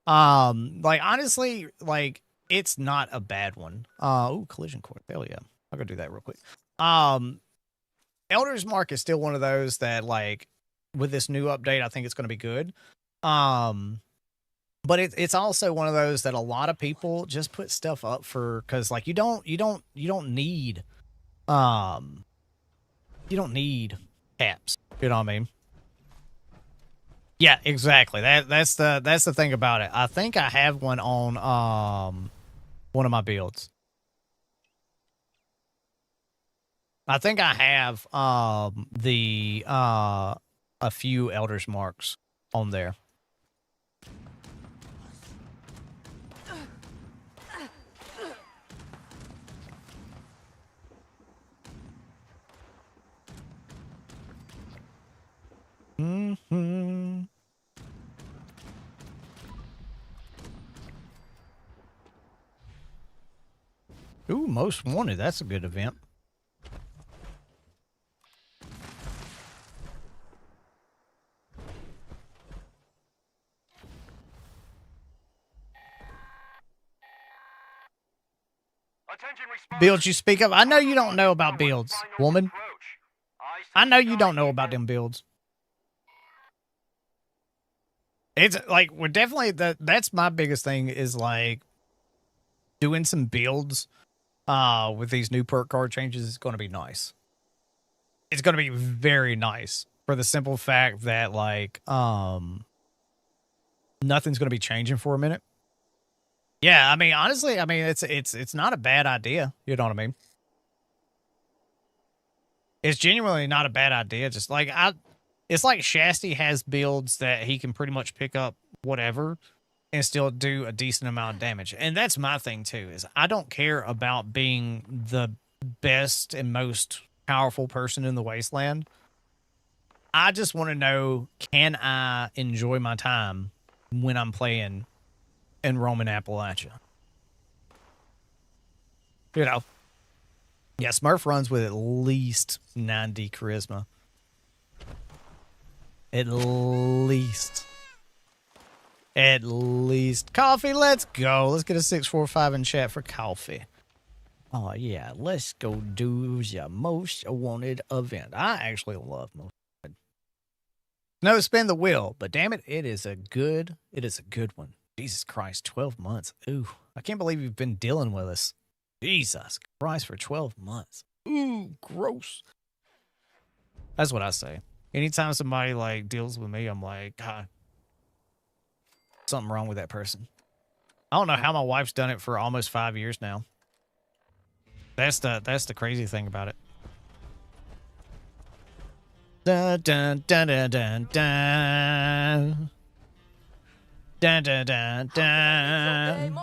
Like, honestly, like, it's not a bad one. Oh, collision course. Hell yeah. I'll go do that real quick. Elder's Mark is still one of those that, like, with this new update, I think it's going to be good. But it's also one of those that a lot of people just put stuff up for, because like you don't need caps. You know what I mean? Yeah, exactly. That's the thing about it. I think I have one on one of my builds. I think I have a few Elder's Marks on there. Mm-hmm. Ooh, most wanted. That's a good event. Builds you speak of. I know you don't know about builds, woman. I know you don't know about them builds. It's like, we're definitely, that's my biggest thing is like doing some builds with these new perk card changes is going to be nice. It's going to be very nice for the simple fact that like nothing's going to be changing for a minute. Yeah, I mean, honestly, I mean, it's not a bad idea. You know what I mean? It's genuinely not a bad idea. Just like it's like Shasti has builds that he can pretty much pick up whatever and still do a decent amount of damage. And that's my thing too, is I don't care about being the best and most powerful person in the Wasteland. I just want to know, can I enjoy my time when I'm playing in Roman Appalachia? You know. Yeah, Smurf runs with at least 90 charisma. At least. At least. Coffee, let's go. Let's get a 645 in chat for coffee. Oh, yeah. Let's go do your most wanted event. I actually love most wanted. No, spin the wheel. But damn it, it is a good one. Jesus Christ, 12 months. Ooh, I can't believe you've been dealing with us. Jesus Christ, for 12 months. Ooh, gross. That's what I say. Anytime somebody, like, deals with me, I'm like, God, something wrong with that person. I don't know how my wife's done it for almost 5 years now. That's the crazy thing about it. Dun dun dun dun dun dun. Dun dun dun dun.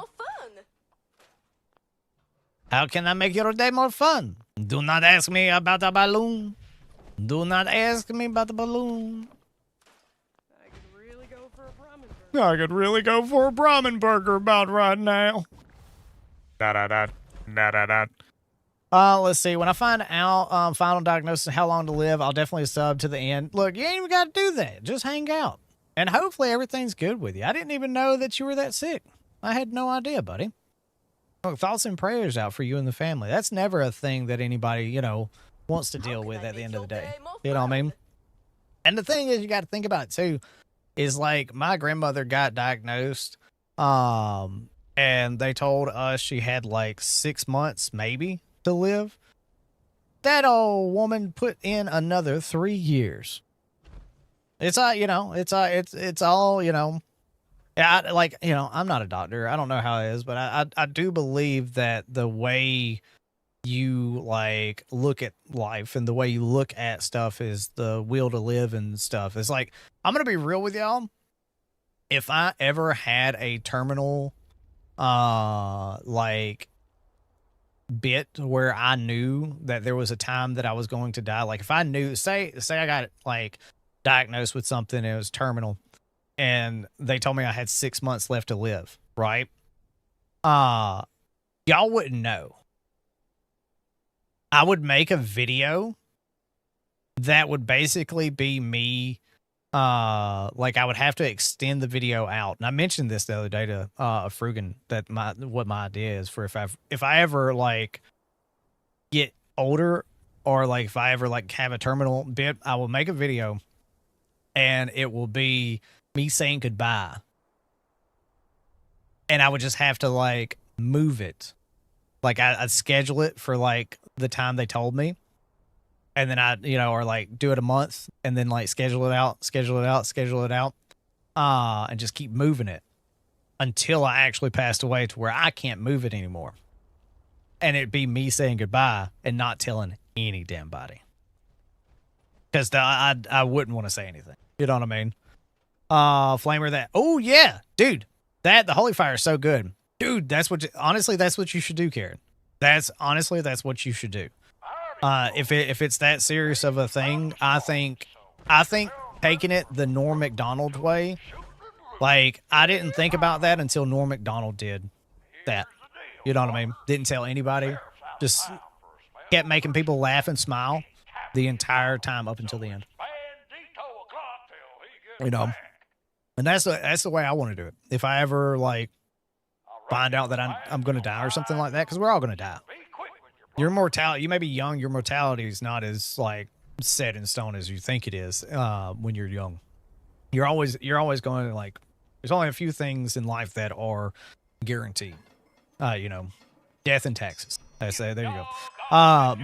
How can I make your day more fun? Do not ask me about the balloon. Do not ask me about the balloon. I could really go for a Brahmin burger. I could really go for a Brahmin burger about right now. Let's see. When I find out final diagnosis and how long to live, I'll definitely sub to the end. Look, you ain't even got to do that. Just hang out. And hopefully everything's good with you. I didn't even know that you were that sick. I had no idea, buddy. Look, thoughts and prayers out for you and the family. That's never a thing that anybody, you know, wants to deal with at the end of the day. You know what I mean? And the thing is, you got to think about it too, is like my grandmother got diagnosed, and they told us she had like 6 months maybe to live. That old woman put in another 3 years. It's all, you know, it's all, you know. Yeah, like, you know, I'm not a doctor. I don't know how it is, but I do believe that the way you, like, look at life and the way you look at stuff is the will to live and stuff. It's like, I'm going to be real with y'all. If I ever had a terminal, like, bit where I knew that there was a time that I was going to die, like, if I knew, say I got, like, diagnosed with something and it was terminal, and they told me I had 6 months left to live, right? Y'all wouldn't know. I would make a video that would basically be me, like I would have to extend the video out. And I mentioned this the other day to Frugan, that what my idea is for if I ever like get older, or like if I ever like have a terminal bit, I will make a video and it will be me saying goodbye, and I would just have to like move it. Like I'd schedule it for like the time they told me, and then I'd, you know, or like do it a month and then like schedule it out, and just keep moving it until I actually passed away to where I can't move it anymore. And it'd be me saying goodbye and not telling any damn body. Because I wouldn't want to say anything. You know what I mean? Flamer that. Oh yeah, dude. The Holy Fire is so good. Dude, honestly, that's what you should do, Karen. That's what you should do. If it's that serious of a thing, I think taking it the Norm Macdonald way, like I didn't think about that until Norm Macdonald did that. You know what I mean? Didn't tell anybody. Just kept making people laugh and smile the entire time up until the end. You know, and that's the way I want to do it. If I ever like find out that I'm going to die or something like that, because we're all going to die. Your mortality, you may be young, your mortality is not as like set in stone as you think it is when you're young. You're always going to like, there's only a few things in life that are guaranteed. You know, death and taxes. I say, there you go.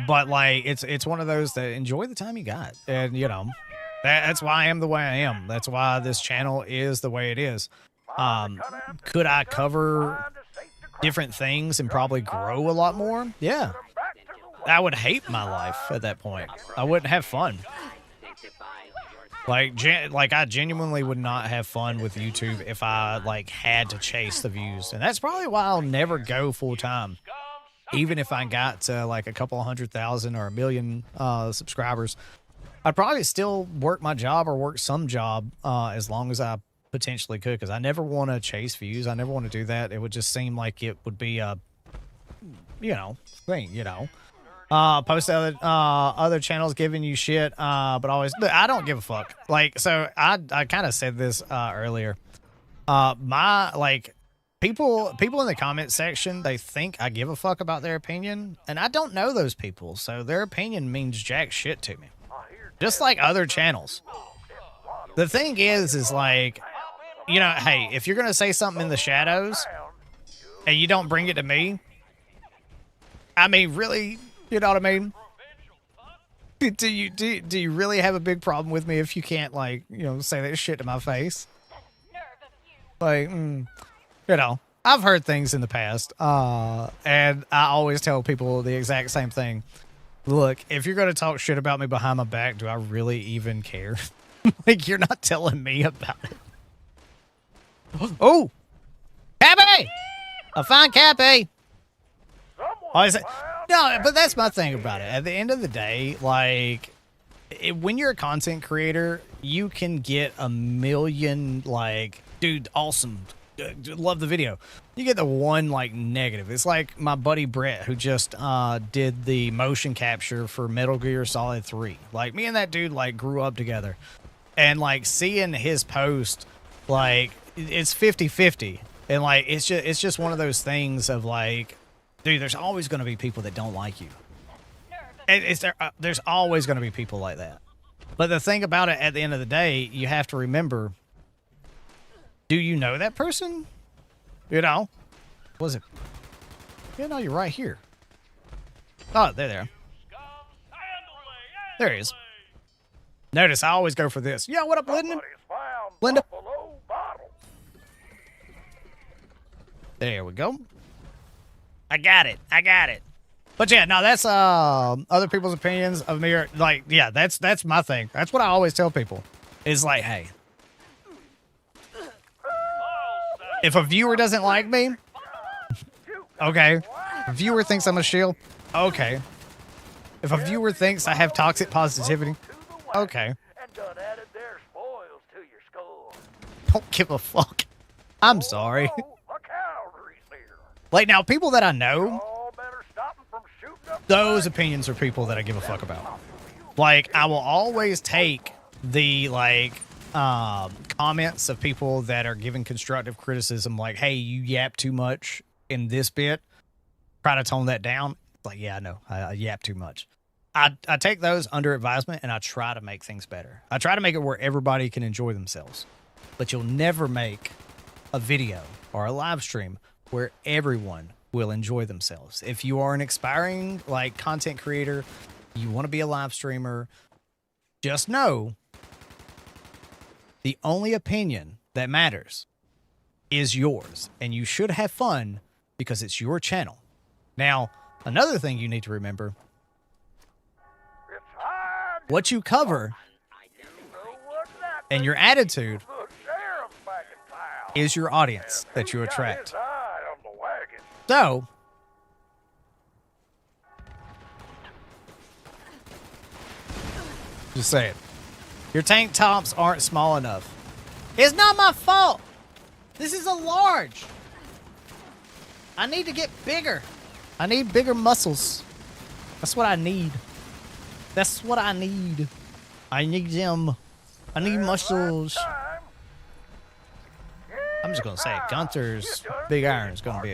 But like it's one of those that enjoy the time you got, and you know. That's why I am the way I am. That's why this channel is the way it is. Could I cover different things and probably grow a lot more? Yeah. I would hate my life at that point. I wouldn't have fun. Like I genuinely would not have fun with YouTube if I like had to chase the views. And that's probably why I'll never go full time. Even if I got to like a couple 100,000 or 1 million subscribers. I'd probably still work my job or work some job as long as I potentially could, because I never want to chase views. I never want to do that. It would just seem like it would be a, thing, post other channels giving you shit, but always, I don't give a fuck. Like, so I kind of said this earlier. People in the comment section, they think I give a fuck about their opinion, and I don't know those people, so their opinion means jack shit to me. Just like other channels. The thing is like, hey, if you're gonna say something in the shadows and you don't bring it to me, I mean, really, you know what I mean? Do you really have a big problem with me if you can't, like, say that shit to my face? Like, I've heard things in the past, and I always tell people the exact same thing. Look, if you're going to talk shit about me behind my back, do I really even care? Like, you're not telling me about it. Oh! Cappy! I found Cappy! No, but that's my thing about it. At the end of the day, like, when you're a content creator, you can get a million, like, dude, awesome, love the video. You get the one, like, negative. It's like my buddy Brett, who just did the motion capture for Metal Gear Solid 3. Like, me and that dude, like, grew up together. And, like, seeing his post, like, it's 50-50. And, like, it's just one of those things of, like, dude, there's always going to be people that don't like you. And there's always going to be people like that. But the thing about it, at the end of the day, you have to remember, do you know that person? Was it? Yeah, no, you're right here. Oh, there. There he is. Notice I always go for this. Yeah, what up, Linda? Linda? There we go. I got it. But yeah, no, that's other people's opinions of me. Like, yeah, that's my thing. That's what I always tell people. Is like, hey, if a viewer doesn't like me, okay. If a viewer thinks I'm a shield, okay. If a viewer thinks I have toxic positivity, okay. Don't give a fuck. I'm sorry. Like, now, people that I know, those opinions are people that I give a fuck about. Like, I will always take the, like, comments of people that are giving constructive criticism, like, hey, you yap too much in this bit, try to tone that down. Like, yeah, I know, I yap too much. I take those under advisement, and I try to make things better. I try to make it where everybody can enjoy themselves. But you'll never make a video or a live stream where everyone will enjoy themselves. If you are an aspiring, like, content creator, you want to be a live streamer, just know the only opinion that matters is yours, and you should have fun because it's your channel. Now, another thing you need to remember, what you cover and your attitude is your audience that you attract. So, just say it. Your tank tops aren't small enough. It's not my fault. This is a large. I need to get bigger. I need bigger muscles. That's what I need. That's what I need. I need them. I need muscles. I'm just gonna say, Gunther's Big Iron is gonna be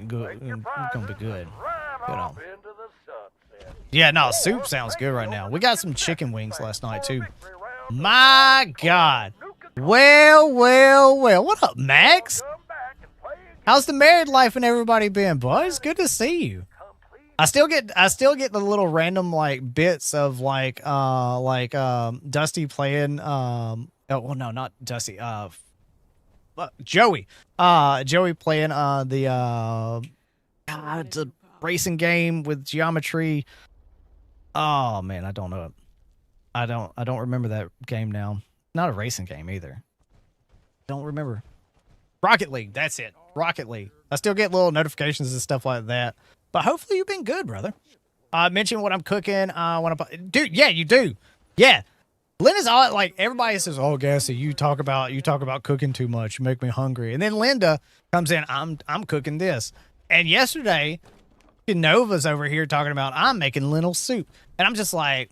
good. You know. Yeah, no, soup sounds good right now. We got some chicken wings last night too. My God. Well. What up, Max? How's the married life and everybody been, boys? Good to see you. I still get the little random, like, bits of, like Dusty playing oh well, no, not Dusty, Joey playing the racing game with geometry. Oh man, I don't know it. I don't remember that game now. Not a racing game either. Don't remember. Rocket League, that's it. Rocket League. I still get little notifications and stuff like that. But hopefully you've been good, brother. mention what I'm cooking. Dude, yeah, you do. Yeah. Linda's all like, everybody says, "Oh, Gassy, you talk about cooking too much. You make me hungry." And then Linda comes in, I'm cooking this. And yesterday, Nova's over here talking about, I'm making lentil soup. And I'm just like,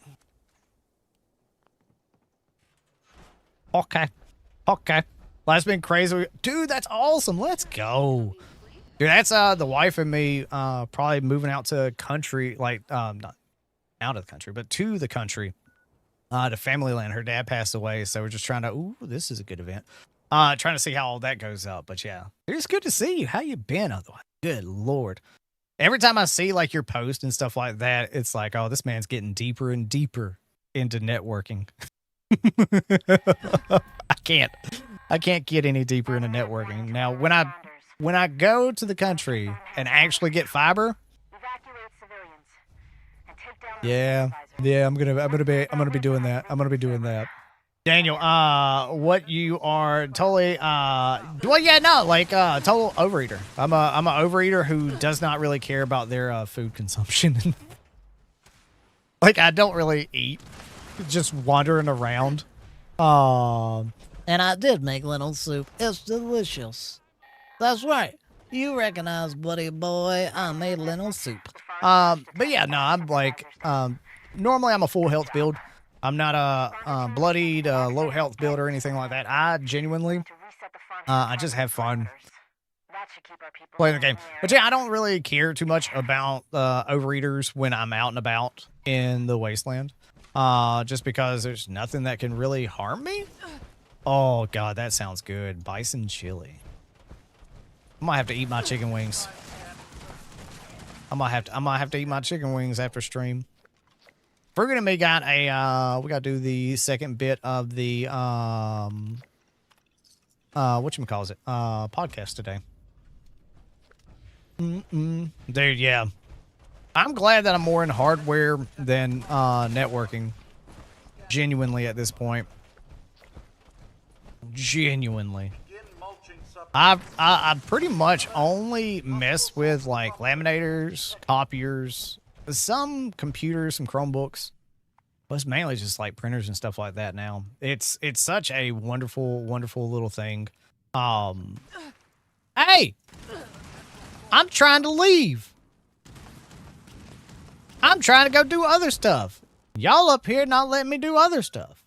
okay. Well, that's been crazy. Dude, that's awesome. Let's go. Dude, that's the wife and me probably moving out to country, like not out of the country, but to the country, to family land. Her dad passed away, so we're just trying to, ooh, this is a good event. Trying to see how all that goes up. But yeah, it's good to see you. How you been otherwise? Good Lord. Every time I see like your post and stuff like that, it's like, oh, this man's getting deeper and deeper into networking. I can't get any deeper into networking. Now, when I go to the country and actually get fiber, yeah, I'm gonna be doing that. Daniel, what you are totally, well, yeah, no, like, total overeater. I'm a overeater who does not really care about their, food consumption. Like, I don't really eat, just wandering around. And I did make lentil soup. It's delicious. That's right. You recognize, buddy boy, I made lentil soup. But yeah, no, I'm like, normally I'm a full health build. I'm not a bloodied, low health build or anything like that. I genuinely, I just have fun playing the game. But yeah, I don't really care too much about overeaters when I'm out and about in the Wasteland. Just because there's nothing that can really harm me. Oh God, that sounds good. Bison chili. I might have to eat my chicken wings. I might have to eat my chicken wings after stream. Fergus and me got a we gotta do the second bit of the whatchamacallit, podcast today. Dude, yeah. I'm glad that I'm more in hardware than networking. Genuinely at this point. Genuinely. I pretty much only mess with like laminators, copiers, some computers, some Chromebooks. But it's mainly just like printers and stuff like that now. It's such a wonderful, wonderful little thing. Hey! I'm trying to leave. I'm trying to go do other stuff. Y'all up here not letting me do other stuff.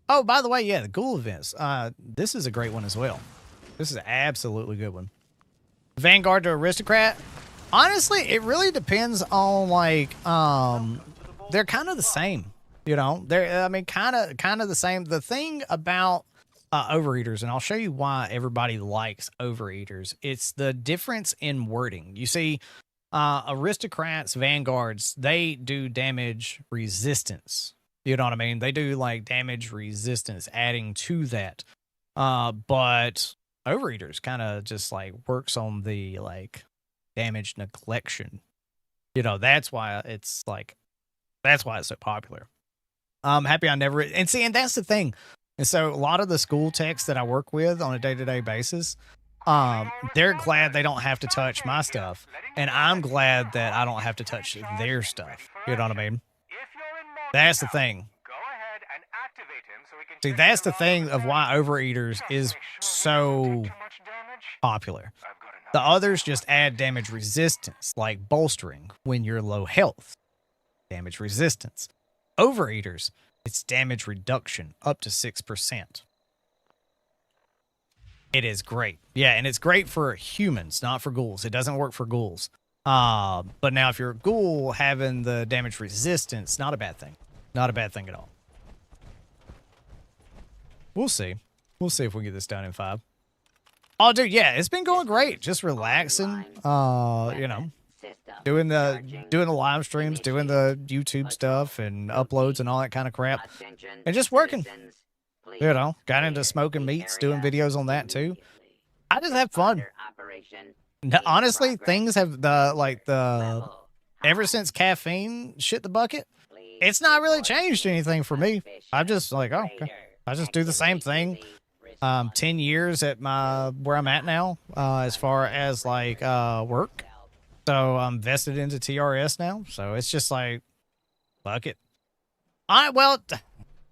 Oh, by the way, yeah, the ghoul events. This is a great one as well. This is an absolutely good one. Vanguard to Aristocrat. Honestly, it really depends on like they're kind of the same, you know. They're kind of the same. The thing about overeaters, and I'll show you why everybody likes overeaters. It's the difference in wording. You see, aristocrats, vanguards, they do damage resistance. You know what I mean? They do like damage resistance, adding to that. But overeaters kind of just like works on the like damage neglection. You know, that's why it's so popular. I'm happy I never, and see, and that's the thing. And so a lot of the school techs that I work with on a day-to-day basis, they're glad they don't have to touch my stuff. And I'm glad that I don't have to touch their stuff. You know what I mean? That's the thing. See, that's the thing of why overeaters is so popular. The others just add damage resistance, like bolstering when you're low health. Damage resistance. Overeaters, it's damage reduction up to 6%. It is great. Yeah, and it's great for humans, not for ghouls. It doesn't work for ghouls. But now if you're a ghoul, having the damage resistance, not a bad thing. Not a bad thing at all. We'll see. We'll see if we can get this done in 5. Oh, dude, yeah, it's been going great. Just relaxing. You know, doing the live streams, doing the YouTube stuff and uploads and all that kind of crap, and just working. You know, got into smoking meats, doing videos on that too. I just have fun. Honestly, things have ever since caffeine shit the bucket, it's not really changed anything for me. I'm just like, oh, okay. I just do the same thing. 10 years at where I'm at now, as far as like work. So I'm vested into TRS now. So it's just like, fuck it.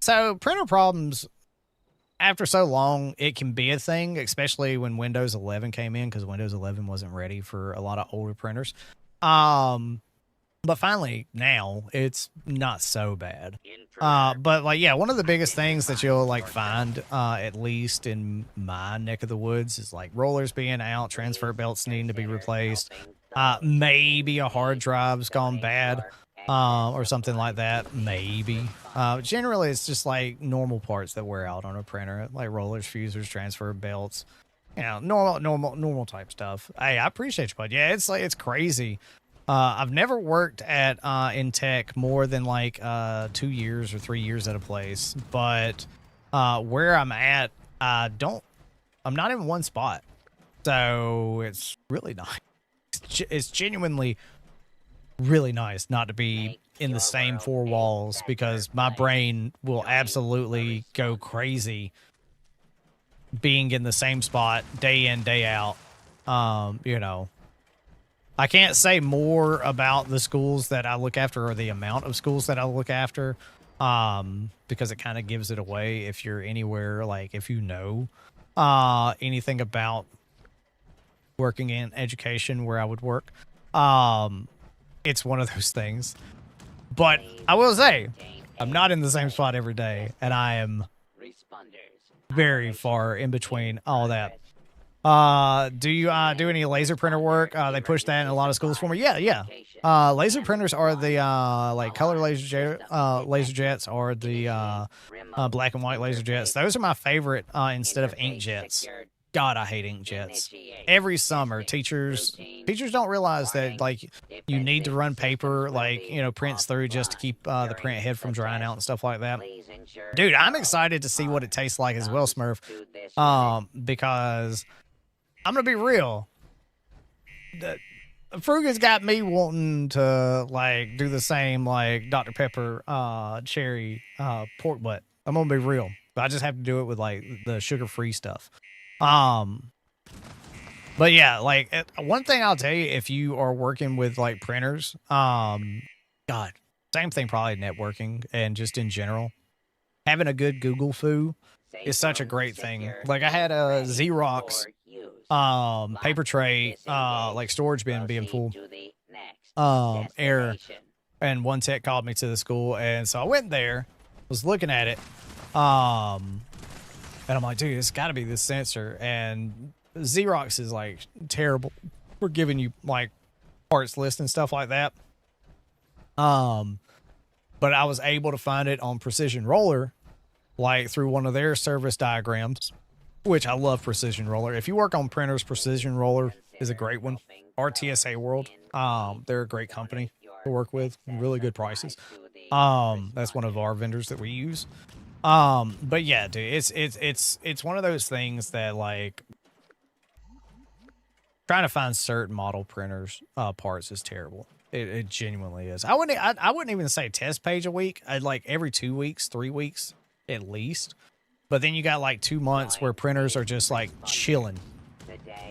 So printer problems, after so long, it can be a thing, especially when Windows 11 came in, because Windows 11 wasn't ready for a lot of older printers. But finally, now, it's not so bad. But, like, yeah, one of the biggest things that you'll, like, find, at least in my neck of the woods, is, like, rollers being out, transfer belts needing to be replaced, maybe a hard drive's gone bad, or something like that, maybe. Generally, it's just, like, normal parts that wear out on a printer, like rollers, fusers, transfer belts, you know, normal type stuff. Hey, I appreciate you, bud. Yeah, it's, like, it's crazy. I've never worked at in tech more than like 2 years or 3 years at a place, but where I'm at, I'm not in one spot, so it's really nice. It's genuinely really nice not to be in the same four walls, because my brain will absolutely go crazy being in the same spot day in, day out. You know, I can't say more about the schools that I look after, or the amount of schools that I look after, because it kind of gives it away if you're anywhere, like if you know anything about working in education where I would work. It's one of those things. But I will say, I'm not in the same spot every day, and I am very far in between all that. Do you do any laser printer work? They push that in a lot of schools for me. Yeah. Laser printers are the like color laser jets, or the black and white laser jets. Those are my favorite instead of inkjets. God, I hate inkjets. Every summer, teachers don't realize that, like, you need to run paper, like, you know, prints through just to keep the print head from drying out and stuff like that. Dude, I'm excited to see what it tastes like as well, Smurf. Because I'm gonna be real. Fruga's got me wanting to, like, do the same, like, Dr. Pepper cherry pork butt. I'm gonna be real. But I just have to do it with, like, the sugar-free stuff. But yeah, like, one thing I'll tell you, if you are working with, like, printers, God, same thing, probably networking and just in general, having a good Google foo is such a great thing. Like, I had a Xerox paper tray, like, storage bin being full, error, and one tech called me to the school, and so I went there, was looking at it, and I'm like, dude, it's got to be this sensor. And Xerox is, like, terrible. We're giving you, like, parts list and stuff like that. But I was able to find it on Precision Roller, like, through one of their service diagrams, which I love Precision Roller. If you work on printers, Precision Roller is a great one. RTSA World, they're a great company to work with, really good prices. That's one of our vendors that we use. But yeah, dude, it's one of those things that, like, trying to find certain model printers parts is terrible. It genuinely is. I wouldn't even say test page a week. I'd like every 2 weeks, 3 weeks at least. But then you got like 2 months where printers are just like chilling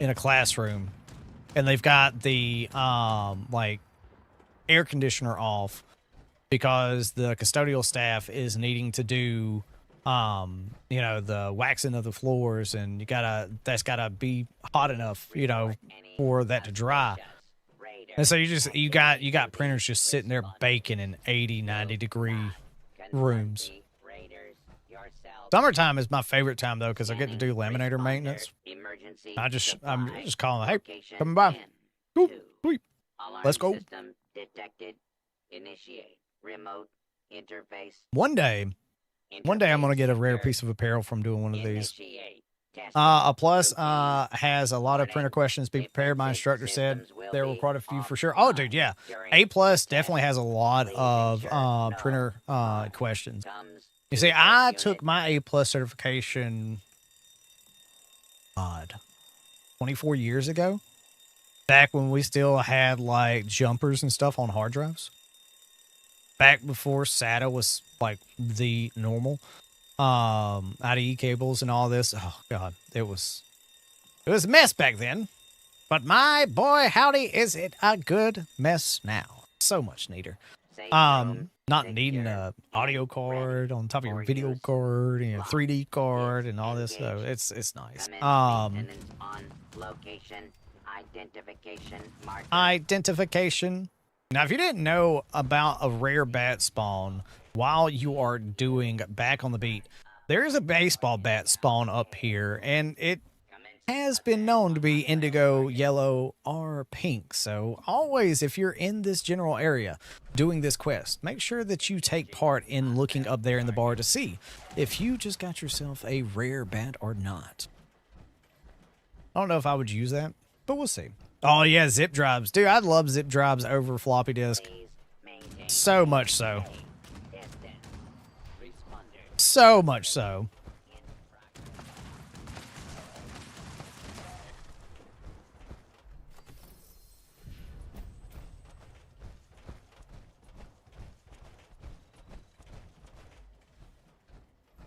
in a classroom, and they've got the like air conditioner off, because the custodial staff is needing to do, you know, the waxing of the floors, and that's gotta be hot enough, you know, for that to dry. And so you got printers just sitting there baking in 80, 90 degree rooms. Summertime is my favorite time, though, because I get to do laminator maintenance. I'm just calling, hey, coming by. Cool, sweet. Let's go. Remote interface. One day I'm gonna get a rare piece of apparel from doing one of these. A plus has a lot of printer questions. Be prepared. My instructor said there were quite a few for sure. Oh, dude, yeah. A plus definitely has a lot of printer questions. You see, I took my A plus certification 24 years ago, back when we still had, like, jumpers and stuff on hard drives. Back before SATA was, like, the normal, IDE cables and all this. Oh God, it was a mess back then. But my boy, howdy, is it a good mess now? So much neater. Safe room Not needing secure a audio and card ready on top of your for video use. card, you know, 3D card and all this. So Engaged. it's nice. Commence maintenance on location. Identification marker. Identification. Now, if you didn't know about a rare bat spawn while you are doing Back on the Beat, there is a baseball bat spawn up here, and it has been known to be indigo, yellow, or pink. So always, if you're in this general area doing this quest, make sure that you take part in looking up there in the bar to see if you just got yourself a rare bat or not. I don't know if I would use that, but we'll see. Oh yeah, zip drives. Dude, I love zip drives over floppy disk. So much so. So much so.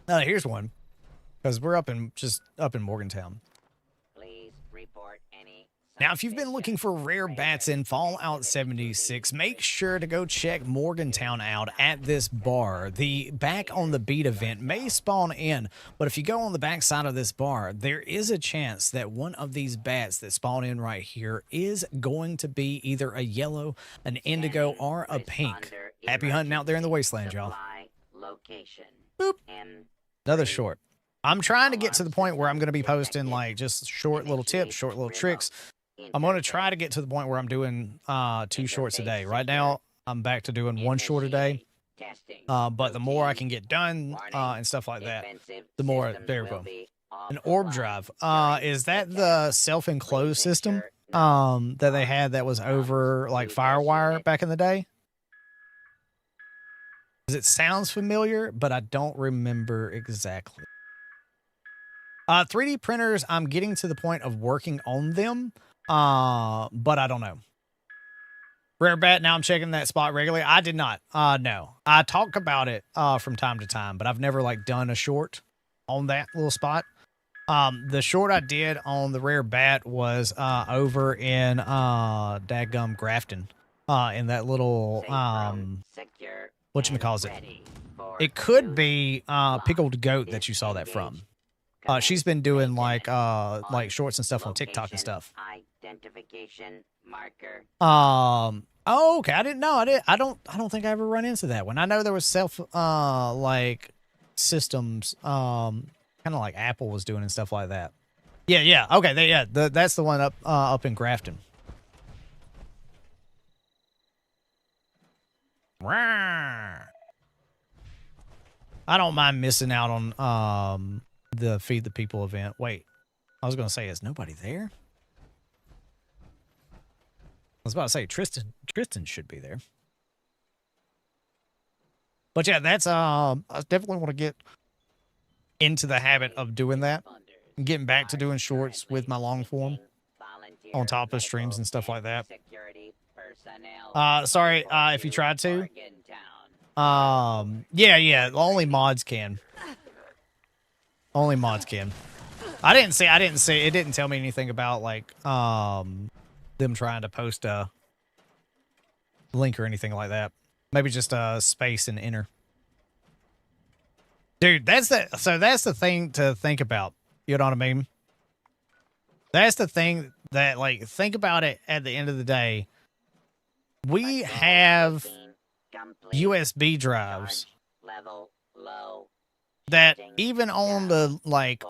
Here's one. Because we're up in Morgantown. Please report any. Now, if you've been looking for rare bats in Fallout 76, make sure to go check Morgantown out at this bar. The Back on the Beat event may spawn in, but if you go on the back side of this bar, there is a chance that one of these bats that spawn in right here is going to be either a yellow, an indigo, or a pink. Happy hunting out there in the Wasteland, y'all. Location. Boop. Another short. I'm trying to get to the point where I'm going to be posting like just short little tips, short little tricks. I'm going to try to get to the point where I'm doing 2 shorts a day. Right now, I'm back to doing 1 short a day. But the more I can get done and stuff like that, the more. There we go. An orb drive. Is that the self-enclosed system that they had that was over like Firewire back in the day? Because it sounds familiar, but I don't remember exactly. 3D printers, I'm getting to the point of working on them, but I don't know. Rare bat, now I'm checking that spot regularly. I did not. No. I talk about it from time to time, but I've never like done a short on that little spot. The short I did on the rare bat was over in dadgum Grafton, in that little whatchamacallit. It could be Pickled Goat that you saw that from. She's been doing like shorts and stuff on TikTok and stuff. Identification marker. Oh, okay. I didn't know. I don't think I ever run into that one. I know there was self like systems kind of like Apple was doing and stuff like that. Yeah. Okay, that's the one up in Grafton. I don't mind missing out on the Feed the People event. Wait, I was going to say, is nobody there? I was about to say Tristan should be there. But yeah, that's I definitely want to get into the habit of doing that. And getting back to doing shorts with my long form on top of streams and stuff like that. Sorry, if you tried to. Yeah, only mods can. Only mods can. I didn't see it didn't tell me anything about like them trying to post a link or anything like that. Maybe just space and enter. Dude, that's the thing to think about. You know what I mean? That's the thing that, like, think about it at the end of the day. We have USB drives that even on the, like,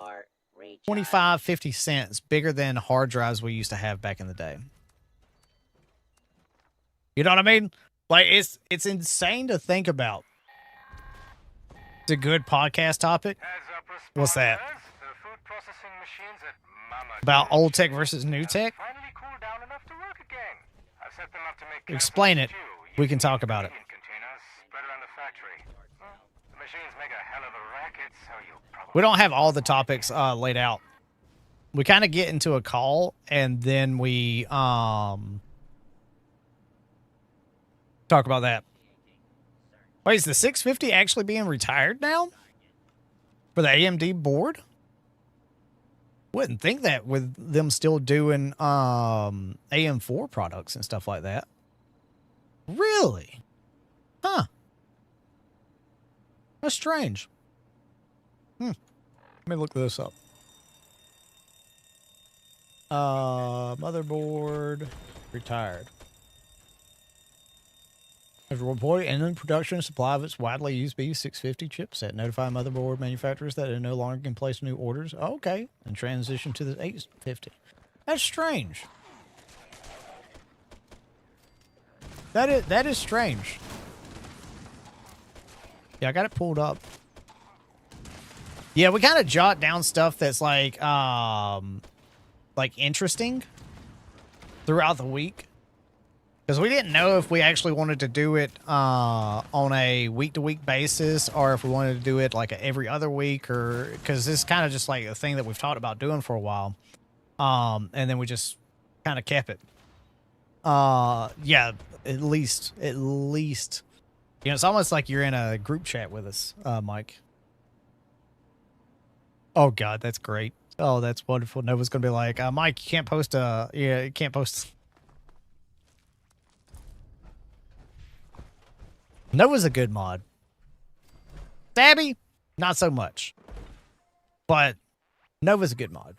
25, 50 cents bigger than hard drives we used to have back in the day. You know what I mean? Like, it's insane to think about. It's a good podcast topic. What's that? About old tech versus new tech? Explain it. We can talk about it. We don't have all the topics laid out. We kind of get into a call and then we talk about that. Wait, is the 650 actually being retired now? For the AMD board? Wouldn't think that with them still doing AM4 products and stuff like that. Really? Huh. That's strange. Let me look this up. Motherboard retired. Has reported ending production and supply of its widely used B650 chipset. Notify motherboard manufacturers that it no longer can place new orders. Okay. And transition to the 850. That's strange. That is strange. Yeah, I got it pulled up. Yeah, we kind of jot down stuff that's like interesting throughout the week. Because we didn't know if we actually wanted to do it on a week-to-week basis or if we wanted to do it like every other week, or because this is kind of just like a thing that we've talked about doing for a while. And then we just kind of kept it. Yeah, at least. You know, it's almost like you're in a group chat with us, Mike. Oh, God, that's great. Oh, that's wonderful. Nova's going to be like, Mike, you can't post you can't post. Nova's a good mod. Stabby, not so much. But Nova's a good mod.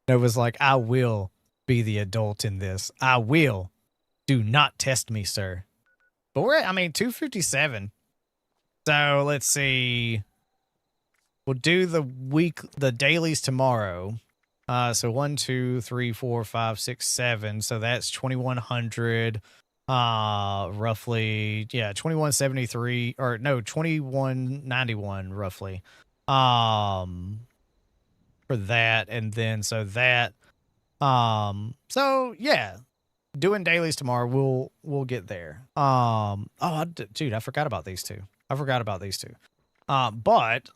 Nova's like, I will be the adult in this. I will. Do not test me, sir. But we're at, 257. So let's see. We'll do the dailies tomorrow. So 1, 2, 3, 4, 5, 6, 7. So that's 2100. Roughly, yeah, 2173 or no, 2191 roughly. For that, and then so that, so yeah, doing dailies tomorrow. We'll get there. Dude, I forgot about these two. But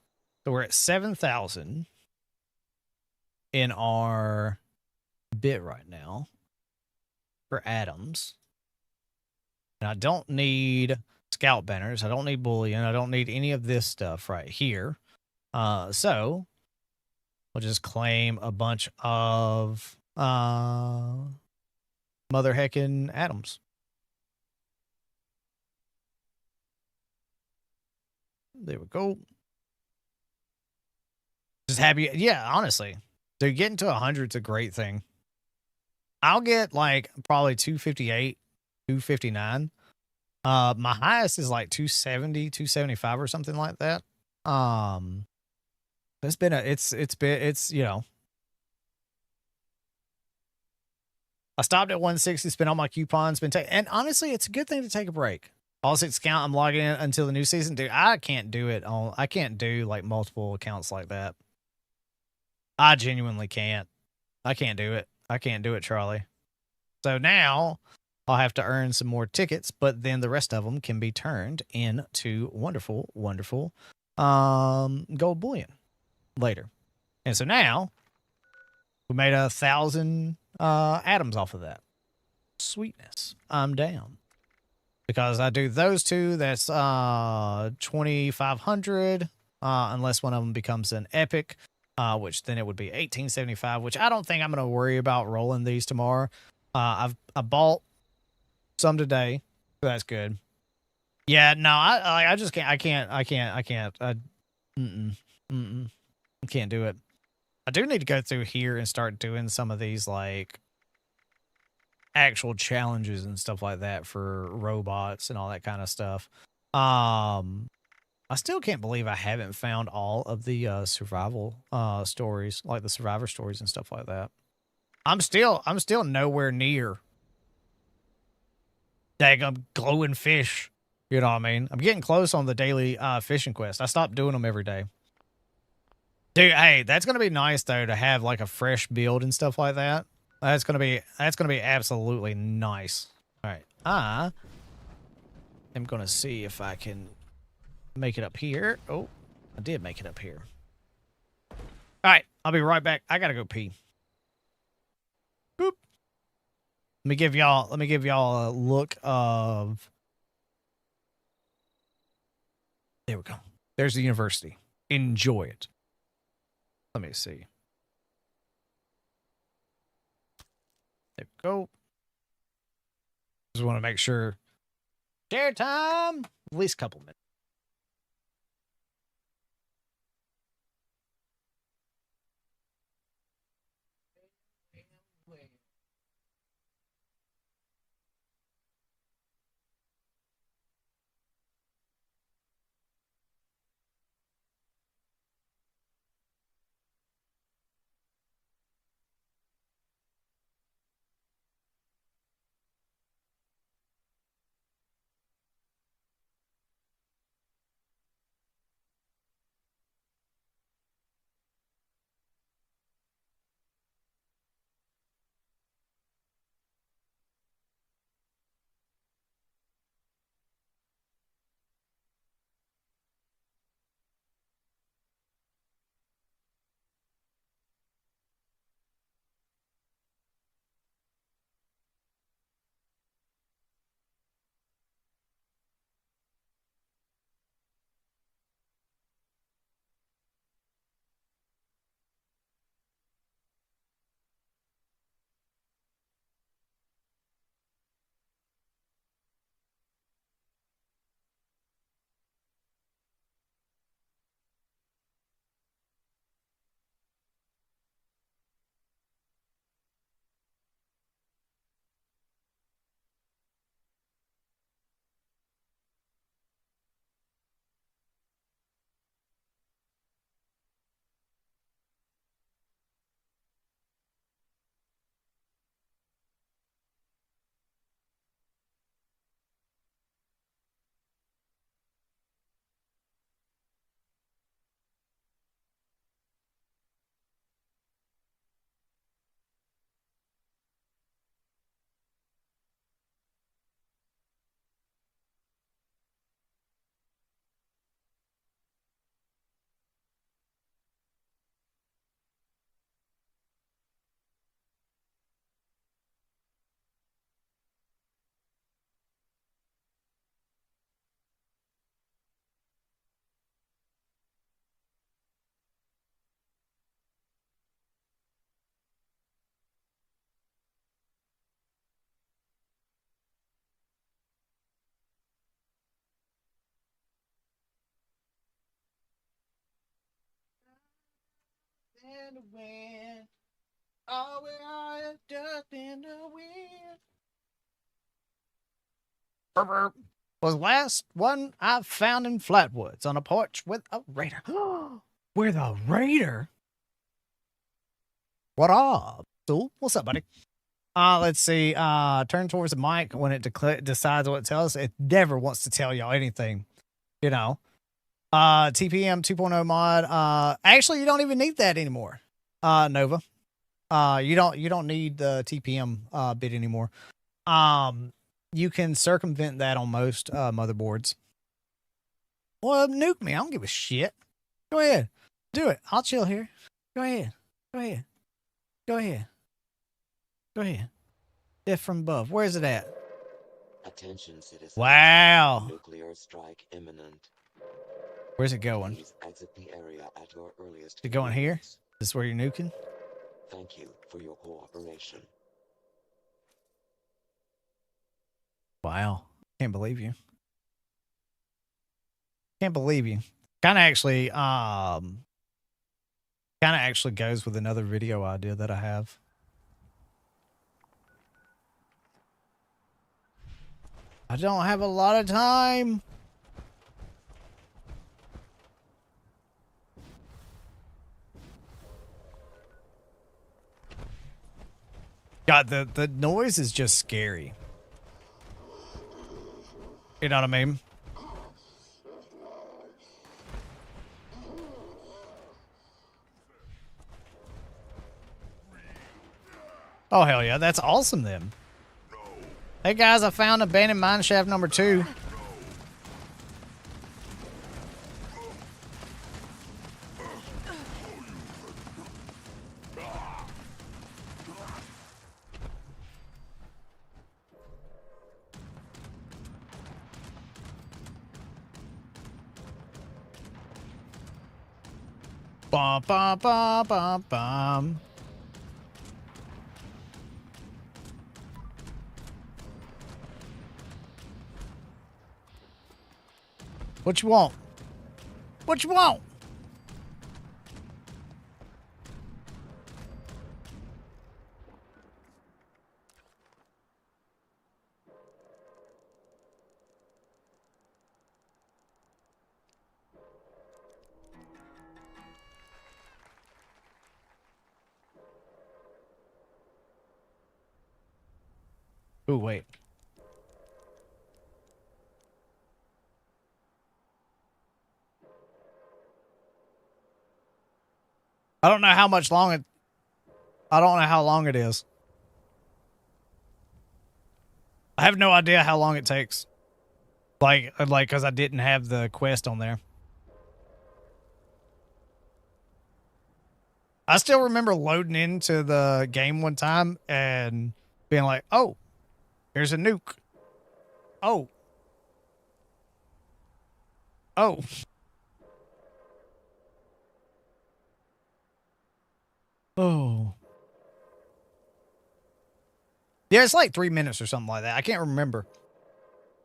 so we're at 7,000 in our bit right now for atoms. And I don't need scout banners. I don't need bullion. I don't need any of this stuff right here. So we'll just claim a bunch of mother heckin' atoms. There we go. Just happy. Yeah, honestly. So getting to 100 is a great thing. I'll get like probably 258, 259. My highest is like 270, 275 or something like that. It's you know. I stopped at 160, spent all my coupons, and honestly, it's a good thing to take a break. All 6 account, I'm logging in until the new season. Dude, I can't do like multiple accounts like that. I genuinely can't. I can't do it. Charlie. So now I'll have to earn some more tickets, but then the rest of them can be turned into wonderful, wonderful gold bullion later. And so now we made 1,000 atoms off of that. Sweetness. I'm down. Because I do those two, that's 2,500, unless one of them becomes an epic, which then it would be 1,875, which I don't think I'm going to worry about rolling these tomorrow. I bought some today, so that's good. Yeah, no, I just can't. I can't. I can't do it. I do need to go through here and start doing some of these like actual challenges and stuff like that for robots and all that kind of stuff. I still can't believe I haven't found all of the survival stories, like the survivor stories and stuff like that. I'm still nowhere near daggum glowing fish. You know what I mean? I'm getting close on the daily fishing quest. I stopped doing them every day. Dude, hey, that's gonna be nice though to have like a fresh build and stuff like that. That's gonna be absolutely nice. All right, I am gonna see if I can make it up here. Oh, I did make it up here. All right, I'll be right back. I gotta go pee. Boop. Let me give y'all a look of There we go. There's the university. Enjoy it. Let me see. There we go. Just want to make sure. Share time. At least a couple minutes. In the wind. Oh, we are dust in the wind. Burp. Was the last one I found in Flatwoods on a porch with a raider. With a raider? What up? So, what's up, buddy? Let's see. Turn towards the mic when it decides what it tells. It never wants to tell y'all anything, you know. TPM 2.0 mod. Actually, you don't even need that anymore. Nova. You don't need the TPM bit anymore. You can circumvent that on most motherboards. Well, nuke me. I don't give a shit. Go ahead. Do it. I'll chill here. Go ahead. Go ahead. Go ahead. Go ahead. Death from above. Where is it at? Attention, citizens. Wow. Nuclear strike imminent. Where's it going? Please exit the area at your earliest Is it going here? convenience. Is this where you're nuking? Thank you for your cooperation. Wow. Can't believe you. Can't believe you. Kind of actually goes with another video idea that I have. I don't have a lot of time. God, the noise is just scary. You know what I mean? Oh, hell yeah. That's awesome then. Hey, guys, I found abandoned mineshaft number 2. Bum, bum, bum, bum, bum. What you want? What you want? Oh, wait. I don't know how much long it... I don't know how long it is. I have no idea how long it takes. Like, because I didn't have the quest on there. I still remember loading into the game one time and being like, oh, here's a nuke. Oh. Oh. Oh. Yeah, it's like 3 minutes or something like that. I can't remember.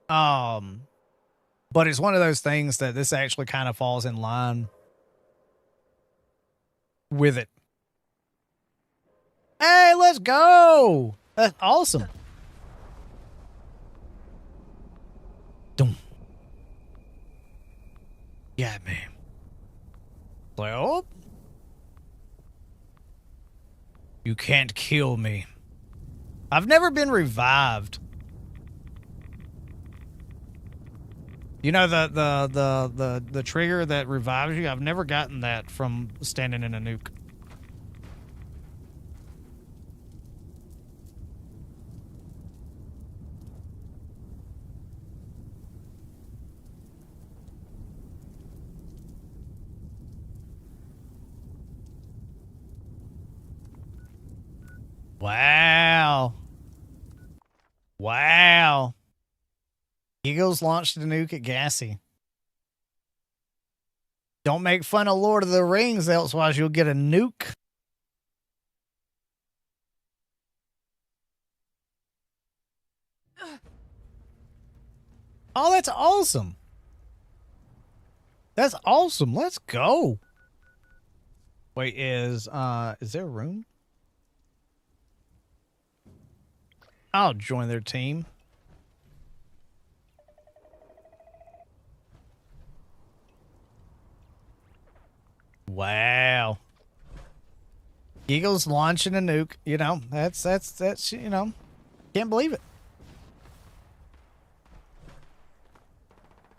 But it's one of those things that this actually kind of falls in line with it. Hey, let's go. That's awesome. Doom. Yeah, man. Well, you can't kill me. I've never been revived. You know the trigger that revives you? I've never gotten that from standing in a nuke. Wow. Wow. Eagles launched the nuke at Gassy. Don't make fun of Lord of the Rings, elsewise you'll get a nuke. Oh, that's awesome. That's awesome. Let's go. Wait, is there room? I'll join their team. Wow. Eagles launching a nuke. You know, that's, you know, can't believe it.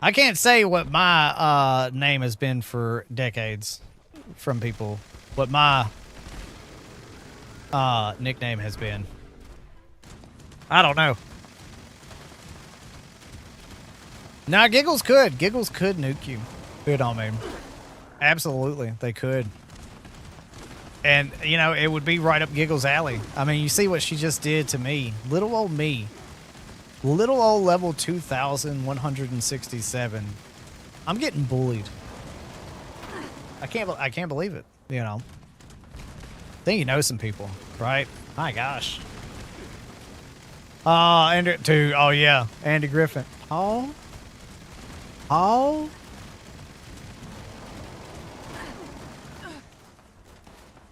I can't say what my name has been for decades from people. What my nickname has been. I don't know. Nah, Giggles could. Giggles could nuke you. Good on me. Absolutely, they could. And, you know, it would be right up Giggles' alley. I mean, you see what she just did to me. Little old me. Little old level 2,167. I'm getting bullied. I can't believe it, you know. I think you know some people, right? My gosh. Andy, too. Oh, yeah. Andy Griffin. Oh. Oh.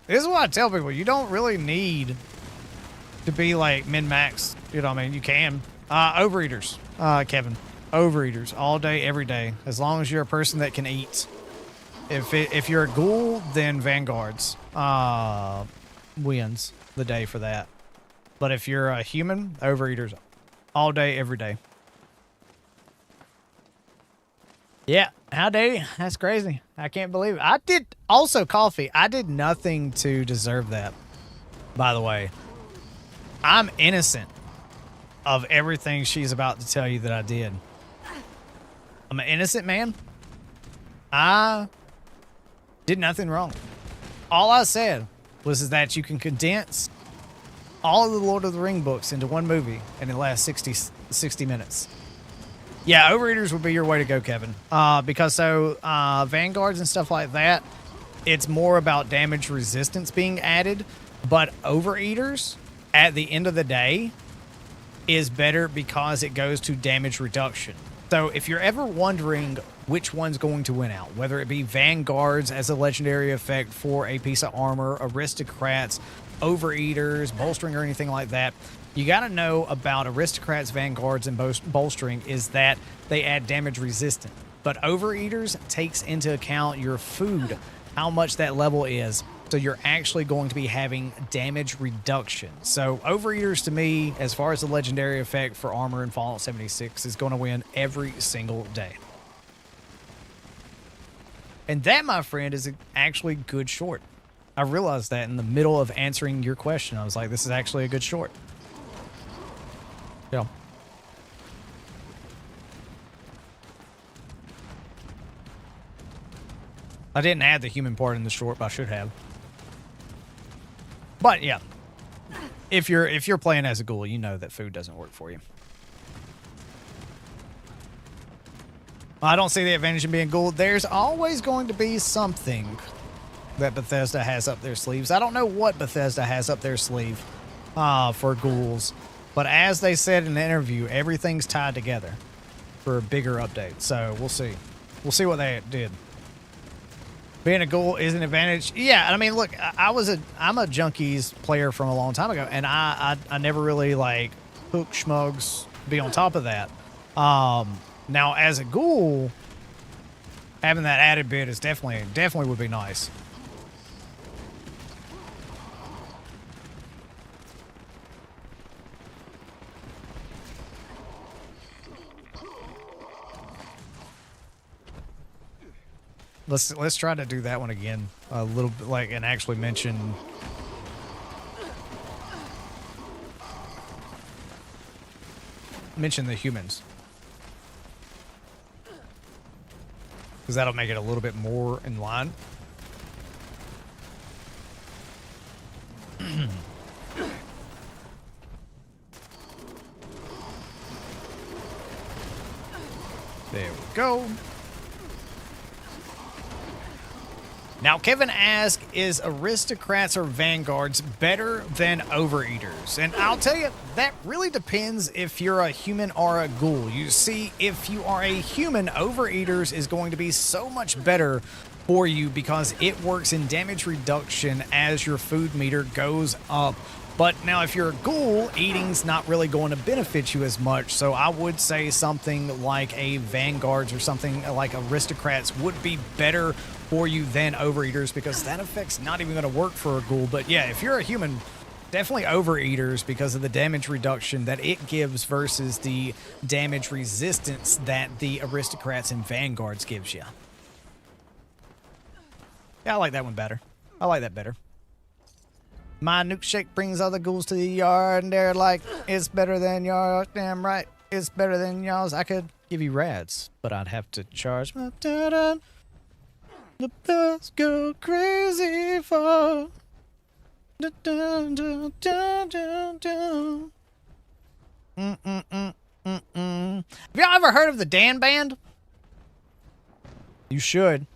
This is what I tell people. You don't really need to be like min-max. You know what I mean? You can. Overeaters, Kevin. Overeaters all day, every day. As long as you're a person that can eat. If you're a ghoul, then Vanguards wins the day for that. But if you're a human, Overeaters all day, every day. Yeah, how dare you? That's crazy. I can't believe it. I did also coffee. I did nothing to deserve that, by the way. I'm innocent of everything she's about to tell you that I did. I'm an innocent man. I did nothing wrong. All I said was that you can condense all of the Lord of the Ring books into one movie and it lasts 60 minutes. Yeah, Overeaters would be your way to go, Kevin. Because Vanguards and stuff like that, it's more about damage resistance being added, but overeaters at the end of the day is better because it goes to damage reduction. So if you're ever wondering which one's going to win out, whether it be Vanguards as a legendary effect for a piece of armor, Aristocrats, Overeaters, bolstering, or anything like that, you got to know about Aristocrats, Vanguards, and bolstering is that they add damage resistance. But Overeaters takes into account your food, how much that level is. So you're actually going to be having damage reduction. So Overeaters, to me, as far as the legendary effect for armor in Fallout 76, is going to win every single day. And that, my friend, is actually good short. I realized that in the middle of answering your question. I was like, this is actually a good short. Yeah. I didn't add the human part in the short, but I should have. But yeah, if you're playing as a ghoul, you know that food doesn't work for you. I don't see the advantage in being ghoul. There's always going to be something that Bethesda has up their sleeves. I don't know what Bethesda has up their sleeve for ghouls, but as they said in the interview, everything's tied together for a bigger update. So we'll see. We'll see what they did. Being a ghoul is an advantage. Yeah, I mean, look, I'm a Junkies player from a long time ago, and I never really like hook schmugs be on top of that. Now as a ghoul, having that added bit is definitely would be nice. Let's try to do that one again a little bit, like, and actually mention the humans, because that'll make it a little bit more in line. There we go. Now, Kevin asks, is Aristocrats or Vanguards better than Overeaters? And I'll tell you, that really depends if you're a human or a ghoul. You see, if you are a human, Overeaters is going to be so much better for you because it works in damage reduction as your food meter goes up. But now if you're a ghoul, eating's not really going to benefit you as much. So I would say something like a Vanguards or something like Aristocrats would be better for you than Overeaters, because that effect's not even going to work for a ghoul. But yeah, if you're a human, definitely Overeaters because of the damage reduction that it gives versus the damage resistance that the Aristocrats and Vanguards gives you. Yeah, I like that one better. I like that better. My nuke shake brings other ghouls to the yard, and they're like, it's better than yours. Damn right, it's better than yours. I could give you rads, but I'd have to charge. The bells go crazy for. Have y'all ever heard of the Dan Band? You should.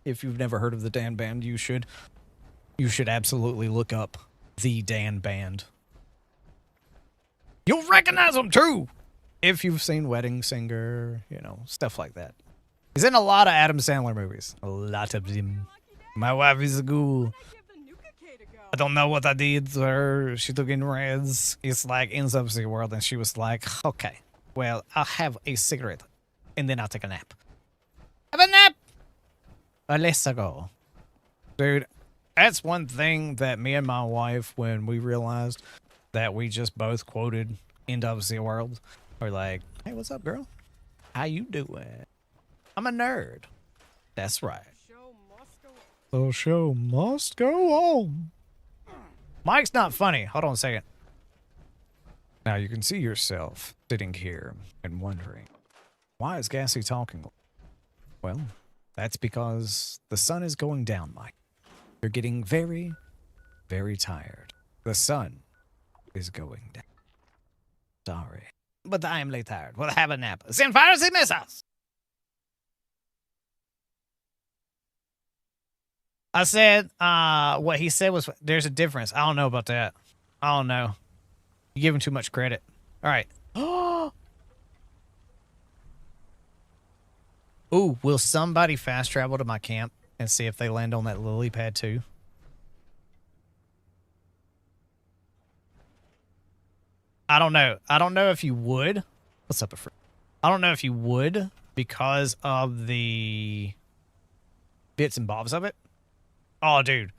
If you've never heard of the Dan Band, you should. You should absolutely look up the Dan Band. You'll recognize them too if you've seen Wedding Singer, you know, stuff like that. He's in a lot of Adam Sandler movies. A lot of them. My wife is a ghoul. I don't know what I did to her. She took in reds. It's like in Subsea World, and she was like, okay, well, I'll have a cigarette, and then I'll take a nap. Have a nap! Let's go. Dude, that's one thing that me and my wife, when we realized that we just both quoted End of the World, we're like, hey, what's up, girl? How you doing? I'm a nerd. That's right. The show must go on. Mike's not funny. Hold on a second. Now you can see yourself sitting here and wondering, why is Gassy talking? Well, that's because the sun is going down, Mike. You're getting very, very tired. The sun is going down. Sorry. But I am late tired. Well, have a nap. Sin fires y mesas. I said, what he said was there's a difference. I don't know about that. I don't know. You give him too much credit. All right. Ooh, will somebody fast travel to my camp and see if they land on that lily pad too? I don't know. I don't know if you would. What's up, I don't know if you would because of the bits and bobs of it. Oh, dude.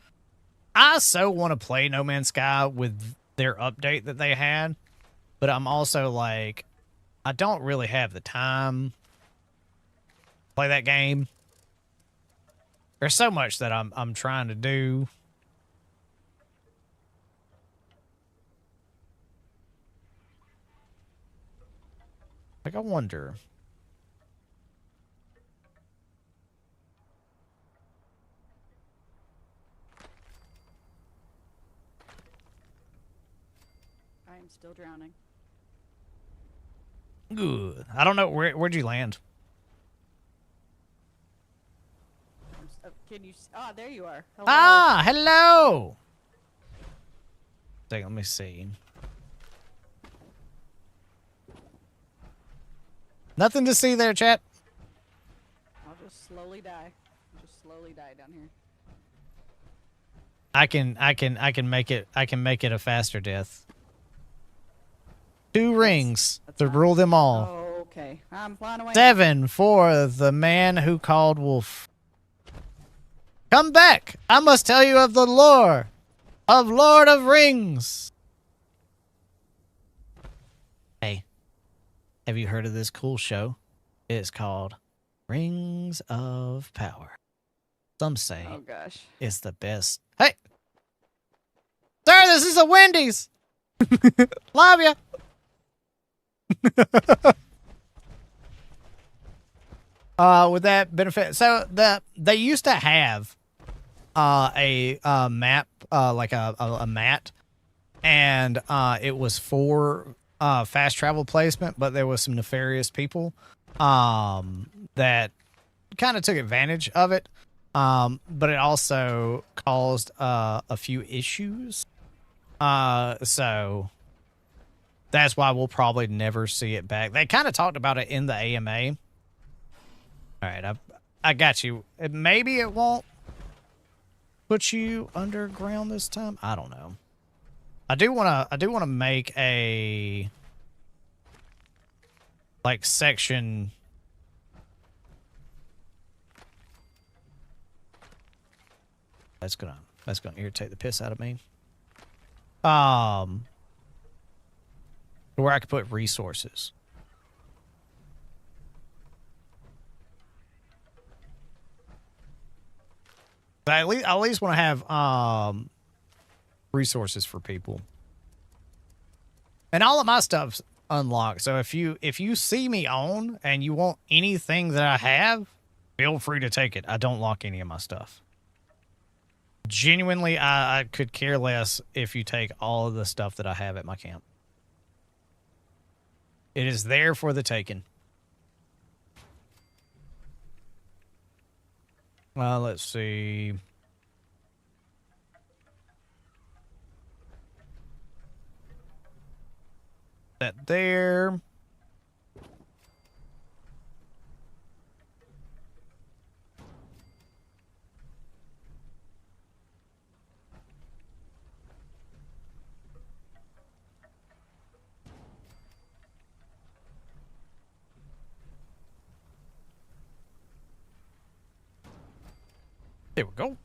I so want to play No Man's Sky with their update that they had, but I'm also like, I don't really have the time to play that game. There's so much that I'm trying to do. Like, I wonder. I am still drowning. Good. I don't know. Where'd you land? Can you? Ah, there you are. Hello. Ah, hello. Let me see. Nothing to see there, chat. I'll just slowly die. Just slowly die down here. I can make it a faster death. 2 rings to rule them all. Oh, okay. I'm flying away. 7 for the man who called Wolf. Come back! I must tell you of the lore of Lord of Rings. Hey, have you heard of this cool show? It's called Rings of Power. Some say Oh gosh. it's the best. Hey! Sir, this is a Wendy's! Love ya! With that benefit, so they used to have a map, like a mat, and it was for fast travel placement, but there was some nefarious people that kind of took advantage of it, but it also caused a few issues, so that's why we'll probably never see it back. They kind of talked about it in the AMA. All right, I got you. Maybe it won't put you underground this time. I don't know. I do want to make a like section. That's gonna irritate the piss out of me. Where I could put resources. But I at least want to have resources for people. And all of my stuff's unlocked. So if you see me on and you want anything that I have, feel free to take it. I don't lock any of my stuff. Genuinely, I could care less if you take all of the stuff that I have at my camp. It is there for the taking. Let's see. That there. There we go.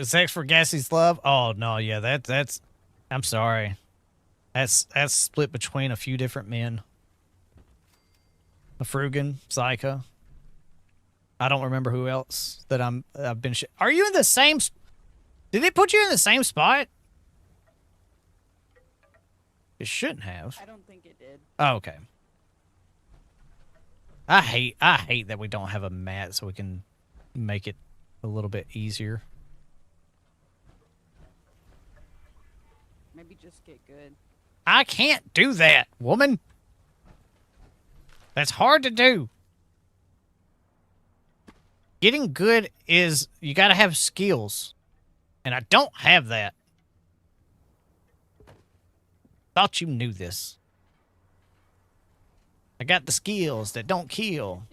Sex for Gassie's love. Oh no, yeah, that's I'm sorry. That's split between a few different men. A Frugan, Zyka. I don't remember who else that I've been. Are you in the same? Did they put you in the same spot? It shouldn't have. I don't think it did. Oh, okay. I hate that we don't have a mat so we can make it a little bit easier. Maybe just get good. I can't do that, woman. That's hard to do. Getting good is, you gotta have skills. And I don't have that. Thought you knew this. I got the skills that don't kill.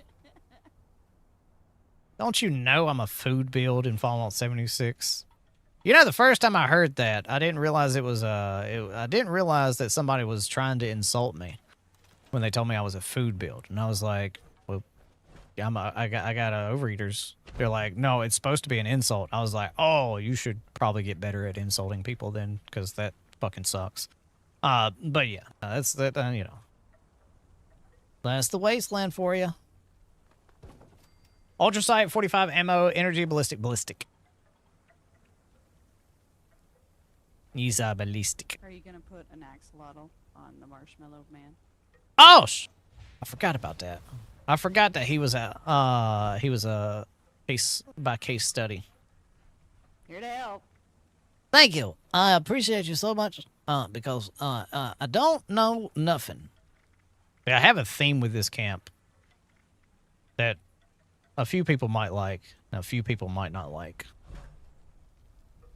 Don't you know I'm a food build in Fallout 76? You know, the first time I heard that, I didn't realize it was I didn't realize that somebody was trying to insult me when they told me I was a food build, and I was like, "Well, I got overeaters." They're like, "No, it's supposed to be an insult." I was like, "Oh, you should probably get better at insulting people then, because that fucking sucks." But yeah, that's that. You know, that's the Wasteland for you. Ultrasight, 45 ammo, energy, ballistic. He's ballistic. Are you gonna put an axolotl on the marshmallow man? Oh, I forgot about that. I forgot that he was a case by case study. Here to help. Thank you. I appreciate you so much. Because I don't know nothing. I have a theme with this camp that a few people might like, and a few people might not like.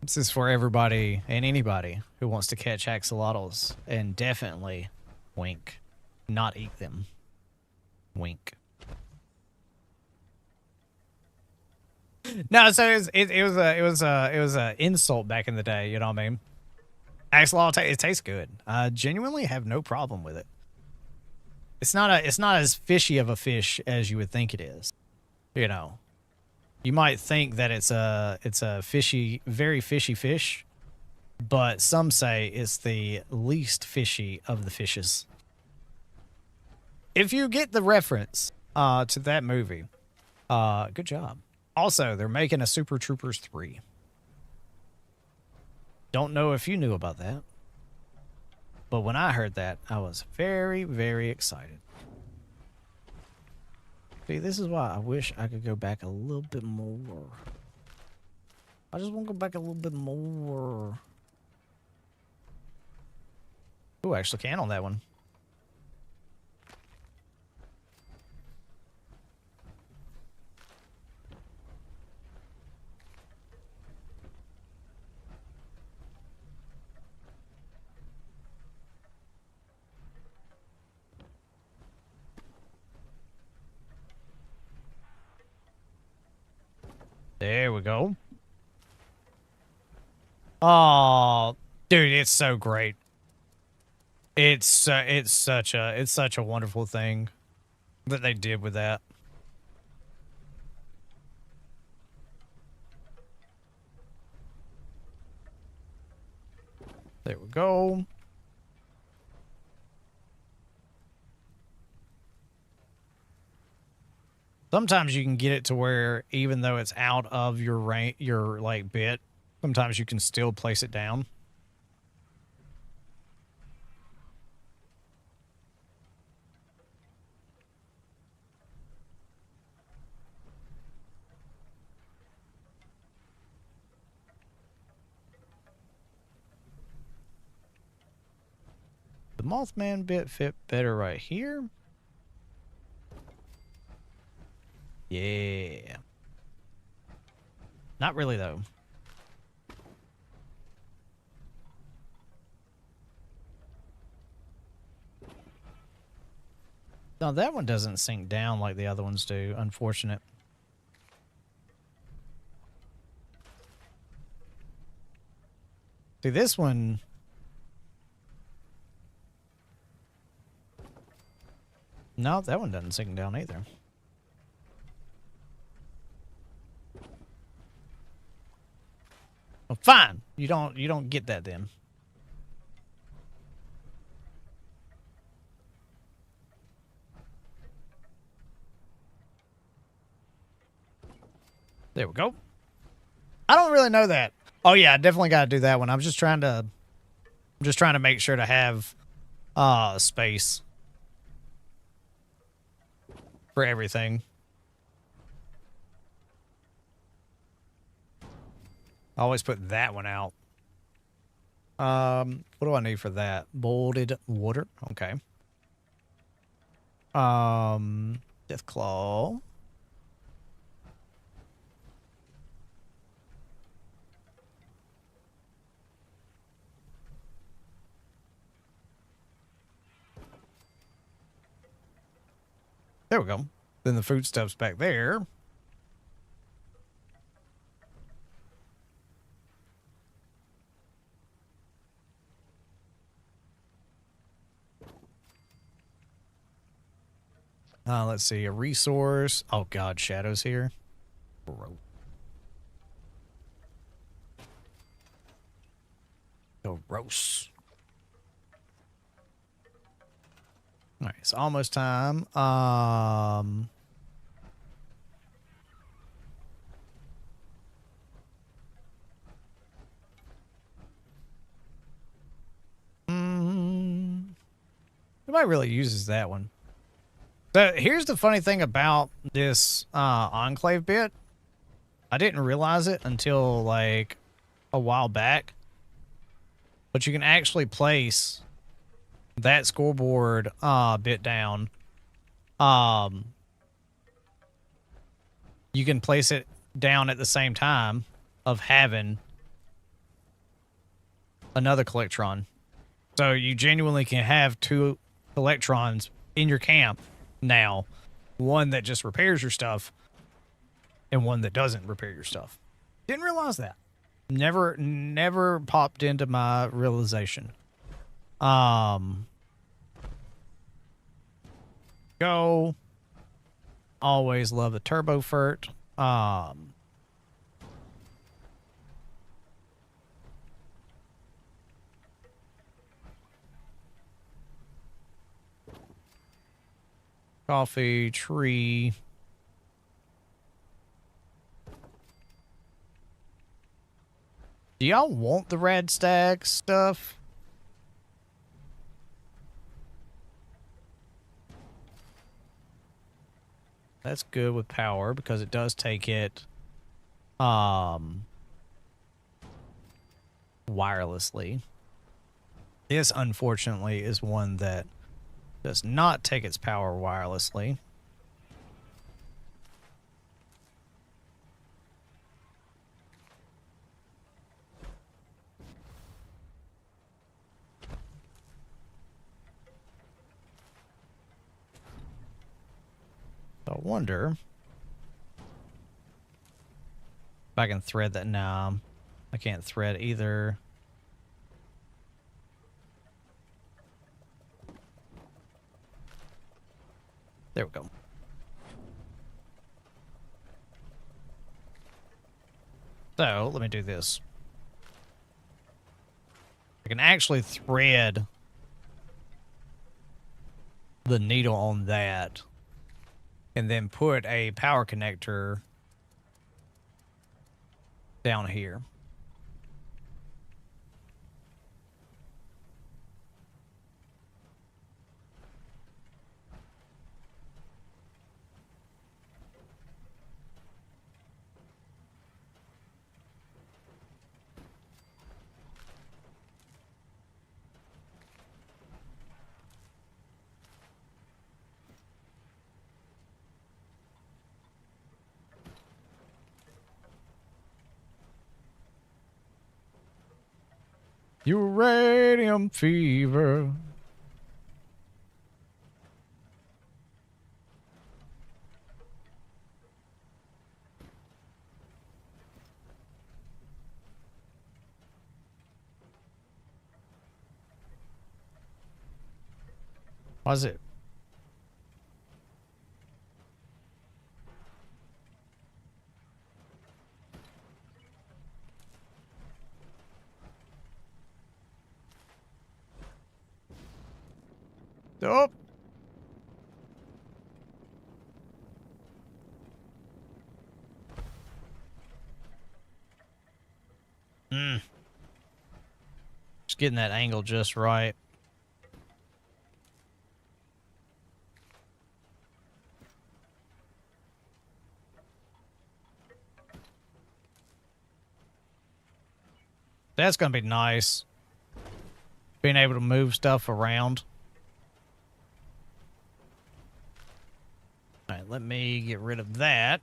This is for everybody and anybody who wants to catch axolotls and definitely wink, not eat them. Wink. No, so it was a insult back in the day. You know what I mean? Axolotl, it tastes good. I genuinely have no problem with it. It's not as fishy of a fish as you would think it is. You know, you might think that it's a fishy, very fishy fish, but some say it's the least fishy of the fishes. If you get the reference to that movie, good job. Also, they're making a Super Troopers 3. Don't know if you knew about that, but when I heard that, I was very, very excited. See, this is why I wish I could go back a little bit more. I just want to go back a little bit more. Ooh, I actually can on that one. There we go. Oh, dude, it's so great. It's such a wonderful thing that they did with that. There we go. Sometimes you can get it to where even though it's out of your range, your like bit, sometimes you can still place it down. The Mothman bit fit better right here. Yeah. Not really, though. No, that one doesn't sink down like the other ones do. Unfortunate. See, this one... No, that one doesn't sink down either. Well, fine. You don't get that then. There we go. I don't really know that. Oh yeah, I definitely got to do that one. I'm just trying to make sure to have space for everything. I always put that one out. What do I need for that? Bolted water. Okay. Death Claw. There we go. Then the food stuff's back there. Let's see. A resource. Oh, God. Shadows here. Gross. All right. It's almost time. Nobody really uses that one. So here's the funny thing about this Enclave bit. I didn't realize it until like a while back. But you can actually place that scoreboard bit down. You can place it down at the same time of having another Collectron. So you genuinely can have two Electrons in your camp now. One that just repairs your stuff and one that doesn't repair your stuff. Didn't realize that. Never popped into my realization. Go. Always love a turbo fert. Coffee, tree. Do y'all want the rad stag stuff? That's good with power because it does take it wirelessly. This, unfortunately, is one that does not take its power wirelessly. I wonder if I can thread that. Nah, I can't thread either. There we go. So, let me do this. I can actually thread the needle on that and then put a power connector down here. Uranium fever. Was it? Oh. Just getting that angle just right. That's gonna be nice. being able to move stuff around. All right, let me get rid of that.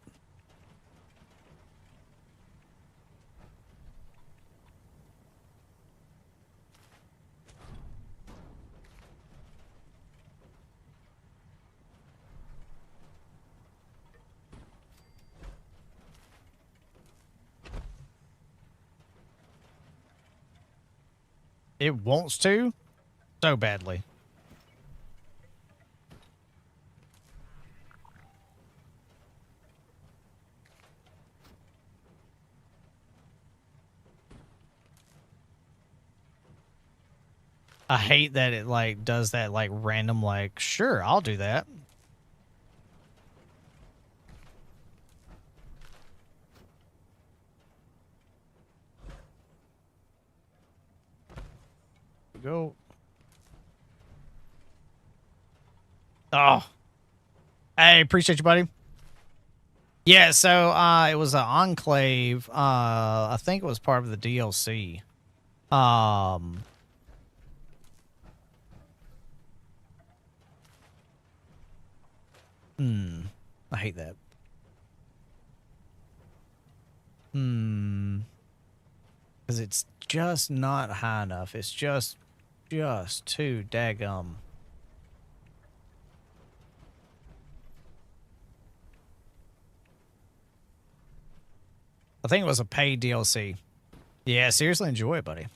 It wants to so badly. I hate that it like does that like random like, sure, I'll do that. Go. Oh. Hey, appreciate you, buddy. Yeah, so it was an enclave. I think it was part of the DLC. I hate that. Because it's just not high enough. It's just too daggum. I think it was a paid DLC. Yeah, seriously enjoy it, buddy.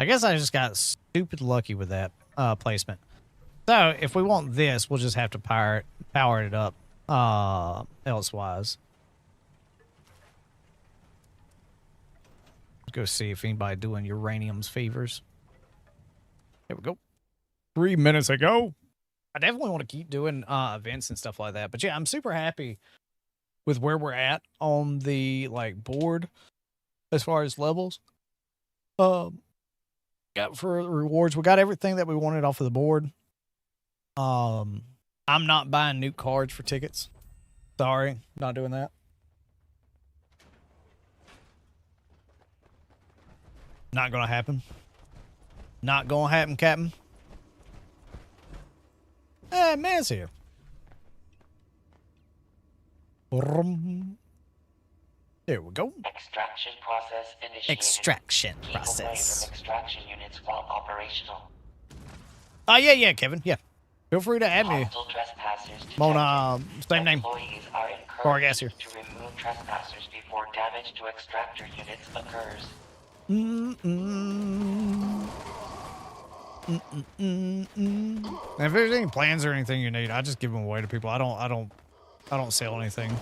I guess I just got stupid lucky with that placement. So if we want this, we'll just have to power it up elsewise. Go see if anybody doing uranium's favors. There we go. 3 minutes ago. I definitely want to keep doing events and stuff like that. But yeah, I'm super happy with where we're at on the like board as far as levels. Got for rewards, we got everything that we wanted off of the board. I'm not buying new cards for tickets. Sorry, not doing that. Not gonna happen. Not gonna happen, Captain. Hey, man's here. There we go. Extraction process initiated. Extraction Keep process. away from extraction units while operational. Oh, yeah, Kevin. Yeah. Feel free to add me. Hostile trespassers On, detected. same name. Employees are Fargassier. encouraged to remove trespassers before damage to extractor units occurs. If there's any plans or anything you need, I just give them away to people. I don't sell anything.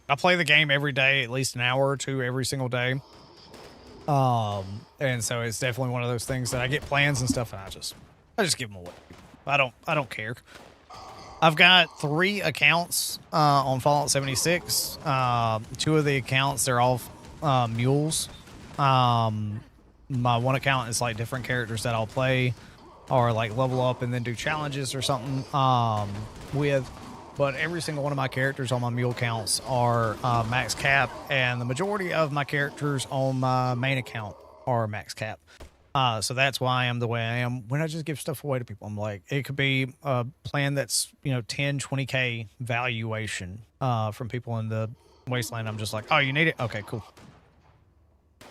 I play the game every day, at least an hour or two every single day. And so it's definitely one of those things that I get plans and stuff, and I just give them away. I don't care. I've got 3 accounts on Fallout 76. 2 of the accounts, they're all mules. My one account is like different characters that I'll play or like level up and then do challenges or something with. But every single one of my characters on my mule counts are max cap, and the majority of my characters on my main account are max cap. So that's why I am the way I am. When I just give stuff away to people, I'm like, it could be a plan that's, 10, 20K valuation from people in the Wasteland. I'm just like, oh, you need it? Okay, cool.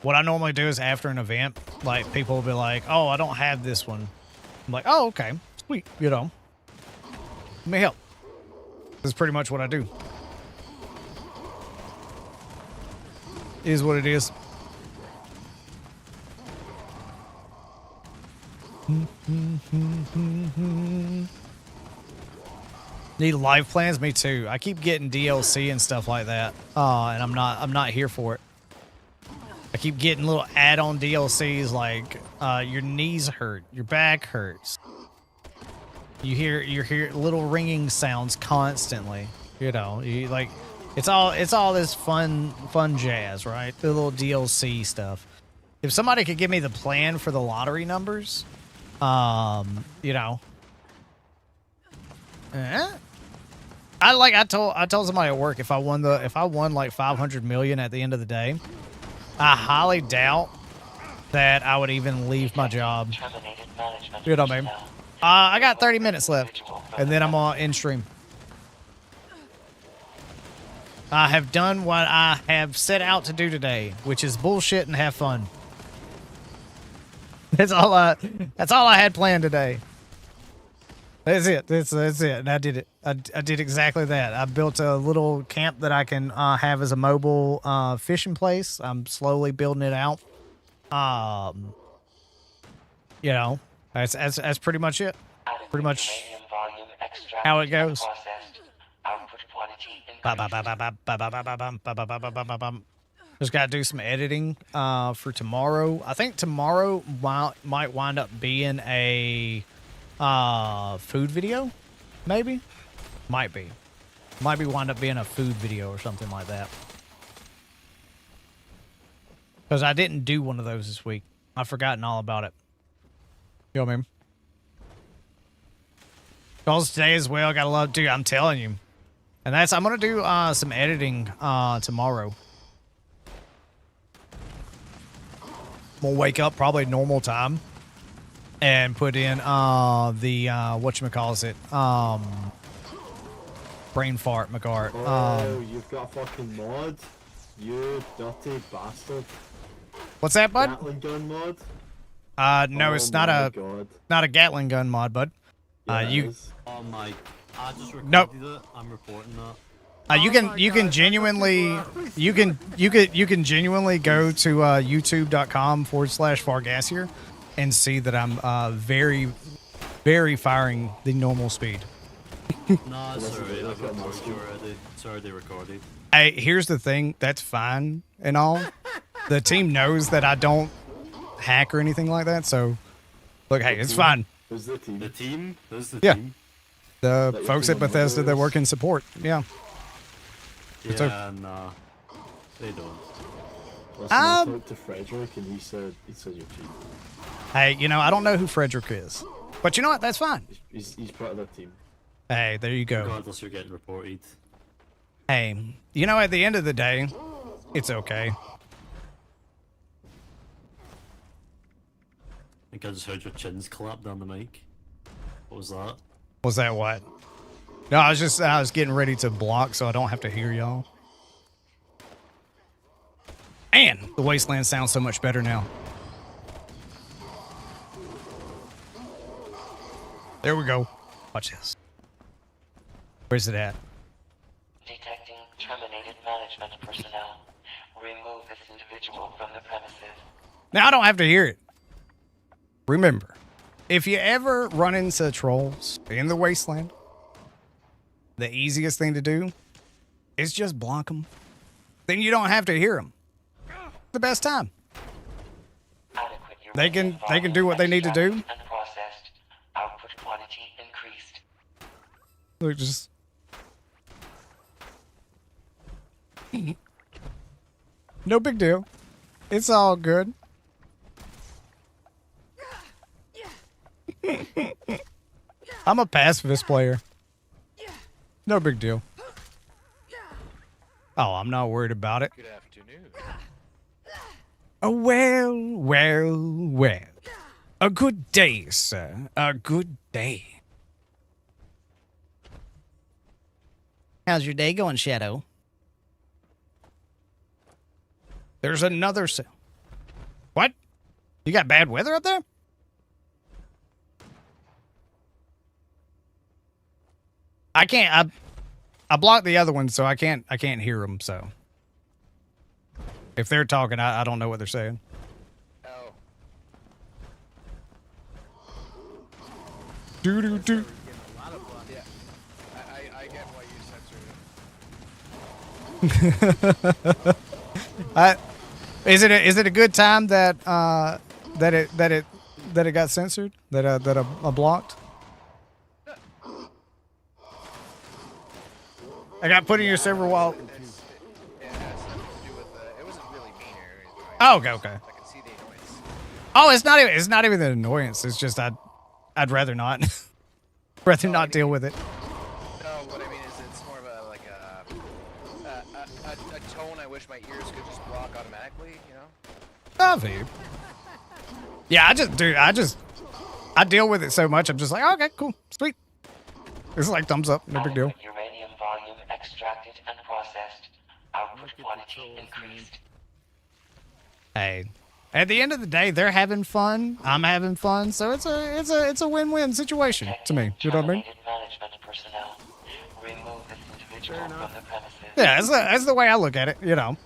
What I normally do is after an event, like people will be like, oh, I don't have this one. I'm like, oh, okay, sweet. Let me help. This is pretty much what I do. It is what it is. Need life plans? Me too. I keep getting DLC and stuff like that, and I'm not here for it. I keep getting little add-on DLCs like your knees hurt, your back hurts. You hear little ringing sounds constantly. You like It's all this fun jazz, right? The little DLC stuff. If somebody could give me the plan for the lottery numbers, you know. I told somebody at work if I won like 500 million at the end of the day, I highly doubt that I would even leave my job. You know what I mean? I got 30 minutes left, and then I'm on in stream. I have done what I have set out to do today, which is bullshit and have fun. That's all I had planned today. That's it. That's it. And I did it. I did exactly that. I built a little camp that I can have as a mobile fishing place. I'm slowly building it out. You know, that's pretty much it. Pretty much how it goes. Just gotta do some editing for tomorrow. I think tomorrow might wind up being a food video, maybe. Might be wind up being a food video or something like that. Because I didn't do one of those this week. I've forgotten all about it. You know what I mean? Because today as well, I gotta love, dude, I'm telling you. And I'm gonna do some editing tomorrow. We'll wake up probably normal time and put in the whatchamacallit, brain fart, McGart. Oh, you've got a fucking mod? You dirty bastard. What's that, bud? Gatling gun mod? No, it's not a Gatling gun mod, bud. Yeah, you. Oh my! I just recorded Nope. it. I'm reporting that. You can genuinely you can genuinely go to youtube.com/Fargassier and see that I'm very firing the normal speed. Nah, sorry, I've recorded you already. It's already recorded. Hey, here's the thing. That's fine and all. The team knows that I don't hack or anything like that. So, look, hey, it's fine. Who's the team? The team? Who's the Yeah. team? The folks at Bethesda that work in support. Yeah. Yeah, nah. They don't. Listen, I talked to Frederick and he said you're cheap. Hey, you know, I don't know who Frederick is. But you know what? That's fine. He's part of that team. Hey, there you go. Regardless, you're getting reported. Hey, you know, at the end of the day, it's okay. I think I just heard your chins clap down the mic. What was that? Was that what? No, I was getting ready to block so I don't have to hear y'all. And the Wasteland sounds so much better now. There we go. Watch this. Where's it at? Detecting terminated management personnel. Remove this individual from the premises. Now I don't have to hear it. Remember, if you ever run into trolls in the Wasteland, the easiest thing to do is just block them. Then you don't have to hear them. The best time. They can do what they need to do. And processed. Output quantity increased. Look, just no big deal. It's all good. I'm a pacifist player. No big deal. Oh, I'm not worried about it. Good afternoon. Oh, well. A good day, sir. A good day. How's your day going, Shadow? There's another cell. What? You got bad weather up there? I can't. I blocked the other one, so I can't hear them. So if they're talking, I don't know what they're saying. Oh. Do. Yeah. I get why you censored it. Is it a good time that it got censored? That I blocked? I got put in your server while Oh, okay, okay. I can see the annoyance. Oh, it's not even an annoyance. It's just I'd rather not. rather not deal with it. No, what I mean is it's more of a like a tone I wish my ears could just block automatically, you know? Oh, for you. Yeah, I deal with it so much. I'm just like, okay, cool, sweet. It's like thumbs up, no big deal. Uranium volume extracted and processed. Output quantity increased. Hey, at the end of the day, they're having fun. I'm having fun, so it's a win-win situation to me. You know what I mean? Terminated management personnel. Remove this individual from the premises. Yeah, that's the way I look at it. You know,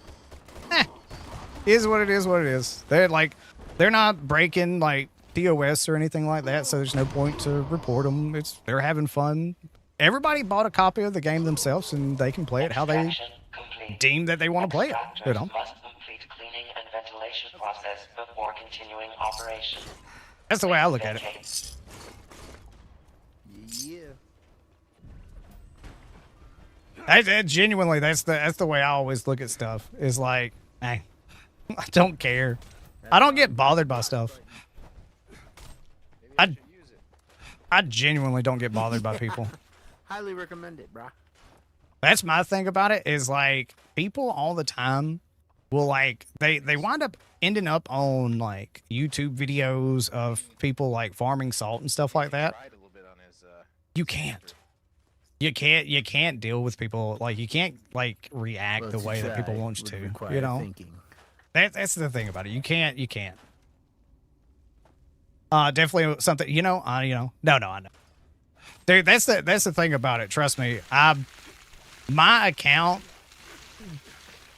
is what it is. What it is. They're not breaking like TOS or anything like that, so there's no point to report them. They're having fun. Everybody bought a copy of the game themselves, and they can play it how they deem that they want to play it. You know. Must complete cleaning and ventilation process before continuing operation. That's the way I look at it. Yeah. Genuinely, that's the way I always look at stuff. Is like, hey, I don't care. I don't get bothered by stuff. I genuinely don't get bothered by people. Highly recommend it, brah. That's my thing about it. Is like people all the time will like they wind up ending up on like YouTube videos of people like farming salt and stuff like that. You can't. You can't deal with people like you can't like react the way that people want you to. You know, that's the thing about it. You can't. Definitely something. No, I know. Dude, that's the thing about it. Trust me. My account.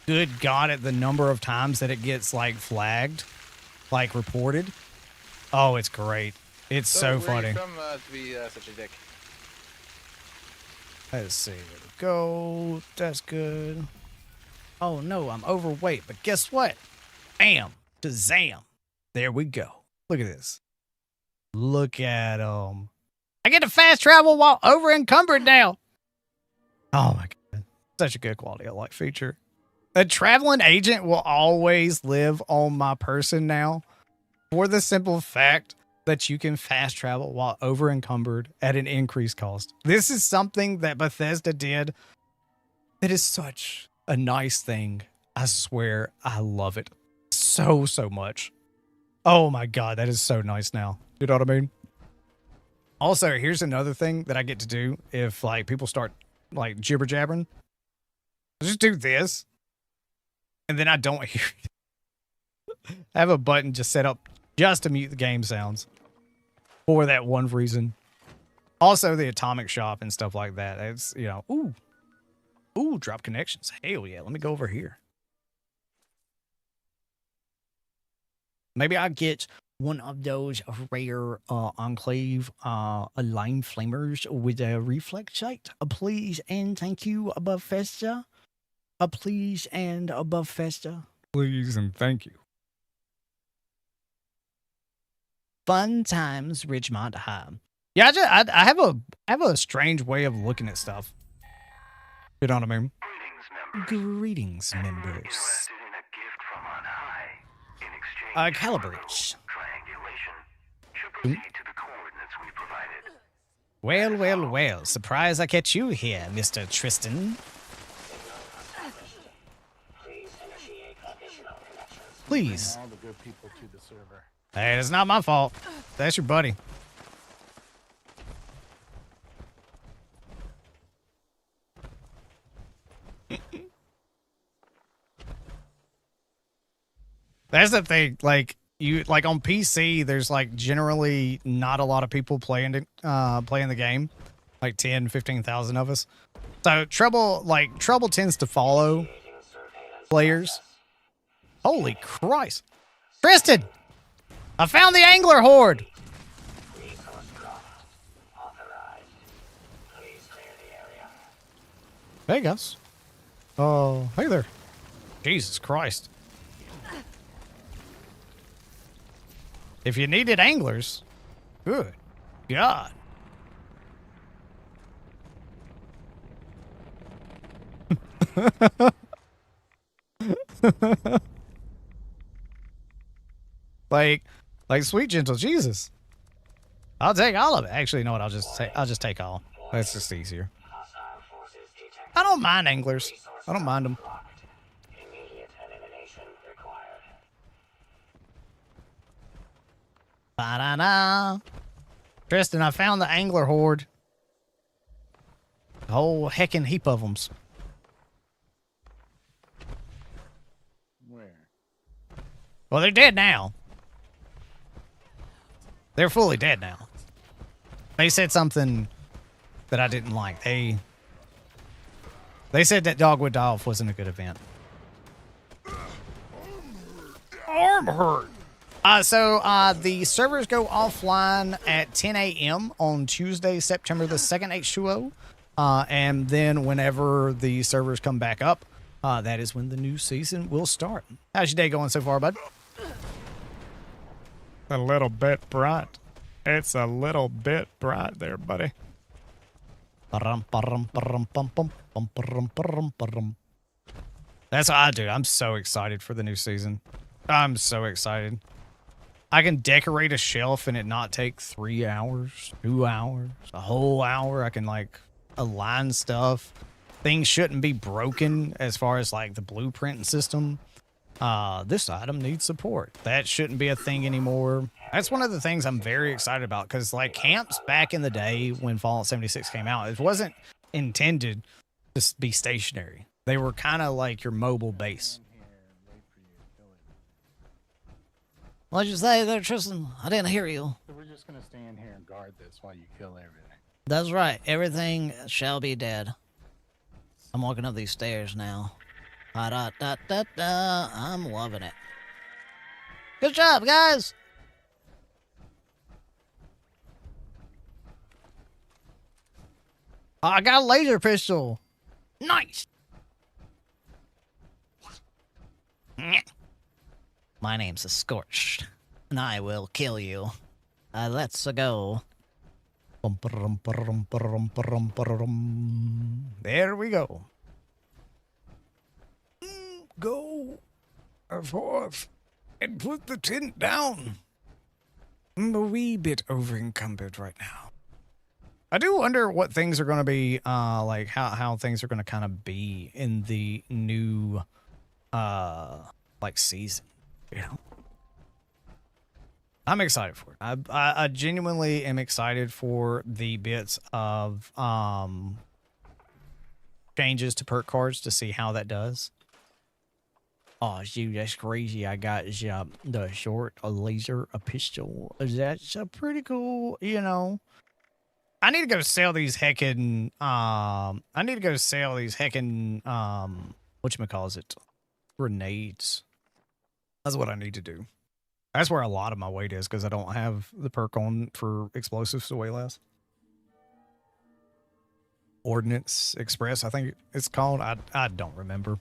Good God, at the number of times that it gets like flagged, like reported. Oh, it's great. It's so funny. Where are you from to be such a dick? Let's see. There we go. That's good. Oh, no, I'm overweight. But guess what? Bam. Shazam. There we go. Look at this. Look at I get to fast travel while over encumbered now. Oh, my God. Such a good quality of life feature. A traveling agent will always live on my person now for the simple fact that you can fast travel while over encumbered at an increased cost. This is something that Bethesda did that is such a nice thing. I swear I love it so much. Oh my God, that is so nice now. You know what I mean? Also, here's another thing that I get to do if like people start like jibber jabbering. Just do this. And then I don't hear it. I have a button just set up just to mute the game sounds for that one reason. Also, the atomic shop and stuff like that. It's, ooh, drop connections. Hell yeah. Let me go over here. Maybe I'll get one of those rare Enclave line flamers with a reflex sight. Please and thank you, Bethesda. Please and Bethesda. Please and thank you. Fun times, Ridgemont High. Yeah, I have a strange way of looking at stuff. You know what I mean? Greetings, members. Calibrate. Well. Surprise I catch you here, Mr. Tristan. Please. All the good people to the server. Hey, it's not my fault. That's your buddy. That's the thing. Like on PC, there's like generally not a lot of people playing the game. Like 10, 15,000 of us. So trouble tends to follow players. Holy Christ. Tristan! I found the angler horde! Hey guys. Oh, hey there. Jesus Christ. If you needed anglers, good God. Like sweet gentle Jesus. I'll take all of it. Actually, you know what? I'll just take all. That's just easier. I don't mind anglers. I don't mind them. Ba-da-da. Tristan, I found the angler horde. A whole heckin' heap of them. Where? Well, they're dead now. They're fully dead now. They said something that I didn't like. They said that Dogwood Dolph wasn't a good event. Arm hurt. So the servers go offline at 10 a.m. on Tuesday, September the 2nd, H2O. And then whenever the servers come back up, that is when the new season will start. How's your day going so far, bud? A little bit bright. It's a little bit bright there, buddy. That's what I do. I'm so excited for the new season. I'm so excited. I can decorate a shelf and it not take 3 hours, 2 hours, a whole hour. I can like align stuff. Things shouldn't be broken as far as like the blueprint system. This item needs support. That shouldn't be a thing anymore. That's one of the things I'm very excited about because like camps back in the day when Fallout 76 came out, it wasn't intended to be stationary. They were kind of like your mobile base. What'd you say there, Tristan? I didn't hear you. So we're just gonna stand here and guard this while you kill everything. That's right. Everything shall be dead. I'm walking up these stairs now. Da-da-da-da-da. I'm loving it. Good job, guys. I got a laser pistol. Nice. My name's Scorched, and I will kill you. Let's go. There we go. Go forth and put the tent down. I'm a wee bit over encumbered right now. I do wonder what things are going to be, like how things are going to kind of be in the new, like season, you know? I'm excited for it. I genuinely am excited for the bits of, changes to perk cards to see how that does. Oh, shoot, that's crazy. I got the short, a laser, a pistol. That's a pretty cool, you know. I need to go sell these heckin', whatchamacallit, grenades. That's what I need to do. That's where a lot of my weight is, because I don't have the perk on for explosives to weigh less. Ordnance Express, I think it's called. I don't remember.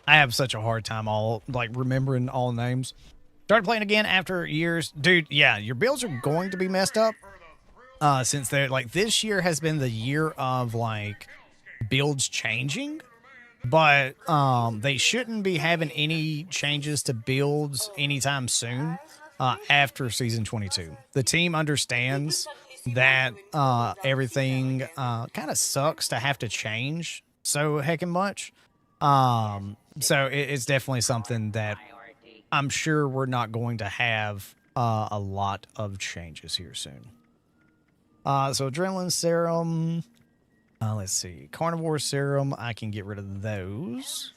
I have such a hard time remembering all names. Started playing again after years. Dude, yeah, your builds are going to be messed up. Since they're like, this year has been the year of like builds changing, but they shouldn't be having any changes to builds anytime soon after season 22. The team understands that everything kind of sucks to have to change so heckin' much. So it's definitely something that I'm sure we're not going to have a lot of changes here soon. So adrenaline serum, let's see, carnivore serum, I can get rid of those.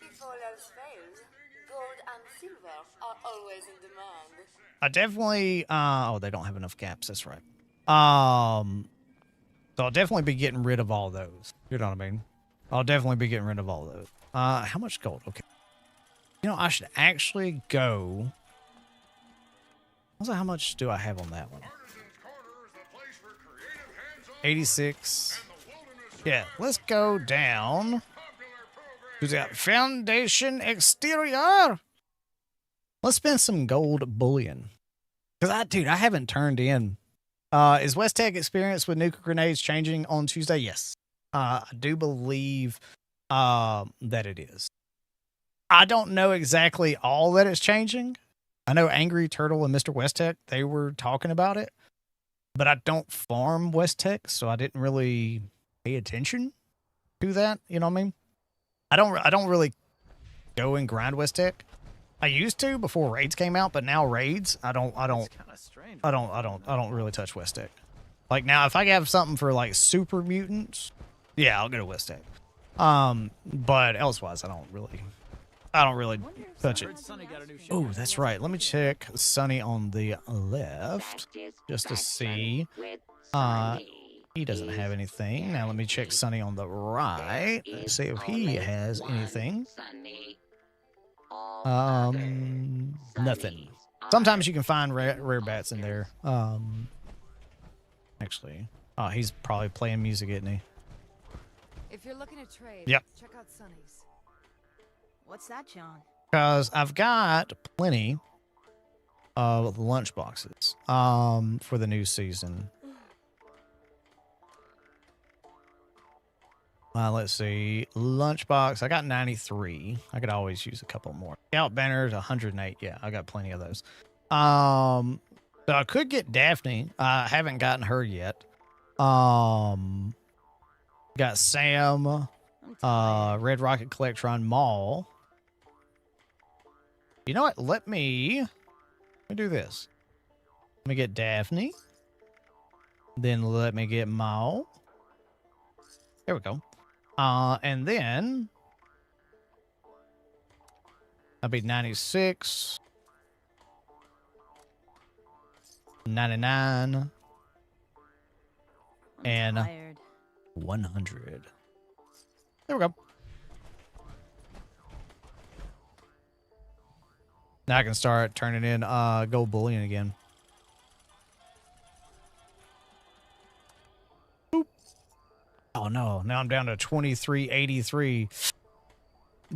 I definitely, oh, they don't have enough caps, that's right. So I'll definitely be getting rid of all those, you know what I mean? I'll definitely be getting rid of all those. How much gold? Okay. You know, I should actually go, also, how much do I have on that one? 86. Yeah, let's go down to the foundation exterior. Let's spend some gold bullion. Because I haven't turned in. Is West Tech experience with nuclear grenades changing on Tuesday? Yes. I do believe that it is. I don't know exactly all that it's changing. I know Angry Turtle and Mr. Westtech, they were talking about it, but I don't farm Westtech, so I didn't really pay attention to that. You know what I mean? I don't really go and grind Westtech. I used to before raids came out, but now raids, I don't really touch Westtech. Like now, if I have something for like super mutants, yeah, I'll go to Westtech. But elsewise, I don't really touch it. Oh, that's right. Let me check Sunny on the left just to see. He doesn't have anything. Now let me check Sunny on the right and see if he has anything. Nothing. Sometimes you can find rare bats in there. Actually, oh, he's probably playing music, isn't he? If you're looking to trade, yep. Check out Sunny's. What's that, John? Because I've got plenty of lunch boxes for the new season. Let's see. Lunchbox. I got 93. I could always use a couple more. Scout banners, 108. Yeah, I got plenty of those. So I could get Daphne. I haven't gotten her yet. Got Sam, Red Rocket Collectron Mall. You know what? Let me do this. Let me get Daphne. Then let me get Maul. There we go. And then that'd be 96, 99, and 100. There we go. Now I can start turning in gold bullion again. Boop. Oh no, now I'm down to 2383.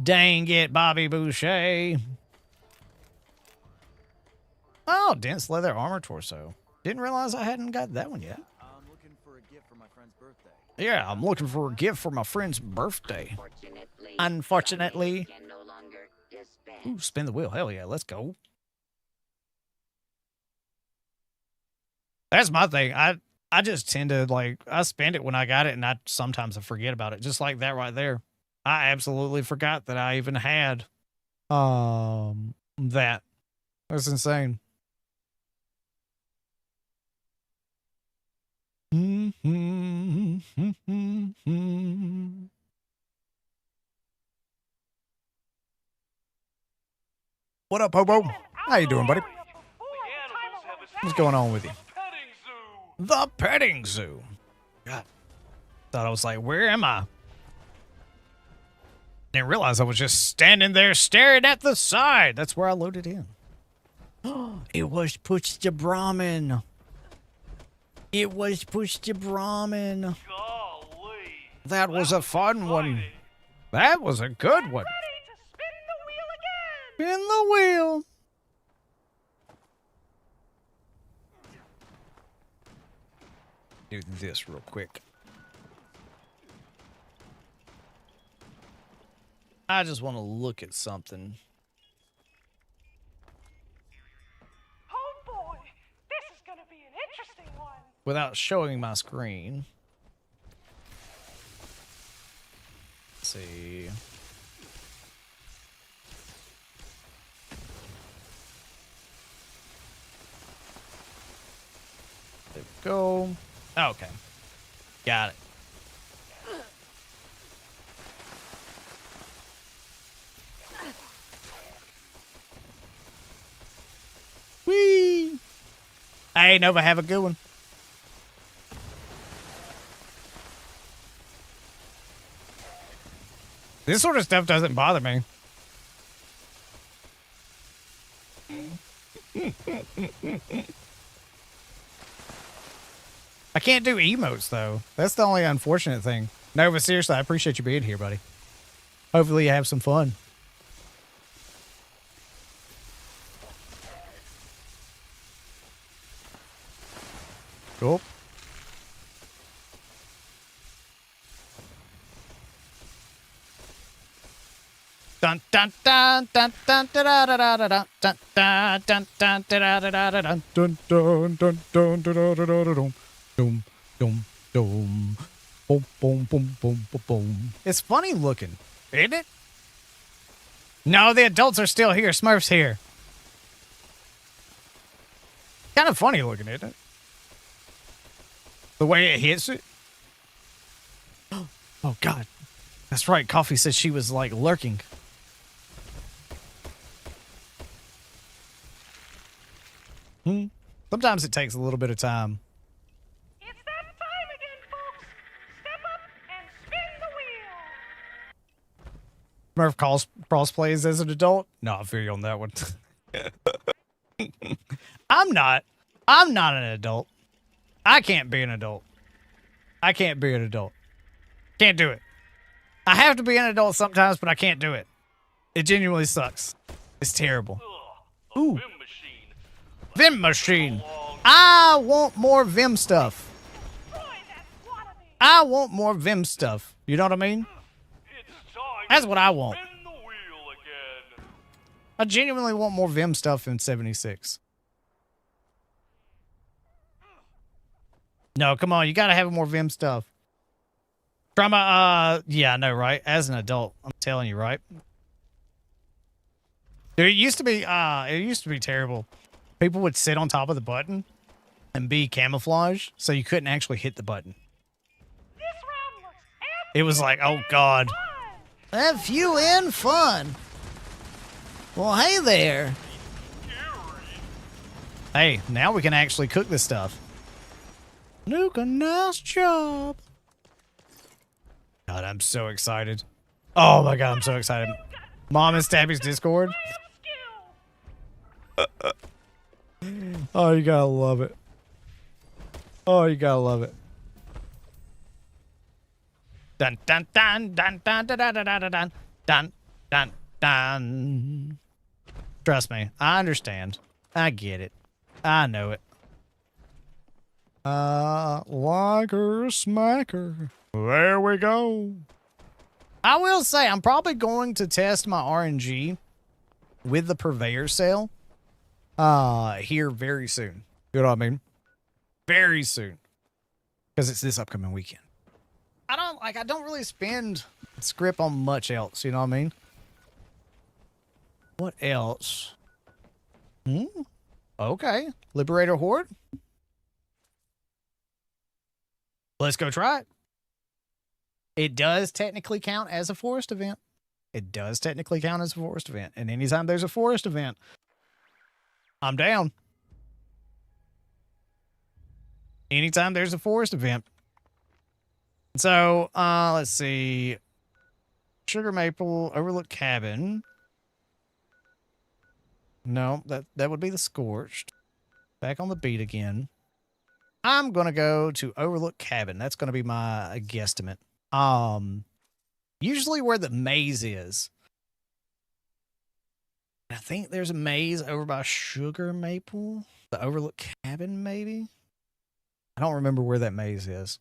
Dang it, Bobby Boucher. Oh, dense leather armor torso. Didn't realize I hadn't got that one yet. I'm looking for a gift for my friend's birthday. Yeah, I'm looking for a gift for my friend's birthday. Unfortunately. Ooh, spin the wheel. Hell yeah, let's go. That's my thing. I just tend to, like, I spend it when I got it, and sometimes I forget about it. Just like that right there. I absolutely forgot that I even had that. That's insane. What up, Hobo? How you doing, buddy? What's going on with you? The petting zoo. God. Thought I was like, where am I? Didn't realize I was just standing there staring at the side. That's where I loaded in. It was Push the Brahmin. It was Push the Brahmin. That was a fun one. That was a good one. Spin the wheel. Do this real quick. I just want to look at something. Oh boy, this is going to be an interesting one. Without showing my screen. Let's see. There we go. Okay. Got it. Whee! Hey, Nova, have a good one. This sort of stuff doesn't bother me. I can't do emotes, though. That's the only unfortunate thing. Nova, seriously, I appreciate you being here, buddy. Hopefully you have some fun. Cool. Dun dun dun dun dun da da da da da dun dun dun dun da da da da dun dun dun dun dun da da da da dum dum dum dum boom boom boom boom boom boom. It's funny looking, isn't it? No, the adults are still here. Smurf's here. Kind of funny looking, isn't it? The way it hits it. Oh God, that's right. Coffee said she was like lurking. Sometimes it takes a little bit of time. It's that time again, folks. Step up and spin the wheel. Smurf cross plays as an adult. No, I feel you on that one. I'm not an adult. I can't be an adult. I can't be an adult. Can't do it. I have to be an adult sometimes, but I can't do it. It genuinely sucks. It's terrible. Ooh. Vim machine. I want more Vim stuff. I want more Vim stuff. You know what I mean? That's what I want. I genuinely want more Vim stuff in 76. No, come on. You got to have more Vim stuff. Drama, yeah, I know, right? As an adult, I'm telling you, right? Dude, it used to be terrible. People would sit on top of the button and be camouflaged, so you couldn't actually hit the button. It was like, oh God. F you in fun. Well, hey there. Hey, now we can actually cook this stuff. Nuka, nice job. God, I'm so excited. Oh my God, I'm so excited. Mom and Stabby's Discord. Oh, you gotta love it. Oh, you gotta love it. Dun dun dun dun dun dun dun dun dun dun dun dun dun. Trust me, I understand. I get it. I know it. Like her smacker. There we go. I will say I'm probably going to test my RNG with the purveyor sale here very soon. You know what I mean? Very soon. Because it's this upcoming weekend. I don't really spend script on much else, you know what I mean? What else? Okay. Liberator Horde. Let's go try it. It does technically count as a forest event. It does technically count as a forest event. And anytime there's a forest event, I'm down. Anytime there's a forest event. So, let's see. Sugar Maple, Overlook Cabin. No, that would be the Scorched. Back on the beat again. I'm going to go to Overlook Cabin. That's going to be my guesstimate. Usually where the maze is. I think there's a maze over by Sugar Maple. The Overlook Cabin, maybe? I don't remember where that maze is.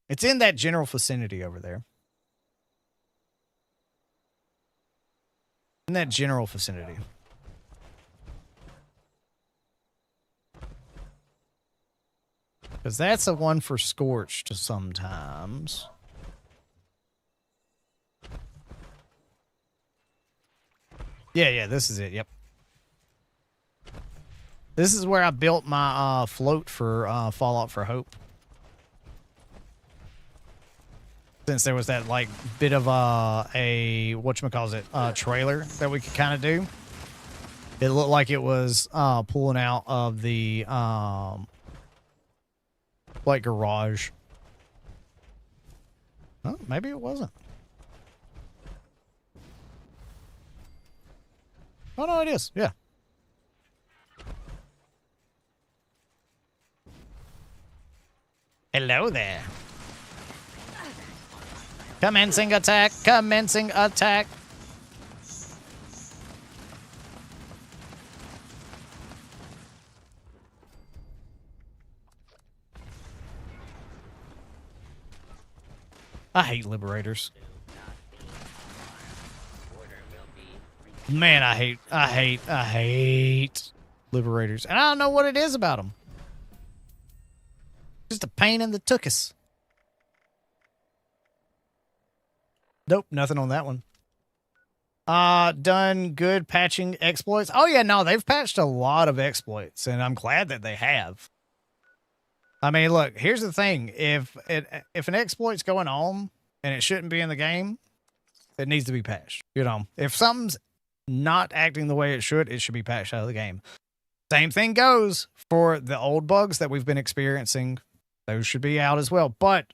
It's in that general vicinity over there. In that general vicinity. Because that's the one for Scorched sometimes. Yeah, this is it. Yep. This is where I built my float for Fallout for Hope. Since there was that like bit of a whatchamacallit trailer that we could kind of do. It looked like it was pulling out of the like garage. Oh, maybe it wasn't. Oh no, it is. Yeah. Hello there. Commencing attack. Commencing attack. I hate liberators. Man, I hate liberators. And I don't know what it is about them. Just a pain in the tuchus. Nope, nothing on that one. Done good patching exploits. Oh yeah, no, they've patched a lot of exploits, and I'm glad that they have. I mean, look, here's the thing. If an exploit's going on and it shouldn't be in the game, it needs to be patched. You know, if something's not acting the way it should be patched out of the game. Same thing goes for the old bugs that we've been experiencing. Those should be out as well. But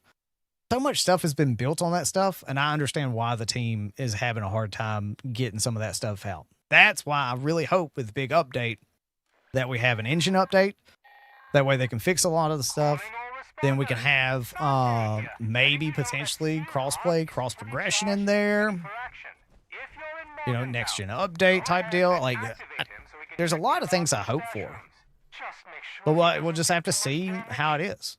so much stuff has been built on that stuff, and I understand why the team is having a hard time getting some of that stuff out. That's why I really hope with the big update that we have an engine update. That way they can fix a lot of the stuff. Then we can have maybe potentially cross-play, cross-progression in there. You know, next-gen update type deal. Like, there's a lot of things I hope for. But we'll just have to see how it is.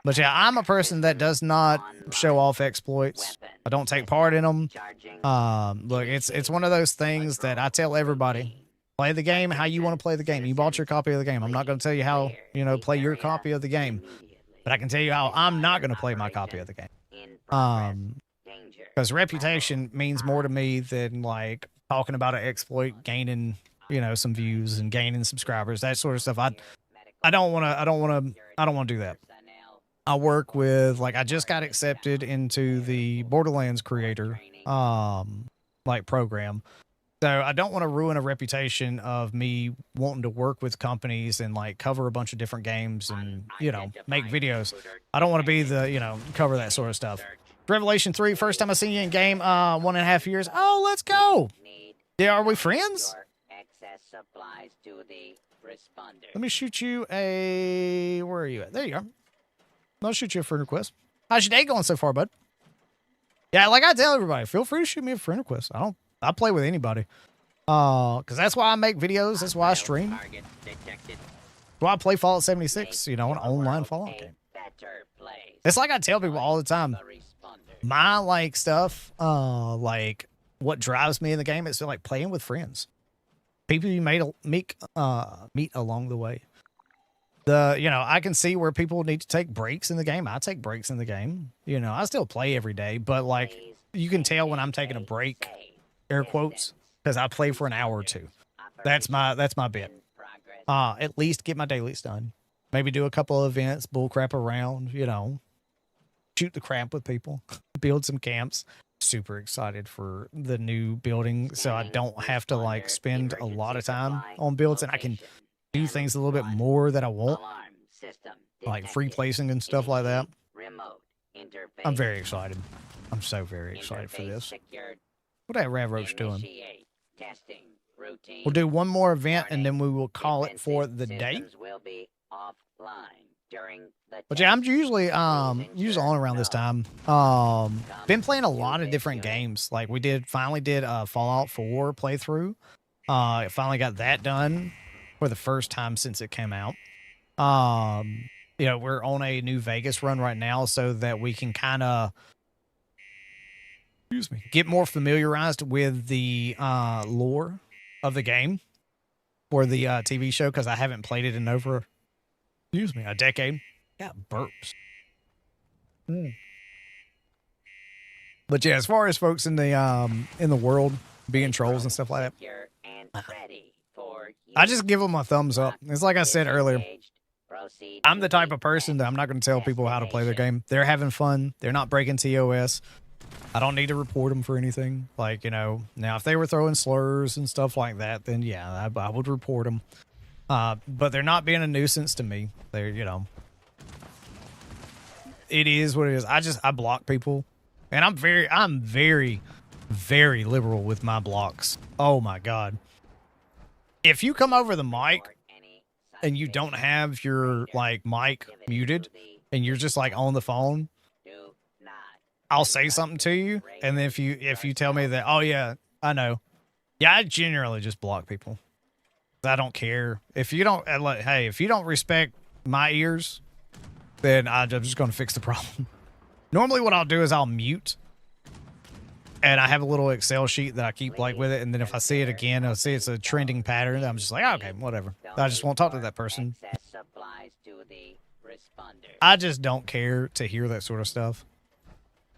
But yeah, I'm a person that does not show off exploits. I don't take part in them. Look, it's one of those things that I tell everybody. Play the game how you want to play the game. You bought your copy of the game. I'm not going to tell you how, you know, play your copy of the game. But I can tell you how I'm not going to play my copy of the game. Because reputation means more to me than, like, talking about an exploit, gaining, you know, some views and gaining subscribers, that sort of stuff. I don't want to do that. I work with, like, I just got accepted into the Borderlands creator, like, program. So I don't want to ruin a reputation of me wanting to work with companies and, like, cover a bunch of different games and, you know, make videos. I don't want to be the, you know, cover that sort of stuff. Revelation 3, first time I seen you in game, 1.5 years. Oh, let's go. Yeah, are we friends? Let me shoot you a, where are you at? There you are. I'll shoot you a friend request. How's your day going so far, bud? Yeah, like I tell everybody, feel free to shoot me a friend request. I play with anybody. Because that's why I make videos. That's why I stream. That's why I play Fallout 76, you know, an online Fallout game. It's like I tell people all the time. My, like, stuff, like, what drives me in the game is, like, playing with friends. People you meet along the way. You know, I can see where people need to take breaks in the game. I take breaks in the game. You know, I still play every day, but, like, you can tell when I'm taking a break, air quotes, because I play for an hour or two. That's my bit. At least get my dailies done. Maybe do a couple of events, bullcrap around, you know, shoot the crap with people, build some camps. Super excited for the new building, so I don't have to, like, spend a lot of time on builds, and I can do things a little bit more that I want, like free placing and stuff like that. I'm very excited. I'm so very excited for this. What that Rav Roach doing? We'll do one more event and then we will call it for the day. But yeah, I'm usually on around this time. Been playing a lot of different games. Like we finally did a Fallout 4 playthrough. Finally got that done for the first time since it came out. You know, we're on a New Vegas run right now so that we can kind of, get more familiarized with the lore of the game for the TV show, because I haven't played it in over, a decade. Got burps. But yeah, as far as folks in the world being trolls and stuff like that, I just give them a thumbs up. It's like I said earlier. I'm the type of person that I'm not going to tell people how to play their game. They're having fun. They're not breaking TOS. I don't need to report them for anything. Like, you know, now if they were throwing slurs and stuff like that, then yeah, I would report them. But they're not being a nuisance to me. They're, you know, it is what it is. I block people, and I'm very, very liberal with my blocks. Oh my God. If you come over the mic and you don't have your, like, mic muted and you're just, like, on the phone, I'll say something to you, and then if you tell me that, oh yeah, I know. Yeah, I generally just block people. I don't care. If you don't, like, hey, if you don't respect my ears, then I'm just going to fix the problem. Normally what I'll do is I'll mute And I have a little Excel sheet that I keep like with it, and then if I see it again, I'll see it's a trending pattern. I'm just like, oh, okay, whatever. I just won't talk to that person. I just don't care to hear that sort of stuff.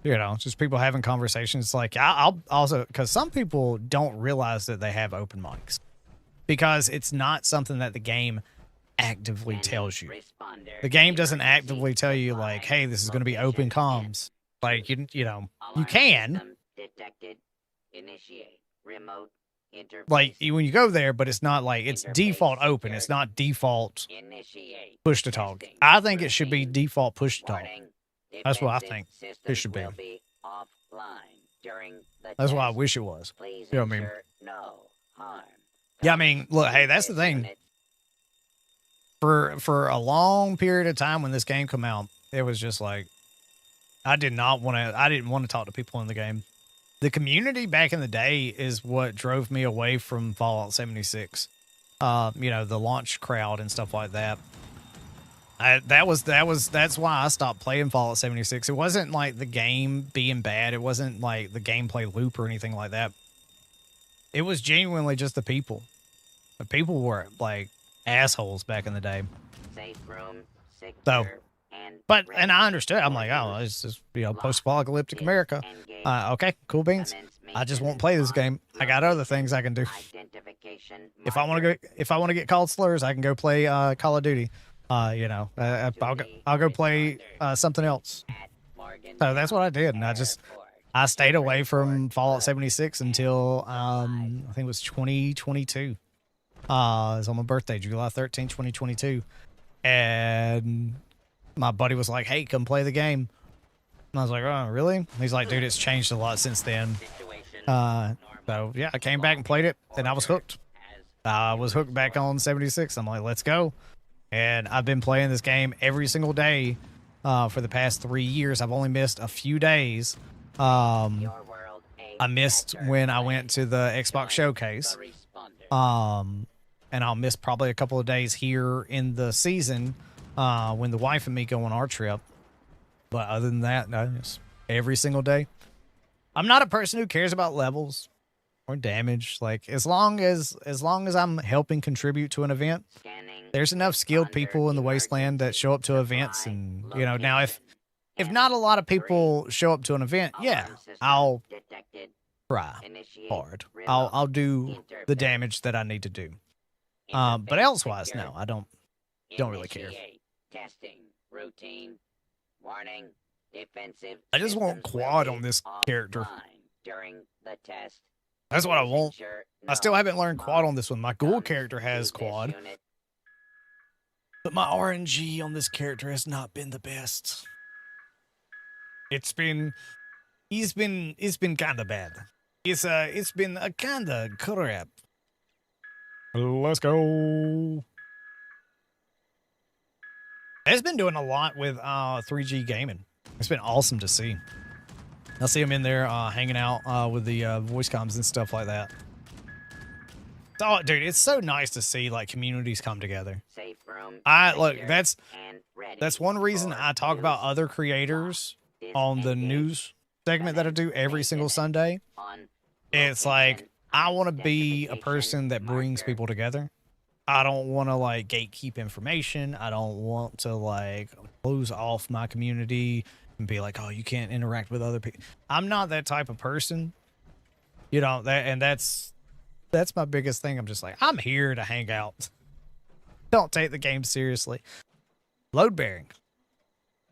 You know, just people having conversations. Like I'll also, because some people don't realize that they have open mics because it's not something that the game actively tells you. The game doesn't actively tell you like, hey, this is going to be open comms. Like you know, you can. Detected. Initiate. Remote interface. Like when you go there, but it's not like it's default open. It's not default push to talk. I think it should be default push to talk. That's what I think it should be. That's what I wish it was. You know what I mean? Yeah, I mean, look, hey, that's the thing. For a long period of time when this game came out, it was just like I didn't want to talk to people in the game. The community back in the day is what drove me away from Fallout 76. You know, the launch crowd and stuff like that. That's why I stopped playing Fallout 76. It wasn't like the game being bad. It wasn't like the gameplay loop or anything like that. It was genuinely just the people. The people were like assholes back in the day. Safe room, So, and I understood. I'm like, oh, it's just, you know, post-apocalyptic America. Okay, cool beans. I just won't play this game. I got other things I can do. If I want to get called slurs, I can go play Call of Duty. You know, I'll go play something else. So that's what I did, and I stayed away from Fallout 76 until I think it was 2022. It was on my birthday, July 13, 2022, and my buddy was like, "Hey, come play the game." And I was like, "Oh, really?" And he's like, "Dude, it's changed a lot since then." So yeah, I came back and played it, and I was hooked. I was hooked back on 76. I'm like, "Let's go." And I've been playing this game every single day for the past 3 years. I've only missed a few days. I missed when I went to the Xbox Showcase. And I'll miss probably a couple of days here in the season when the wife and me go on our trip. But other than that, no, it's every single day. I'm not a person who cares about levels or damage. Like as long as I'm helping contribute to an event, there's enough skilled people in the Wasteland that show up to events. And you know, now if not a lot of people show up to an event, yeah, I'll try hard. I'll do the damage that I need to do. But elsewise, no, I don't really care. Testing routine. Warning. Defensive. I just want quad on this character. During the test. That's what I want. I still haven't learned quad on this one. My ghoul character has quad. But my RNG on this character has not been the best. It's been kind of bad. It's been a kind of crap. Let's go. It's been doing a lot with 3G gaming. It's been awesome to see. I see him in there hanging out with the voice comms and stuff like that. Oh, dude, it's so nice to see like communities come together. Look, that's one reason I talk about other creators on the news segment that I do every single Sunday. It's like I want to be a person that brings people together. I don't want to like gatekeep information. I don't want to like close off my community and be like, oh, you can't interact with other people. I'm not that type of person. You know, that's my biggest thing. I'm just like, I'm here to hang out. Don't take the game seriously. Load bearing.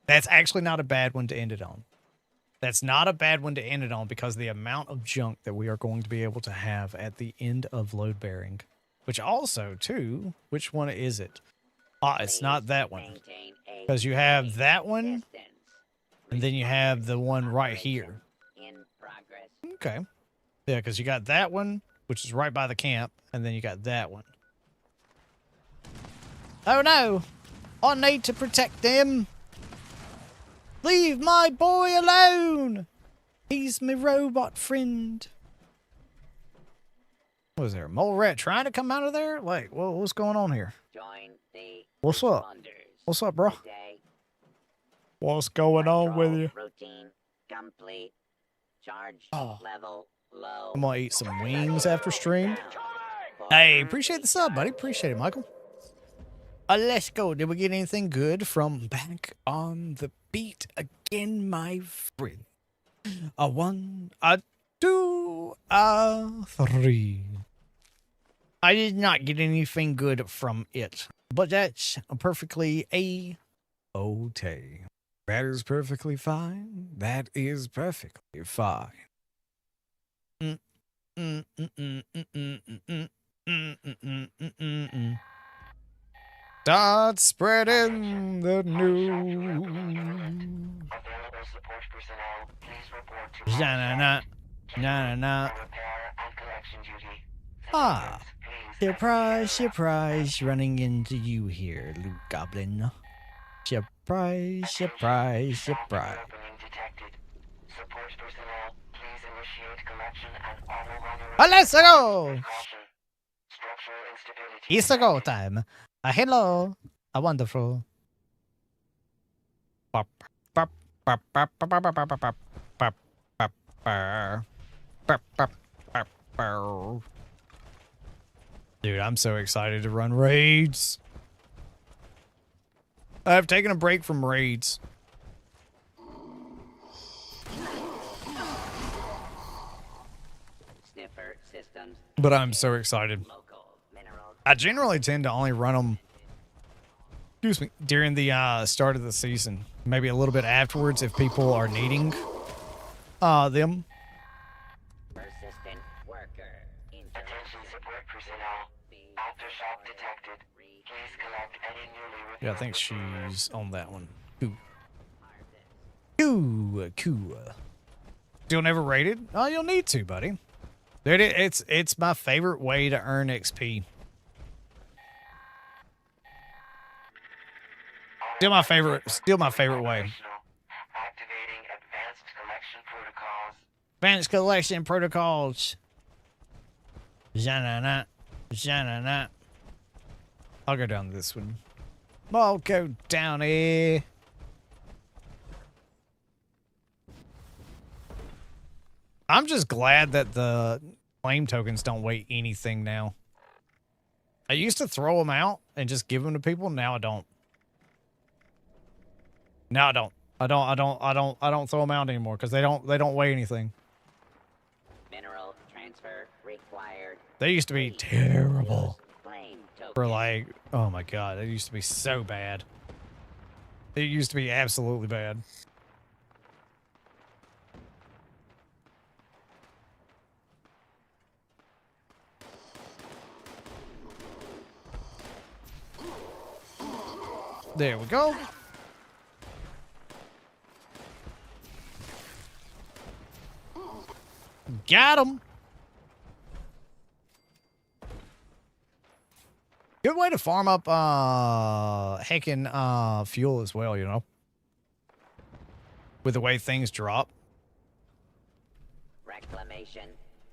That's actually not a bad one to end it on. That's not a bad one to end it on because the amount of junk that we are going to be able to have at the end of load bearing. Which also, too, which one is it? It's not that one. Because you have that one, and then you have the one right here. Okay. Yeah, because you got that one, which is right by the camp, and then you got that one. Oh no! I need to protect them! Leave my boy alone! He's my robot friend. What is there? A mole rat trying to come out of there? Like, what's going on here? What's up? What's up, bro? What's going on with you? Routine complete. Charge Oh. level low. I'm gonna eat some wings after stream. Hey, appreciate the sub, buddy. Appreciate it, Michael. Let's go. Did we get anything good from Back on the Beat again, my friend? A 1, a 2, a 3. I did not get anything good from it, but that's perfectly a-okay. That is perfectly fine. That is perfectly fine. Start spreading the news. Available support personnel, please report to Na-na-na. Na-na-na. repair and collection duty. Ah, surprise, surprise, running into you here, Luke Goblin. Surprise, surprise, surprise. Opening detected. Support personnel, please initiate collection and auto runner. Let's go! Caution. Structural instability. It's a go time. Hello, a wonderful. Bop, bop, bop, bop, bop, bop, bop, bop, bop, bop, bop, bop, bop, bop, bop. Dude, I'm so excited to run raids. I've taken a break from raids. Sniffer systems. But I'm so excited. I generally tend to only run them, excuse me, during the start of the season. Maybe a little bit afterwards if people are needing them. Persistent worker. Attention support personnel. Aftershock detected. Please collect any newly Yeah, I think she's on that one. Cool. Cool. Cool. Still never rated? Oh, you'll need to, buddy. Dude, it's my favorite way to earn XP. Still my favorite way. Activating advanced collection protocols. Advanced collection protocols. Janana. Janana. I'll go down this one. I'll go down here. I'm just glad that the claim tokens don't weigh anything now. I used to throw them out and just give them to people. Now I don't. Now I don't. I don't throw them out anymore because they don't weigh anything. Mineral transfer required. They used to be terrible. Claim token. For like, oh my god, they used to be so bad. It used to be absolutely bad. There we go. Got him. Good way to farm up heckin' fuel as well, you know. With the way things drop. Reclamation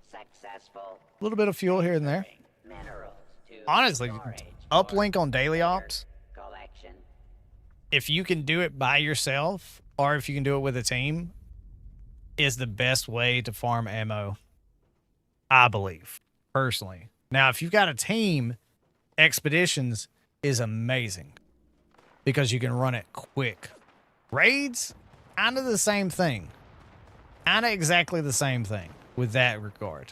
successful. A little bit of fuel here and there. Minerals to Honestly, storage uplink on daily ops. collection. If you can do it by yourself or if you can do it with a team, is the best way to farm ammo, I believe, personally. Now, if you've got a team, Expeditions is amazing because you can run it quick. Raids, kind of the same thing. Kind of exactly the same thing with that regard.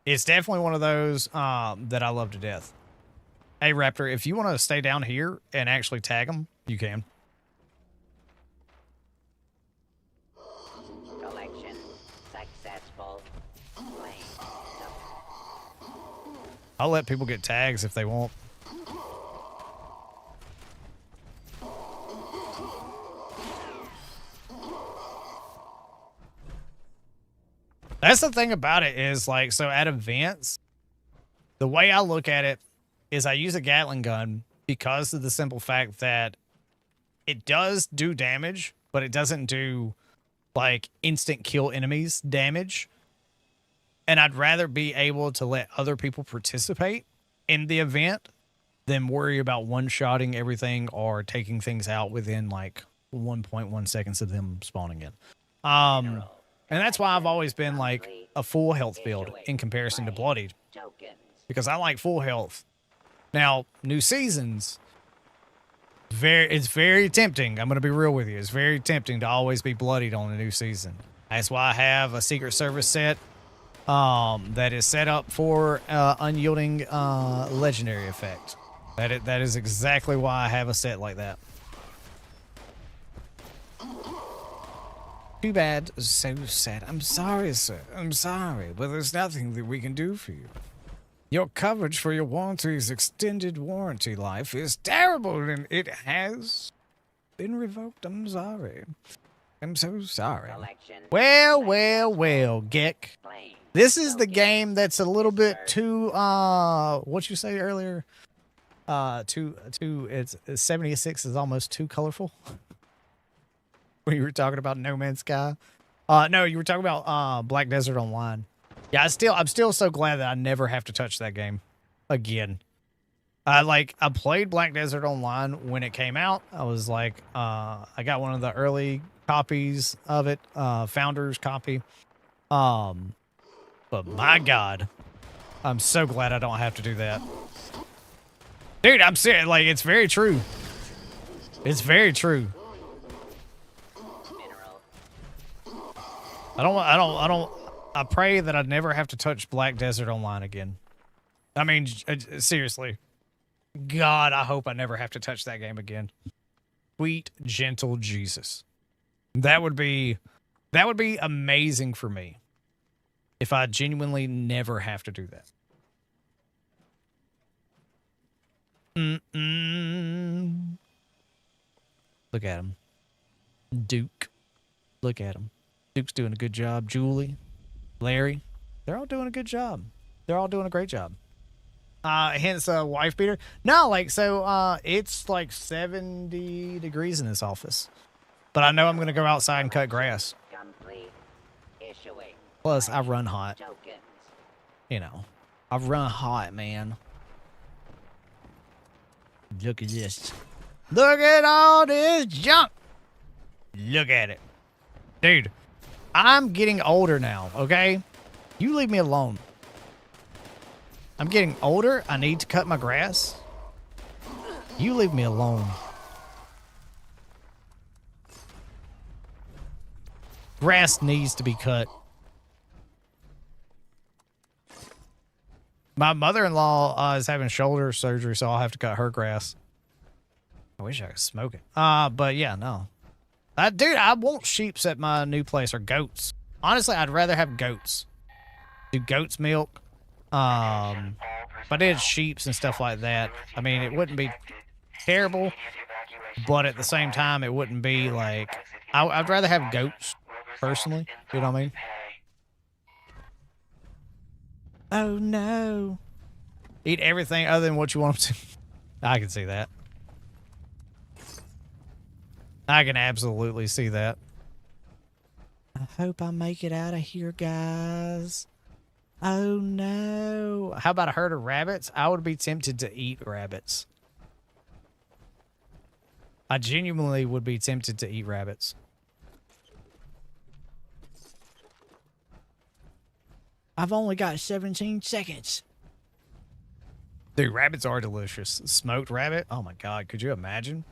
It's definitely one of those that I love to death. Hey, Raptor, if you want to stay down here and actually tag them, you can. Collection successful. Claim. I'll let people get tags if they want. That's the thing about it is like, so at events, the way I look at it is I use a Gatling gun because of the simple fact that it does do damage, but it doesn't do like instant kill enemies damage. And I'd rather be able to let other people participate in the event than worry about one-shotting everything or taking things out within like 1.1 seconds of them spawning in. And that's why I've always been like a full health build in comparison to bloodied. Because I like full health. Now, new seasons, it's very tempting. I'm going to be real with you. It's very tempting to always be bloodied on a new season. That's why I have a Secret Service set that is set up for unyielding legendary effect. That is exactly why I have a set like that. Too bad. So sad. I'm sorry, sir. I'm sorry, but there's nothing that we can do for you. Your coverage for your warranty's extended warranty life is terrible, and it has been revoked. I'm sorry. I'm so sorry. Well, Geck. This is the game that's a little bit too, what you say earlier? It's 76 is almost too colorful. When you were talking about No Man's Sky. No, you were talking about Black Desert Online. Yeah, I'm still so glad that I never have to touch that game again. I played Black Desert Online when it came out. I was like, I got one of the early copies of it, founder's copy. But my God, I'm so glad I don't have to do that. Dude, I'm serious. Like, it's very true. It's very true. I pray that I never have to touch Black Desert Online again. I mean, seriously. God, I hope I never have to touch that game again. Sweet, gentle Jesus. That would be amazing for me if I genuinely never have to do that. Look at him. Duke. Look at him. Duke's doing a good job. Julie. Larry. They're all doing a good job. They're all doing a great job. Hence wife beater. No, it's like 70 degrees in this office. But I know I'm going to go outside and cut grass. Plus, I run hot. You know, I run hot, man. Look at this. Look at all this junk. Look at it. Dude, I'm getting older now, okay? You leave me alone. I'm getting older. I need to cut my grass. You leave me alone. Grass needs to be cut. My mother-in-law is having shoulder surgery, so I'll have to cut her grass. I wish I could smoke it. But yeah, no. Dude, I want sheeps at my new place, or goats. Honestly, I'd rather have goats. Do goat's milk. But it's sheeps and stuff like that. I mean, it wouldn't be terrible, but at the same time, it wouldn't be like... I'd rather have goats, personally. You know what I mean? Oh, no. Eat everything other than what you want them to. I can see that. I can absolutely see that. I hope I make it out of here, guys. Oh, no. How about a herd of rabbits? I would be tempted to eat rabbits. I genuinely would be tempted to eat rabbits. I've only got 17 seconds. Dude, rabbits are delicious. Smoked rabbit? Oh, my God. Could you imagine?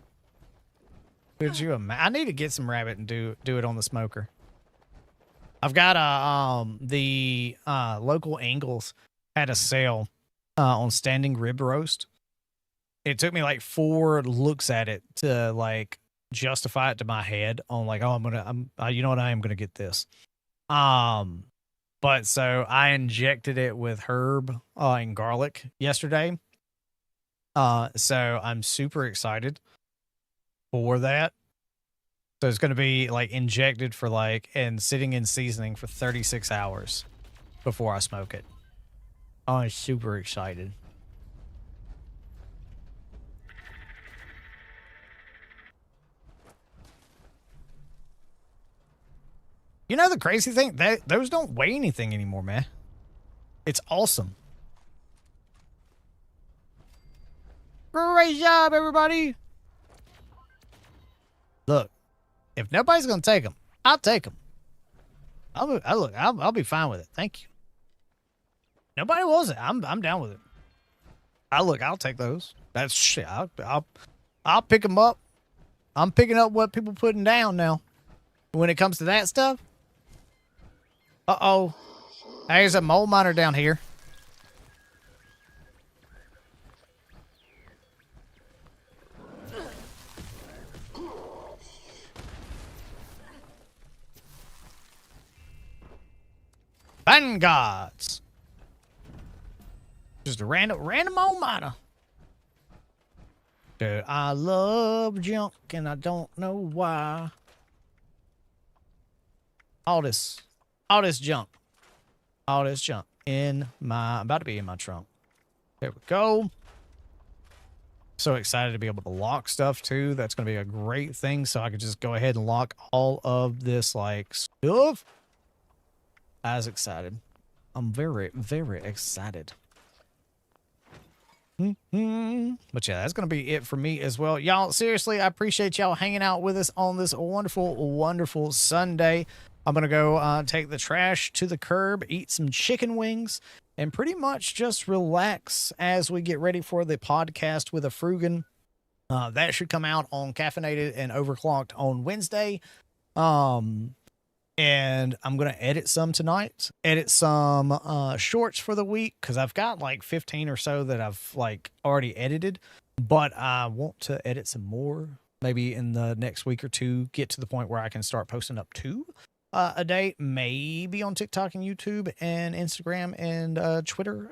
Could you imagine? I need to get some rabbit and do it on the smoker. I've got the local Ingles had a sale on standing rib roast. It took me like 4 looks at it to like justify it to my head on like, oh, you know what, I am gonna get this. But so I injected it with herb and garlic yesterday. So I'm super excited for that. So it's going to be like injected for like and sitting in seasoning for 36 hours before I smoke it. I'm super excited. You know the crazy thing? Those don't weigh anything anymore, man. It's awesome. Great job, everybody. Look. If nobody's going to take them, I'll take them. I'll be fine with it. Thank you. Nobody wants it. I'm down with it. I'll take those. That's shit. I'll pick them up. I'm picking up what people putting down now. When it comes to that stuff. Uh-oh. There's a mole miner down here. Vanguards. Just a random mole miner. Dude, I love junk and I don't know why. All this junk. All this junk about to be in my trunk. There we go. So excited to be able to lock stuff too. That's going to be a great thing. So I can just go ahead and lock all of this like stuff. As excited. I'm very, very excited. But yeah, that's going to be it for me as well. Y'all, seriously, I appreciate y'all hanging out with us on this wonderful, wonderful Sunday. I'm going to go take the trash to the curb, eat some chicken wings, and pretty much just relax as we get ready for the podcast with a Frugan. That should come out on Caffeinated and Overclocked on Wednesday. And I'm going to edit some tonight, edit some shorts for the week, because I've got like 15 or so that I've like already edited, but I want to edit some more, maybe in the next week or two, get to the point where I can start posting up 2 a day, maybe on TikTok and YouTube and Instagram and Twitter,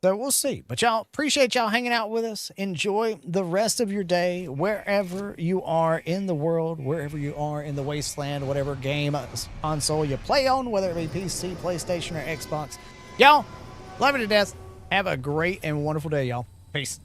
so we'll see. But y'all, appreciate y'all hanging out with us. Enjoy the rest of your day wherever you are in the world, wherever you are in the wasteland, whatever game console you play on, whether it be PC, PlayStation, or Xbox. Y'all, love you to death. Have a great and wonderful day, y'all. Peace.